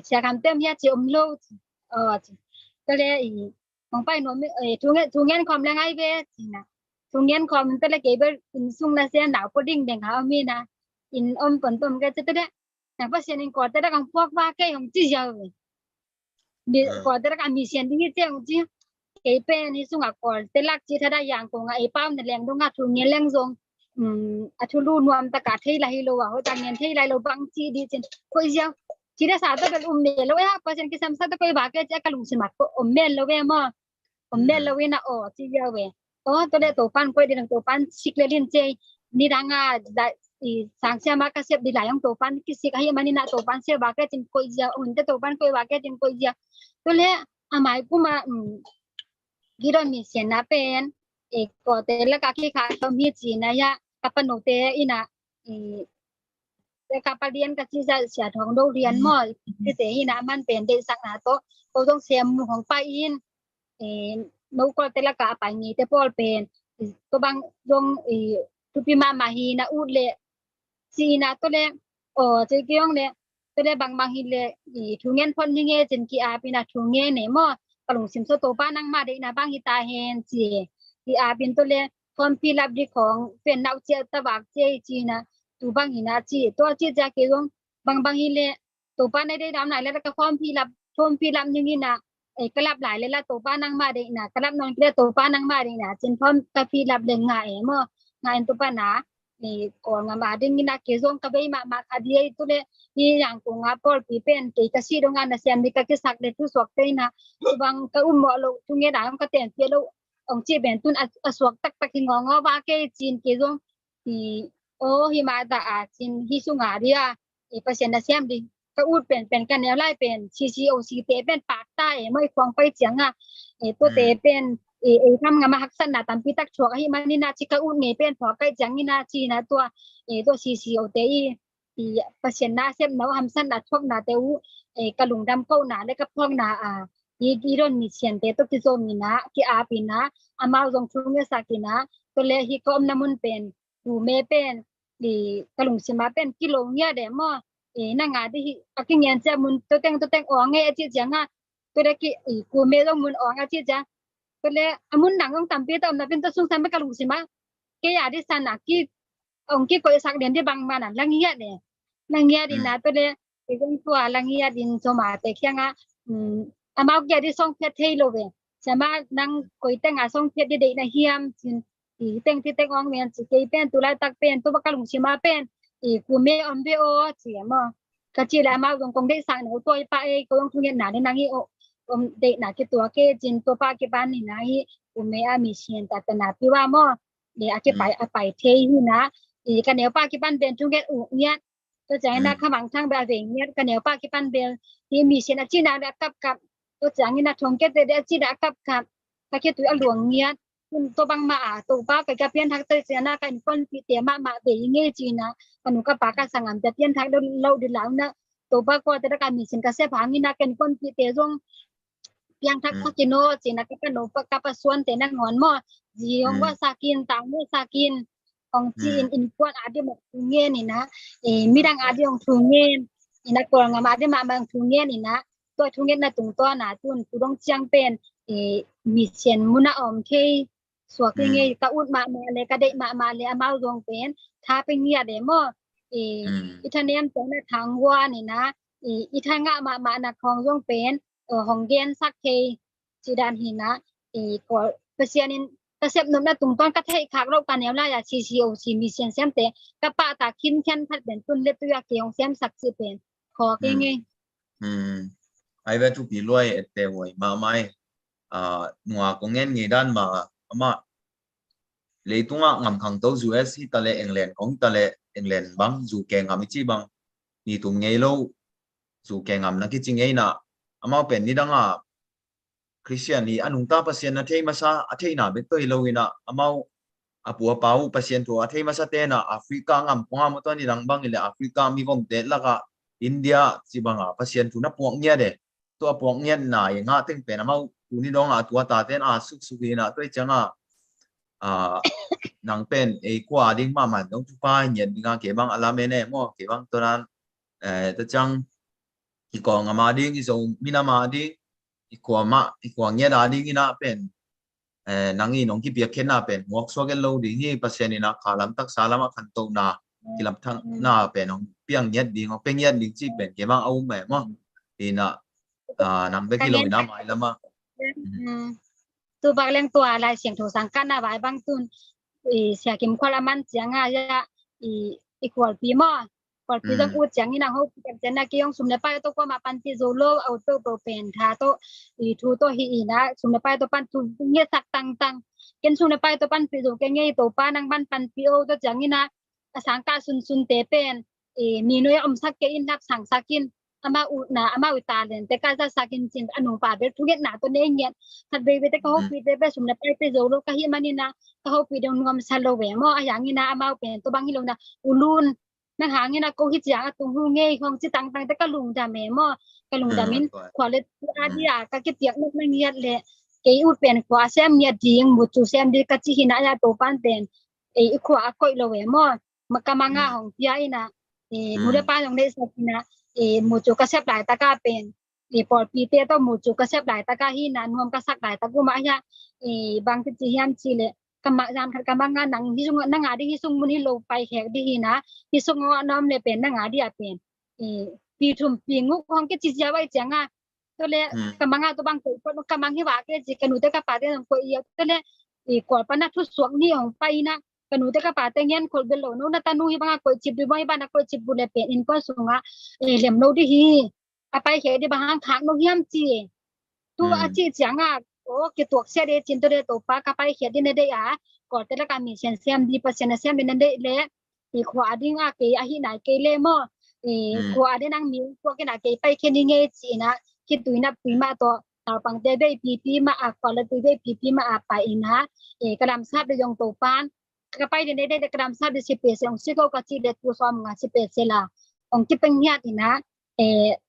sia kham tem ya chi lo te le i khong pai no me thu ngen khom le ngai ve na thu ngen khom te le ke ber in sung la sia naw po ding deng ha mi na in pon pom ke te de na pasien in ko te da kang pok wa ke hong chi ya we ni ko te da ka mi sien ding che hong chi ke pe ni sunga ko te lak chi thada yang ko nga e pam ne leng dong nga thu ngen leng zong a thu lu nuam ta ka thei la hi lo wa ho ta ngen thei lai lo bang chi di chen ko ya chi da sa ta bel me lo ya pasien ki sam sa ta ko ba ke cha ka lu si mat ko me lo we ma me lo we na o chi ya we to le to pan ko di nang to pan sik le lin che ni ranga sang sia ma ka sep di la yang to pan ki sik hi mani na to pan se ba ke tin ko ya un te to pan ko ba ke tin ko ya to le amai ku ma giron mi sen na pen ko te la ka ki kha to mi chi na ya ka pa no te ina te ka pa dien ka chi sa sia thong do rian mo ki te ina man pen de sak na to ko dong sem mu hong pa in no ko te la ka pa ni te pol pen to bang dong tu pi ma hi na u le si na to le che kyong le to le bang hi le thu ngen phon ni nge chen ki a pi na thu nge ne mo kalung sim so to pa nang ma de na bang hi ta hen chi ki a pin to le form fill up di khong pen nau che ta bak che chi na tu bang hi na chi to chi ja ke dong bang hi le to pa ne de dam nai le ka form fill up ni na ka lap lai le la to pa nang ma de na ka lap nong le to pa nang ma de na chen form ka fill up le nga mo nga en to pa na ko nga ma ding na ke zong ka bei ma kha di to le ni yang ko nga pol pi pen ke ka si dong na sem ni ka ke sak de tu sok te na bang ka mo lo tu nge da ka ten pe lo ông chị bên tuần suộc tắc tắc thì ngó ba cái chín cái giống thì hi mà đã chín hi sung đi thì patient đã xem đi cái út bên cái này lại bên CCOC tế bên bạc tai mới khoang phải chẳng tôi tế bênทำงานมาหักสันนะตามพิทักษ์ชัวร์ให้มันนี่นะชิคาอุ่นเนี่ยเป็นพอใกล้จังนี่นะจีนะตัวCCOเตอีเปอร์เซ็นต์นะเซมนะว่าทำสันนะชกนะเตอูกระลุงดำเก้านะแล้วก็พองนะอีรอนมีเชียนเตตัวที่โซมีนะที่อาปีนะอามาลงทุนเงินสักนะตัวเลฮิก็อมน้ำมันเป็นดูเมเป็นดีกระลุงสิมาเป็นกิโลเนี่ยเดมนั่งงานที่อากิเงินจะมุนตัวเต็งอ๋อไงจีจังอ่ะตัวเด็กกูเมลงมุนอ๋อไงจีจังKale amun nangong tampi ta na pinto sung sampai kalung sima ke ya di sana ki ongki ko sak den di bang mana langia di na to le igong tua langia din soma te kyanga amau ge di song phet thei lo ve sama nang koi teng song phet di de na hiam chin ti teng ong men chi ke pen tu lai tak pen to bakalung sima pen ku me on be o chi ma ka chi la ma gong kong de sang no to pa ko ong thungen na ni nangi o de na ke tua ke jin to pa ke ban ni na hi ume a mi sien ta ta na pi wa mo de a ke pai the hi na ka ne pa ke ban ben tu ke u nya to jang na khamang thang ba ve nya ka ne pa ke ban bel hi mi sien a chi na da kap to jang na thong ke de chi da kap ka ke tu a luang nya to bang ma to pa ka pian thak te sia na kan kon pi te ma ve nge chi na kanu ka pa ka sangam te pian thak do lo di law na to pa ko te ka mi sien ka se phang ni na kan kon pi te jong yang thak kino china ka no pa kapasuan te na ngon mo jiong wa sakin tang mo sakin ong chi in kwat adi mo nge ni na mirang adi ong thungen ina ko nga ma adi ma bang thungen ni na to thungen na tung to na tun tudong chiang pen mi chen muna om ke swa ke nge ka ut ma le ka de ma le amao jong pen tha pe ngia de mo ithanem to na thang wa ni na ithanga ma na khong jong pen hong gen sak ke chi dan hi na ko pasianin kasep nom na tung ton ka thai khak ro ka nem la ya CCOC mi sian sem te ka pa ta kin khan phat ben tun le tu ya ke ong sem sak chi pen kho ke nge ai ve tu pi loi te woi ma mai nuwa ko ngen ngi dan ma ama leitunga ngam khang to US hi tale England kong tale England bang zu ke ngam chi bang ni tum ngei lo zu ke ngam na ki chi ngei na amao pen ni danga Christian ni anung ta pasien na thei masa athei na be toi loina amao apua pau pasien to athei masa te na Africa ngam ponga mo to ni dang bang ile Africa mi gom te laka India chi banga pasien tu na pong nya de to pong nya na ye nga teng pen amao tu ni dong a tua ta ten a suk na toi changa nang pen kwa ding ma man dong tu pa nyen nga ke bang alame ne mo ke bang to nan ta chang iko nga ma ding iso mina ma ding iko nya da ding ina pen nangi nong ki bia ken na pen wok so gen lo ding hi pasien ina khalam tak salama khan to na kilam thang na pen nong piang nyat ding ong peng yat ding chi pen ke bang au me mo ina nang be ki lo ina mai lama tu bak leng tua lai siang tho sang kan na bai bang tun sia kim khwala man chianga ya equal pi mo kwal pi jang ut chiang ina ho pen na ki ong sum na pa to ko ma pan ti zo lo au to pro pen tha to thu to hi na sum na pa to pan tu nge sak tang ken sum na pa to pan pi zo ke nge to pa nang ban pan pi o to chiang ina sang ka sun te pen mi no ya om sak ke in nak sang sakin ama uta len te ka sa sakin chin anu pa be thu get na to ne nge that be te ka ho pi te be sum na pa te zo lo ka hi manina ka ho pi dong ngom sa lo we mo ayang ina ama pen to bang hi lo na ulun na hangin ako hitya atong hunge khong chi tang te ka lung da me mo ka lung da min quality adia ka ki tiak nok na ngiat le ke ut pen kwa sem nya ding mu chu sem di ka chi hina ya to pan pen khwa koi lo we mo makamanga hong pia ina mu le pa jong le sakina mu chu ka sep dai ta ka pen por pi te to mu chu ka sep dai ta ka hi na nom ka sak dai ta ku ma ya bang ti hiam chi le kama jan khat kamanga nang hi sung nang adi hi sung mun hi lo pai khek di hi na hi sung nom le pen nang adi a pen pi thum pi ngu hong ke chi ja bai changa to le kamanga to bang ko kamang hi wa ke ji kanu te ka pa te ko i to le ko pa na thu suak ni hong pai na kanu te ka pa te ngen khol bel lo no na tanu hi banga ko chip bi bai ba na ko chip bu le pen in ko sunga lem lo di hi a pai khek di bang khak no hiam chi tu a chi changa o ki tok se de chin to de to pa ka pai khet din de a ko te la ka mi sen sem di pa sen sem din de le i khwa ding a ke a hi nai ke le mo khwa de nang mi ko ke na ke pai khe ni nge chi na ki tuina pima to ta pang te be pi ma a ko le tu be pi ma a pa ina ka dam sap de yong to pan ka pai de de ka dam sap de si pe se ong si ko ka chi de tu som nga si pe se la ong ki peng nya ina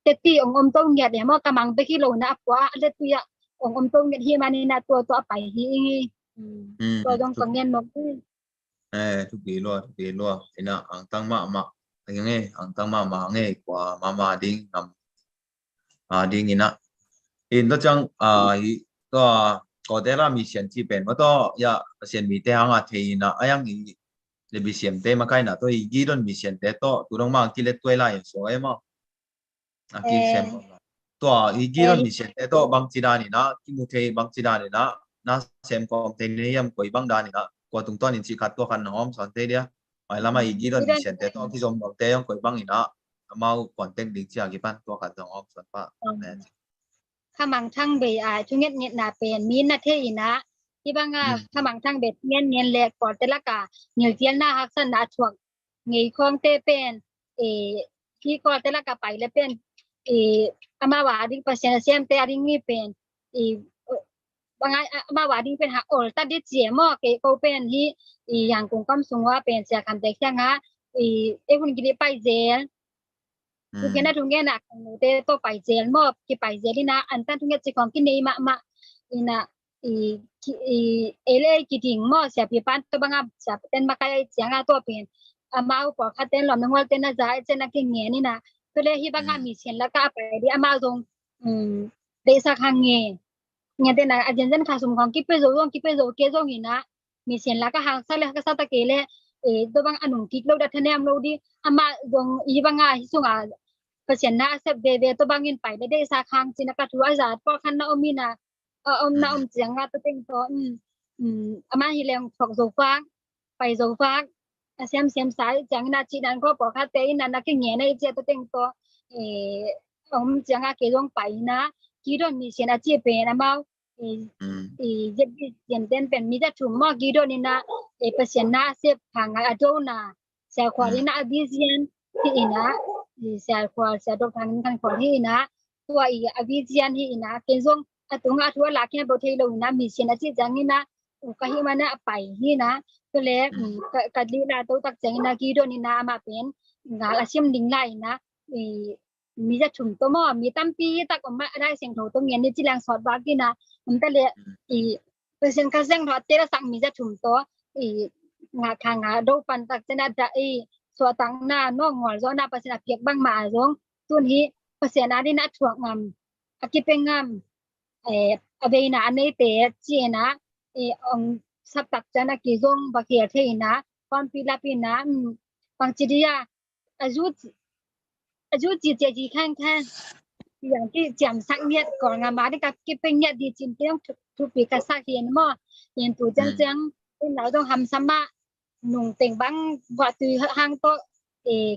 te ti ong to nya de mo ka mang be ki lo na kwa le tu ya ong to nya hi manina to pa hi to dong ka ngen moทุกปีลัวเนาะอังตั้งมาอย่างงี้อังตั้งมางี้กว่ามาดิ้งนำดิ้งนะอินตัวจังก็แต่ละมีเสียงที่เป็นว่าต่อยาเสียงมีแต่หางเทียนะยังอีเลบิเสียงเตมาใครนะตัวอีกีดอนมีเสียงแต่ตัวตัวน้องมากิเลตัวไล่สวยมั้งกิเสียงตัวอีกีดอนมีเสียงแต่ตัวบางจีดานี่นะกิมุเทบางจีดานี่นะเสียงของเทนี่ยังคุยบางดานี่นะกว่าตรงตัวนี่สิขัดตัวกันน้องสอนเตเดียไปแล้วมาอีกีดอนมีเสียงแต่ตัวที่จมบอกเตยังคุยบางนี่นะมาก่อนเต็งดิ้งที่อากิปันตัวขัดตัวน้องสอนป้าขมังทั้งเบทุเงียเงียนาเป็นมีนาเทอีนะที่บางขมังทั้งเบเงียแลกก่อนแต่ละกาเงียเจียนหน้าฮักษณะช่วงเงียคองเตเป็นที่ก่อนแต่ละกาไปแล้วเป็นอามาวาดิเปอร์เซ็นต์เสียมเตอริงีเป็นบางอามาวาดิเป็นหักโอลตัดดิเจียมอเกโกเป็นที่อย่างกงกำสงว่าเป็นเสียคำเด็กเสียงะคุณกินไปเจลทุกอย่างนะทุกอย่างนะเตโตไปเจลมอบที่ไปเจลินะอันตั้งทุกอย่างจะของกินในมาอินะเอเล่กิดิ่งมอเสียปีปันตัวบางเสียเป็นมาใครเสียงตัวเป็นมาอุปขัดเต้นหลอมนึงว่าเต้นน่าจะเจนักกินเงี้ยนี่นะตัวเล่ที่บางมีเสียงแล้วก็ไปดิมาตรงเดซ่าข้างเงี้ยเต้นนะอาจารย์ข้าสมของกิเปโซงเกโซงนี่นะมีเสียงแล้วก็ห่างสักเลยก็สักตะเกเล่ตัวบางอันนุ่งกิกเราดัดเทนมเราดิมาตรงอีบางที่ส่งเปอร์เซ็นต์นะเซฟเบตัวบางยินไปได้สักครั้งจินก็ถือว่าจะพอคันน่าอมีนะน่าเสียงก็ตัวเต็งตัวมาฮิเลงฝากโซฟาไปโซฟาเสียมสายจังนาจีนันก็บอกว่าเตยนันนักเงี้ยในเจ้าตัวเต็งตัวจังอาเกลงไปนะกีดอนมีเสียงอาเจียเป็นนะมาเจ็บเสียงเต้นเป็นมีแต่ถุงมอกีดอนนี่นะเปอร์เซ็นต์นะเซฟทางอาโดนะเสียความนี่นะอวิเซียนที่นะเสียความเสียดอกทางความที่นะตัวอวิเซียนที่นะเกณฑ์ส่งตรงทั่วหลักเนี่ยบทที่เรานะมีเสียงอาเจียจังนี่นะก็ให้มันไปที่นะก็เลยกัดลีลาตัวตักจังนะกีดอนนี่นะมาเป็นงานอาชีพดิ่งไล่นะมีจะถุงตัวมอมีตั้มปีตักออกมาได้เสียงโถตรงเงี้ยนี่จีแรงสอดบากินะมันแต่เลยเปอร์เซ็นต์การเสียงถอดเตะสั่งมีจะถุงตัวงาคางาดูปันตักจะน่าจะส่วนต่างหน้าน้องหัวซ้อนหน้าเปอร์เซ็นต์เพียกบ้างมาซ้งตัวนี้เปอร์เซ็นต์นั้นที่น่าถ่วงงำอากิเป็นงำอเวน่าในเตะเจนะสับตักจะน่ากี่ซ้งบักเกียเทนะความปีละปีนะบางจีเดียอายุจีข้างอย่างที่จำสักเนี่ยก่อนงานมาได้กับกิเป็นเนี่ยดีจริงต้องทุกปีก็สักเห็นมั้ยเห็นตัวจังเป็นเราต้องทำซ้ำมาหนุ่งเต่งบังว่าตือห้างโต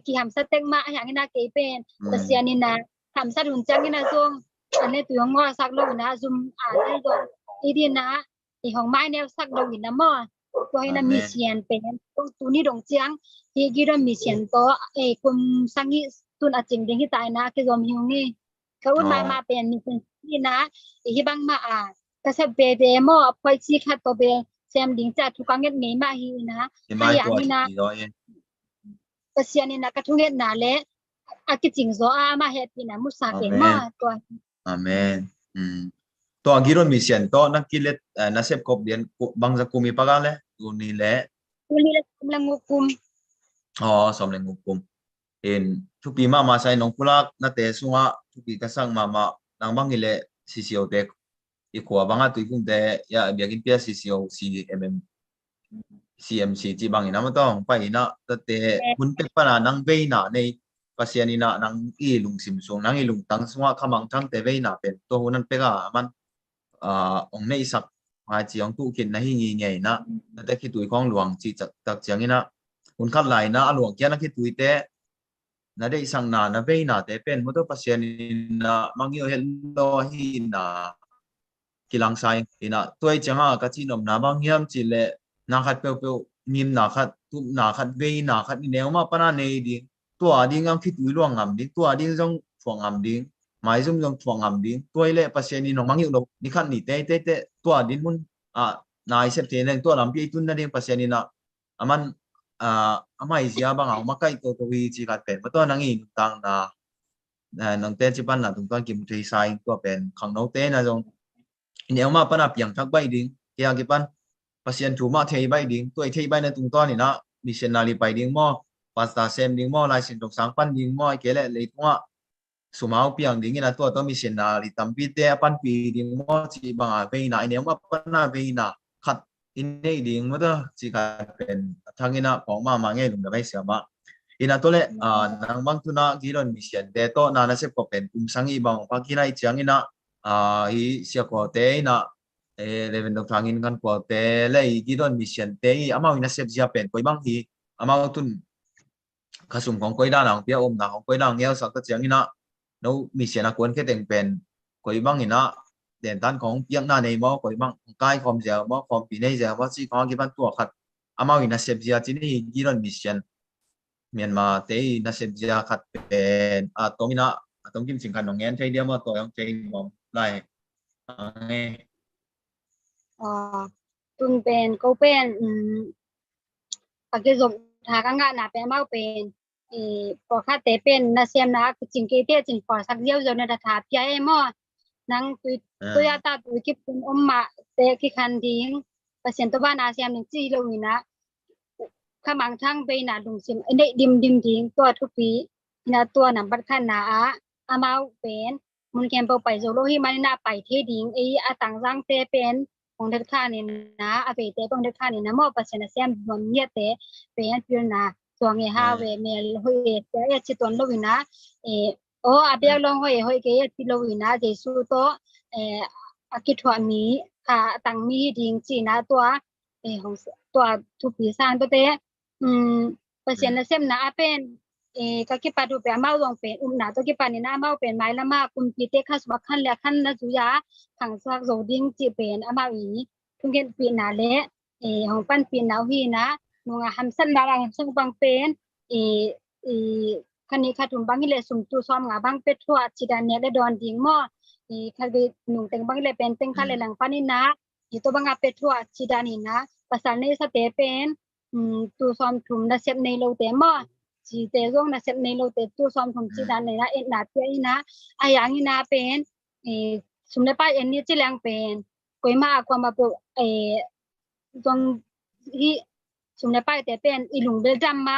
กี่ทำสักเต่งมาอย่างนี้นะเกเป็นแต่เสียนี่นะทำสักหุ่นจังนี่นะทรงอันนี้ตัวงอสักลงนะซุมได้ตรงอีดีนะของไม้แนวสักลงอีกนะมั้ยตัวให้นะมีเสียนเป็นตัวนี้ดงเจียงที่กี่เรามีเสียนโตกลุ่มสังงี้ตุนอาจิงเด้งที่ตายนะคือรวมหิวนี่เขามาเป็นมีคนที่นะที่บางมาก็จะเบมอพอยซีคัดตัวเบเซมดิ้งจัดทุกครั้งเงี้ยมาฮีนะอย่างนี้นะก็เสียนี่นะก็ทุกเงี้ยนะเลยอากิจิงโซมาเฮ็ดนี่นะมุสาเป็นมาตัวอาเมนตัวกิโรมีเสียนตัวนักกิเลสนักเสพกบเดียนบางจะกุมีปะกันเลยตัวนี้แหละสมเลงกุมสมเลงกุมทุกปีมาใส่น้องกุลากนัดเตะสุงะทุกปีก็สั่งมาหนังบางกิเลสซีซีโอเด็กอีกขวบางตุยกุ้งเตะยาเบียกินเปียซีซีโอCMC จีบางอินะมันต้องไปนะแต่คุณเป็นปัญหานังเวน่ะในภาษานี่นะนังอีลุงซิมซงนังอีลุงตั้งสุงะขมังทั้งเตเวน่ะเป็นตัวหุ่นนั้นเป็นก็มันองในสักหายจีองตู้กินนะที่งี้ไงนะแต่คิดตุยของหลวงจีจักเจียงนี่นะคุณขัดไหลนะหลวงแกนักคิดตุยเตะนะได้สั่งนะเวน่ะแต่เป็นมุตภาษานี่นะมังยี่เห็นโลหินะแก กิลังไซอินะตัวจังก็จีนอมนาบางยามจิเลนาขัดเปียวเปียวนิมนาขัดตุนาขัดเวนาขัดนี่เนวมาปนาเนดิตัวดิ้งยังคิดวิลวงงามดิ้งตัวดิ้งจงถ่วงงามดิ้งหมายจงถ่วงงามดิ้งตัวเล่ปัสเซนีน้องมังอยู่ลงนี่ขัดนี่เตตัวดิ้งมุนนายเสพเทนตัวลำปีตุนนั่นเองปัสเซนีนะมันไม่เสียบางเอามาใกล้ตัววีจีกัดเป็นมาตัวนั่งอินต่างนังเตจิปันนะตรงตัวกิมทีไซตัวเป็นขังนกเตนะจงเนี่ยมาปนับอย่างทักใบดิ้งเกี่ยกิปันปัสเซียนถูมาเทใบดิ้งตัวเทใบในตรงตัวนี่นะมีเซนาลีไปดิ้งมอปัสตาเซมดิ้งมอลายสินตกสังปันดิ้งมอเกล็ดเลยว่าสุมาเปียงดิ้งนี่นะตัวมีเซนาลีตั้มปีเตปันปีดิ้งมอจีบางเวน่าเนี่ยมาปนับเวน่าขัดอินเนดิ้งมันตัวจีกัดเป็นทางนี้นะของมาเงี้ยลงได้ไม่เสียมาอินาตัวเล่นางบางตัวนะกิโลมิเซียนเดโตนานาเซปเป็นกุมสังอีบางพักกินไอเจียงอินะอีเสียกว่าเตยนะเลเวนดอกทางอินกันกว่าเตยเลยกิโลมิเซียนเตยอามาวินาเซปเจียเป็นคุยบางทีอามาตุนขสุมของคุยด้านหลังเปียอมนะของคุยด้านเงี้ยสักตัวเจียงอินะนู้มิเซียนกวนแค่เต็งเป็นคุยบางอินะเด่นด้านของเปียกหน้าในมอคุยบางใกล้ความเจียวมอความปีในเจียวว่าที่ของกี่บ้านตัวขัดอามาวินาเซปเจียที่นี่กิโลมิเซียนเมียนมาเตยนาเซบจีขัดเป็นตรงนี้นะตรงที่สิงคันของเงี้ยใช้เดียวมาตัวยังใช้มองได้ตุนเป็นก็เป็นปากจมทากังกานาเป็นมาเป็นพอค่าเตเป็นนาเซียมนะจริงเกเตจริงพอสักเดียวจนนาถาพี่ไอ้หม้อนังตัวยาตาตัวกิปุนอมมาเตกิคันดิ้งเปอร์เซ็นต์ตัวบ้านอาเซียนหนึ่งจีโลวินะข้าบางทั้งไปหนาดุงซิมเด็กดิมทิ้งตัวทุกปีนะตัวหนำบัดขันนาอามาเป็นมุนแกมไปโซโลฮิมันนาไปเทดิ้งอาตังร่างเตเป็นของเด็กข้านี่นะอาเปเตของเด็กข้านี่นะมอเปอร์เซ็นต์เซียมบนเนียเตเป็นพิลนาตัวเงฮาเวเมลฮุยเตชิตวนโลวินะโออาเปียลงฮุยเกยพิโลวินะเจสุโตอากิทวามีค่ะตังมีดิ้งจีนะตัวของตัวทุกปีสร้างตัวเตเปอร์เซ็นต์เซมนะเป็นก็คิดปาดูไปมาลงเป็นนะตัวคิดปานี่นะมาเป็นไม้ละมาคุมปีเตคัสบักขันและขันนะจุยาขังสักโซดิ้งจีเป็นอามาอีทุกเกนปีนาเละของปั้นปีนาวีนะนงหัมสันดารังซึ่งบางเป็นคันนี้ขาดุมบางเลยสุ่มตัวซ้อมงาบางเป็ดทั่วจิดานเนี่ยได้ดอนดิ้งหม้อคันไปหนุ่งเต็งบางเลยเป็นเต็งคันเลยหลังปานี่นะตัวบางเป็ดทั่วจิดานี่นะภาษาในสเตเป็นตัวซ้อมถุมนะเซฟในโลเตมอจีเตจงนะเซฟในโลเตตัวซ้อมถุมจีดานเนี่ยนะนาเตียนะอายังนี่นะเป็นสุมเลป้านี่จิแรงเป็นกวยมากกว่ามาปุตรงที่สุมเลป้าแต่เป็นอีหลุงเบลจัมมา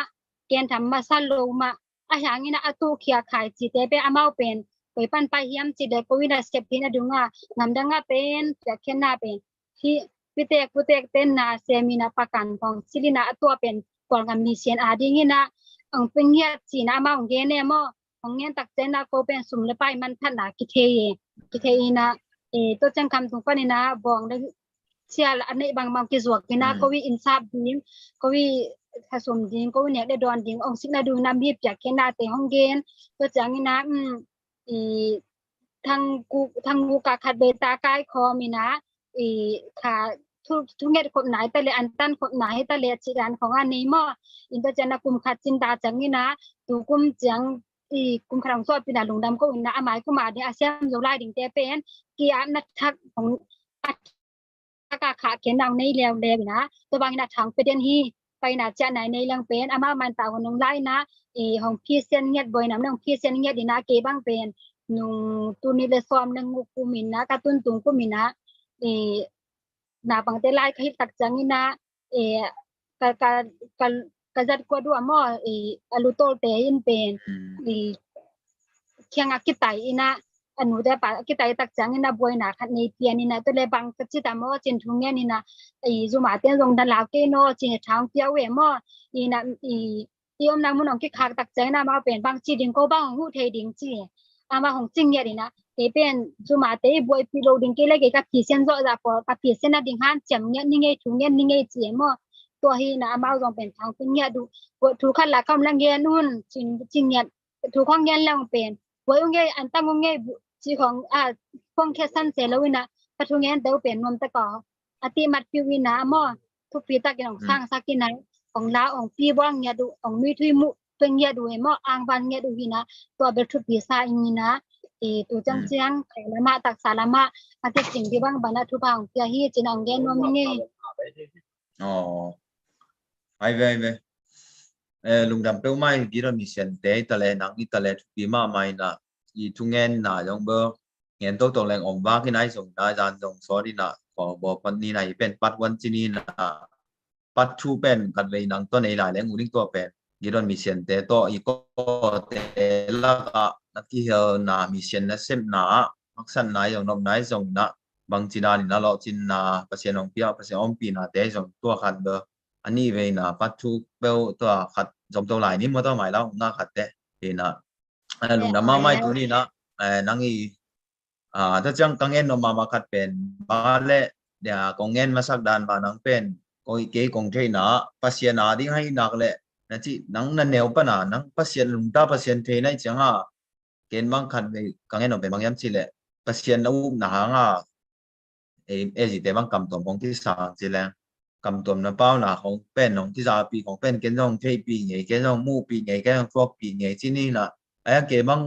แกนทำมาซัลโลมาอายังนี่นะอตูเขียขายจีเตเป็นอามาเป็นกวยปั้นไปเฮียมจีเดกวินาเซฟที่นะดุงนำดังเป็นจะเขียนนาเป็นที่พิเตกเต้นนาเซมินาปากันของซิลินาตัวเป็นกองกับมีเซียนอาดิงินะเป็นเงียจีนามาของเกเนมอของเงี้ยตักเจนาโกเป็นสุมเลไปมันพันนากิเทนะตัวจังคำตรงปนี่นะบองได้เชียอันนี้บางกิจวกกินะก็วิอินซาบดิ้งก็วิผสมดิ้งก็วิเนี่ยได้ดอนดิ้งองสิกนาดูน้ำบีบจากเกนาเตห้องเกนตัวจังนี่นะทางกูกาคัดเบตากายคอมีนะค่ะทุกเงคนไหนแต่เลยอันตันคนไหนแต่เลยจีรันของอันนี้มั่วอินเตอร์เจนกุมขัดจินตาจังนี่นะตูกุมจังกุมครังสอบปีนาลงดำก็อินนะอาหมายก็มาในอาเซียนโซลาดิ่งเตเป็นกีอานักทักของอากาขาเขียนดังในเร็วนะตัวบางนักทางประเด็นฮีไปนาจะไหนในเรื่องเป็นอามามันตาของน้องไล่นะของพี่เซียนเงียดบ่อยน้ำน้องพี่เซียนเงียดดีนะเก็บบางเป็นนุ่งตุนิเลซอมนึงกุมินนะการ์ตูนตุงกุมินนะนาบางเตลายคิดตักจังนี่นะกะจัดกว่าดูมออลูโตเตอินเป็นเคียงอากิไตอินะอนุได้ปะอากิไตตักจังนี่นะบวยนะคันนี้เปียนี่นะตัวเลยบางกะจิตามอจินทุงเนี่ยนี่นะจุมาเตียนลงดันลาวเกโนจินทางเปียวเวมอนะอมนางมุนองกิคักตักจังนะมาเป็นบางจีดิงก็บางหูเทดิงจีอามาของจริงเนี่ยนี่นะเป็นจุมาเตบวยพิโลดิงเกเลเกกับพิเศษโซดาปอกับพิเศษนะดิงหันจำเนี่ยนี่ไงถุงเนี่ยนี่ไงเจียมอตัวฮีนะอามาลองเป็นทางเป็นเนี่ยดูถูกขัดละคำลังเงียนู่นจริงเนี่ยถูกข้องเงียนแล้วเป็นบวยองเงียอันตั้งองเงียจีของพงแค่สั้นเสร็จแล้วนะ ปะทุงเงินเดาเป็นนมตะกออติมัดพิวินาหม้อทุกปีตะกินของสร้างสักกินไหนของลาของปีบ้างเงียดูของมีทุยมุเป็นเงียดูหม้ออ่างบันเงียดูวินะตัวเบลทุกปีซาอินีนะตัวจังเจียงไข่ละมาตักสาละมาอาทิตย์จริงที่บ้างบรรณาทุบางเปียฮีจินองเกนนมนี่ ai về lùng đầm bêu mai kia rồi mình xem tế ta lệ nắng đi ta lệ bị mà mai na y thung nghen na giống bơ nghen tô tô leng om ba cái này dùng đa dàn dùng số đi na bỏ phần ní này bên bắtวันที่นี่นะปัดทูเป็นกันเลยนังตัวในหลายแรงงูดิ้งตัวเป็นยี่ดอนมีเสียนแต่ตัวอีกก็แต่ละก็นักที่เฮนามีเสียนนะเซมนามักสันนายอย่างนมนายส่งนะบางจีนานี่นะเราจินนาเปอร์เซ็นต์ของพี่เปอร์เซ็นต์ของปีนะแต่ส่งตัวขัดเบอร์อันนี้เวนะปัดทูเบลตัวขัดจมตัวหลายนี่มันตัวหมายแล้วน่าขัดแต่เห็นนะลุงดำมาไม่ตัวนี้นะนังอีถ้าจังกังเงินนมมาขัดเป็นบาเล่เดี๋ยวกงเงินมาสักดานบานังเป็นก็อีกเกี่ยกงเทนะปัสยานาดิ้งให้นักเละนั่นที่นังนั่นแนวปนานังปัสยาลุงตาปัสยาเทนะจังอ่ะเกณฑ์บางขัดไปกังเงินนมเป็นบางย้ำสิเละปัสยานูหนาอ่ะจิแต่บางกำตัวของที่สางสิแรงกำตัวน้ำเป้าหนาของเป็นของที่สาปีของเป็นเกณฑ์ต้องเทปีไงเกณฑ์ต้องมู่ปีไงเกณฑ์ต้องฟอกปีไงที่นี่นะไอ้เกณฑ์บาง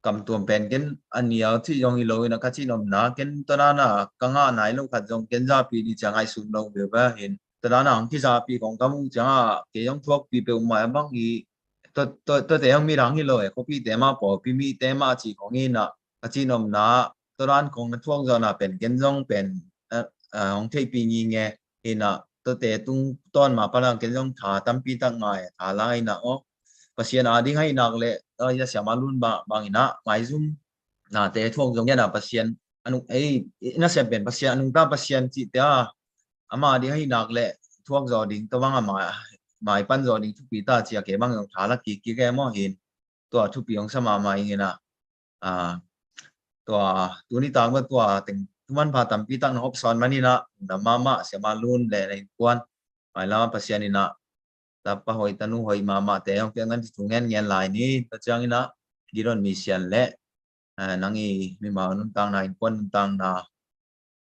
กำตัวเป็นเกณฑ์อันนี้เอาที่ยองอีโลนะคัดที่นมนะเกณฑ์ตัวนั้นนะกังอ่ะไหนลูกขัดจงเกณฑ์สาปีนี่จังไอ้สุนลงเดี๋ยวไปเห็นแต่ละนังที่สาปีของกำมุจังอ่ะเกณฑ์ต้องฟอกปีเปล่าหมายบางอีตัวแต่ยังมีหลังอีโลเขาปีแต่มาปอปีมีแต่มาจีของนี่นะคัดที่นมนะตัวนั้นของนักท่องเที่ยวนะเป็นเกณฑ์ต้องเป็นของเทปีนี่ไงเห็นนะตัวแต่ตุ้งต้นมาพลังเกณฑ์ต้องถาตั้มปีตั้งไงถาไล่นะอ๋อปัสยานาดิ้งให้นักเลยจะเสียมาลุ่นบางอีนะหมายซุ่มนะแต่ท่วงตรงนี้นะปัสยาอันน่าเสียเป็นปัสยานุ่งตาปัสยาจิตเดียอามาดิ้งให้นักเลยท่วงจอดิ้งตัวว่างอามาหมายปั้นจอดิ้งทุกปีตาเจียเก็บบางอย่างถาละกี่แกมอเห็นตัวทุกปีของสมามาอย่างนี้นะตัวนี้ต่างกับตัวถึงทุกวันพาตั้มปีตั้งฮอบซ้อนมานี่นะแต่มาเสียมาลุ่นเลยในกวนหมายแล้วปัสยานี่นะแต่พอหอยตานุหอยมาแต่ยังเพียงนั้นที่ถุงเงินลายนี้แต่จังนี่นะกิรอนมีเสียนเละนังอีมีมานุ่งตังนายกวนนุ่งตังนา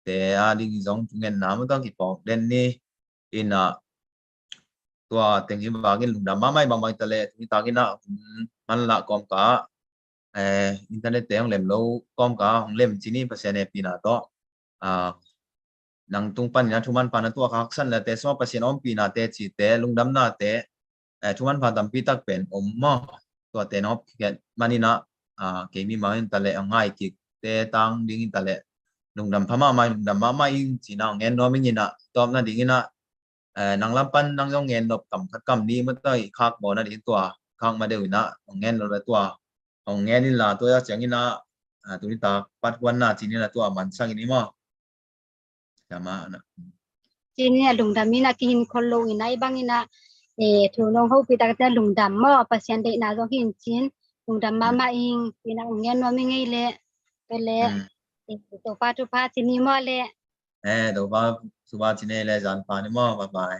แต่ดิ้งสองถุงเงินน้ำมันต้องกี่ปอกเด่นนี่อินะตัวแต่งที่บากินลุงดำมาไม่บางตะเลที่ตากินนะมันละกอมกะอินเทอร์เน็ตแต่ยังเล่มโลกอมกะของเล่มจีนี่เปอร์เซ็นต์ปีน่ะต่อนังตุงปันนะทุมันปานะตัวขักสันละแต่สมปัสยานอมปีนาแต่จีแต่ลุงดำนาแต่ทุมันพาตัมปีตักเป็นอมมอตัวแต่นอบเกตมันนี่นะเกมีมาอินตะเลง่ายกิแต่ตังดิ้งอินตะเลลุงดำพม่าไม่ลุงดำมาอิงจีนังเงินน้อมิงินะตอบนั่นดิ้งนะนังลำปันนังยองเงินนบกำนี้มันต้องคักบ่นั่นดิ้งตัวคักมาเดียวนะของเงินเราตัวของเงินนี่ละตัวจังนี่นะตัวนี้ตาปัดวันนะจีนี่ละตัวมันสังนี่มั้งมานะจีนี่ลุงดำมีนักกินคนลงอีไหนบางอีนะถูน้องเขาปีตากแต่ลุงดำมั่วปัสยันเด็กน่าจะกินจีนลุงดำมาอิงปีนักเงี้ยนว่าไม่ไงเละไปเละตัวป้าทุกป้าจีนี่มั่วเละตัวป้าสุภาจีนี่เลยจันปานี่มั่วบาย